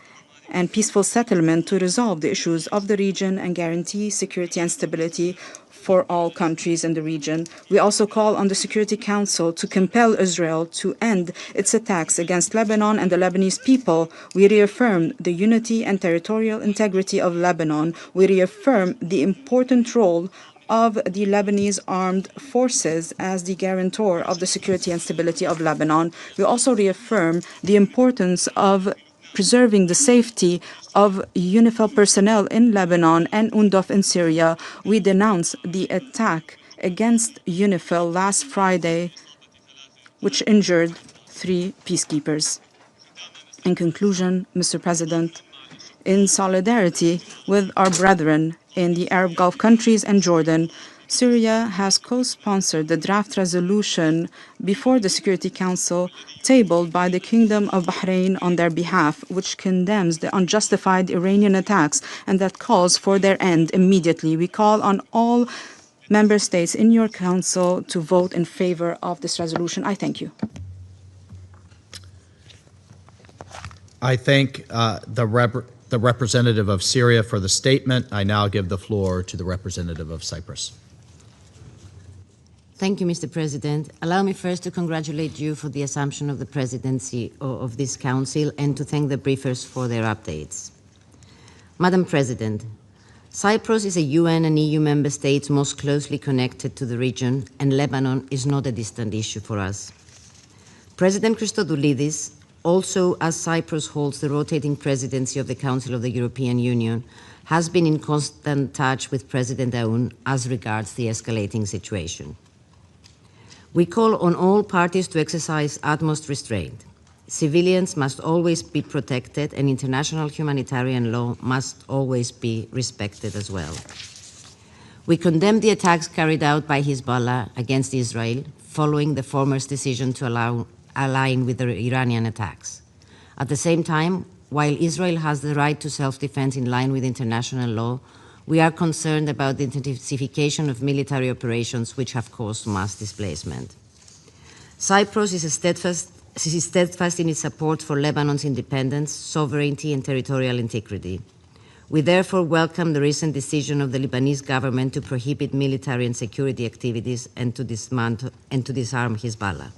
and peaceful settlement to resolve the issues of the region and guarantee security and stability for all countries in the region. We also call on the Security Council to compel Israel to end its attacks against Lebanon and the Lebanese people. We reaffirm the unity and territorial integrity of Lebanon. We reaffirm the important role of the Lebanese armed forces as the guarantor of the security and stability of Lebanon. We also reaffirm the importance of preserving the safety of UNIFIL personnel in Lebanon and UNDOF in Syria. We denounce the attack against UNIFIL last Friday, which injured 3 peacekeepers. In conclusion, Mr. President, in solidarity with our brethren in the Arab Gulf countries and Jordan, Syria has co-sponsored the draft resolution before the Security Council tabled by the Kingdom of Bahrain on their behalf, which condemns the unjustified Iranian attacks and that calls for their end immediately. We call on all member states in your council to vote in favor of this resolution. I thank you. I thank the representative of Syria for the statement. I now give the floor to the representative of Cyprus. Thank you, Mr. President. Allow me first to congratulate you for the assumption of the presidency of this council and to thank the briefers for their updates. Madam President, Cyprus is a UN and EU member state most closely connected to the region, and Lebanon is not a distant issue for us. President Christodoulidis, also as Cyprus holds the rotating presidency of the Council of the European Union, has been in constant touch with President Aoun as regards the escalating situation. We call on all parties to exercise utmost restraint. Civilians must always be protected, and international humanitarian law must always be respected as well. We condemn the attacks carried out by Hezbollah against Israel following the former's decision to align with the Iranian attacks. At the same time, while Israel has the right to self-defense in line with international law, we are concerned about the intensification of military operations which have caused mass displacement. Cyprus is steadfast in its support for Lebanon's independence, sovereignty, and territorial integrity. We therefore welcome the recent decision of the Lebanese government to prohibit military and security activities and to disarm Hezbollah.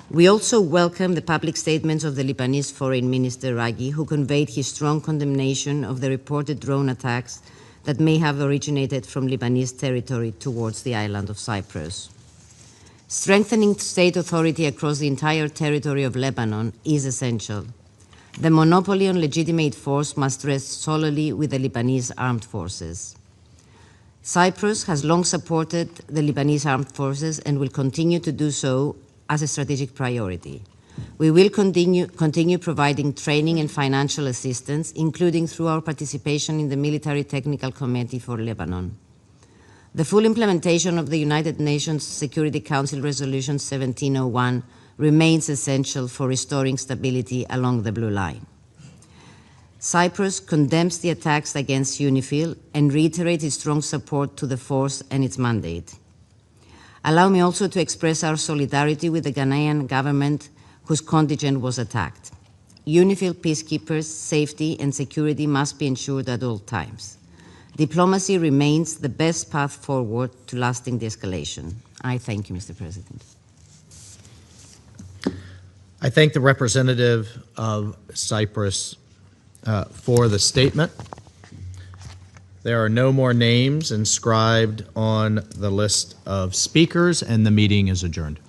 We also welcome the public statements of the Lebanese Foreign Minister Raghi, who conveyed his strong condemnation of the reported drone attacks that may have originated from Lebanese territory towards the island of Cyprus. Strengthening state authority across the entire territory of Lebanon is essential. The monopoly on legitimate force must rest solely with the Lebanese armed forces. Cyprus has long supported the Lebanese armed forces and will continue to do so as a strategic priority. We will continue providing training and financial assistance, including through our participation in the Military Technical Committee for Lebanon. The full implementation of the United Nations Security Council Resolution 1701 remains essential for restoring stability along the Blue Line. Cyprus condemns the attacks against UNIFIL and reiterates its strong support to the force and its mandate. Allow me also to express our solidarity with the Ghanaian government whose contingent was attacked. UNIFIL peacekeepers' safety and security must be ensured at all times. Diplomacy remains the best path forward to lasting de-escalation. I thank you, Mr. President. I thank the representative of Cyprus for the statement. There are no more names inscribed on the list of speakers, and the meeting is adjourned.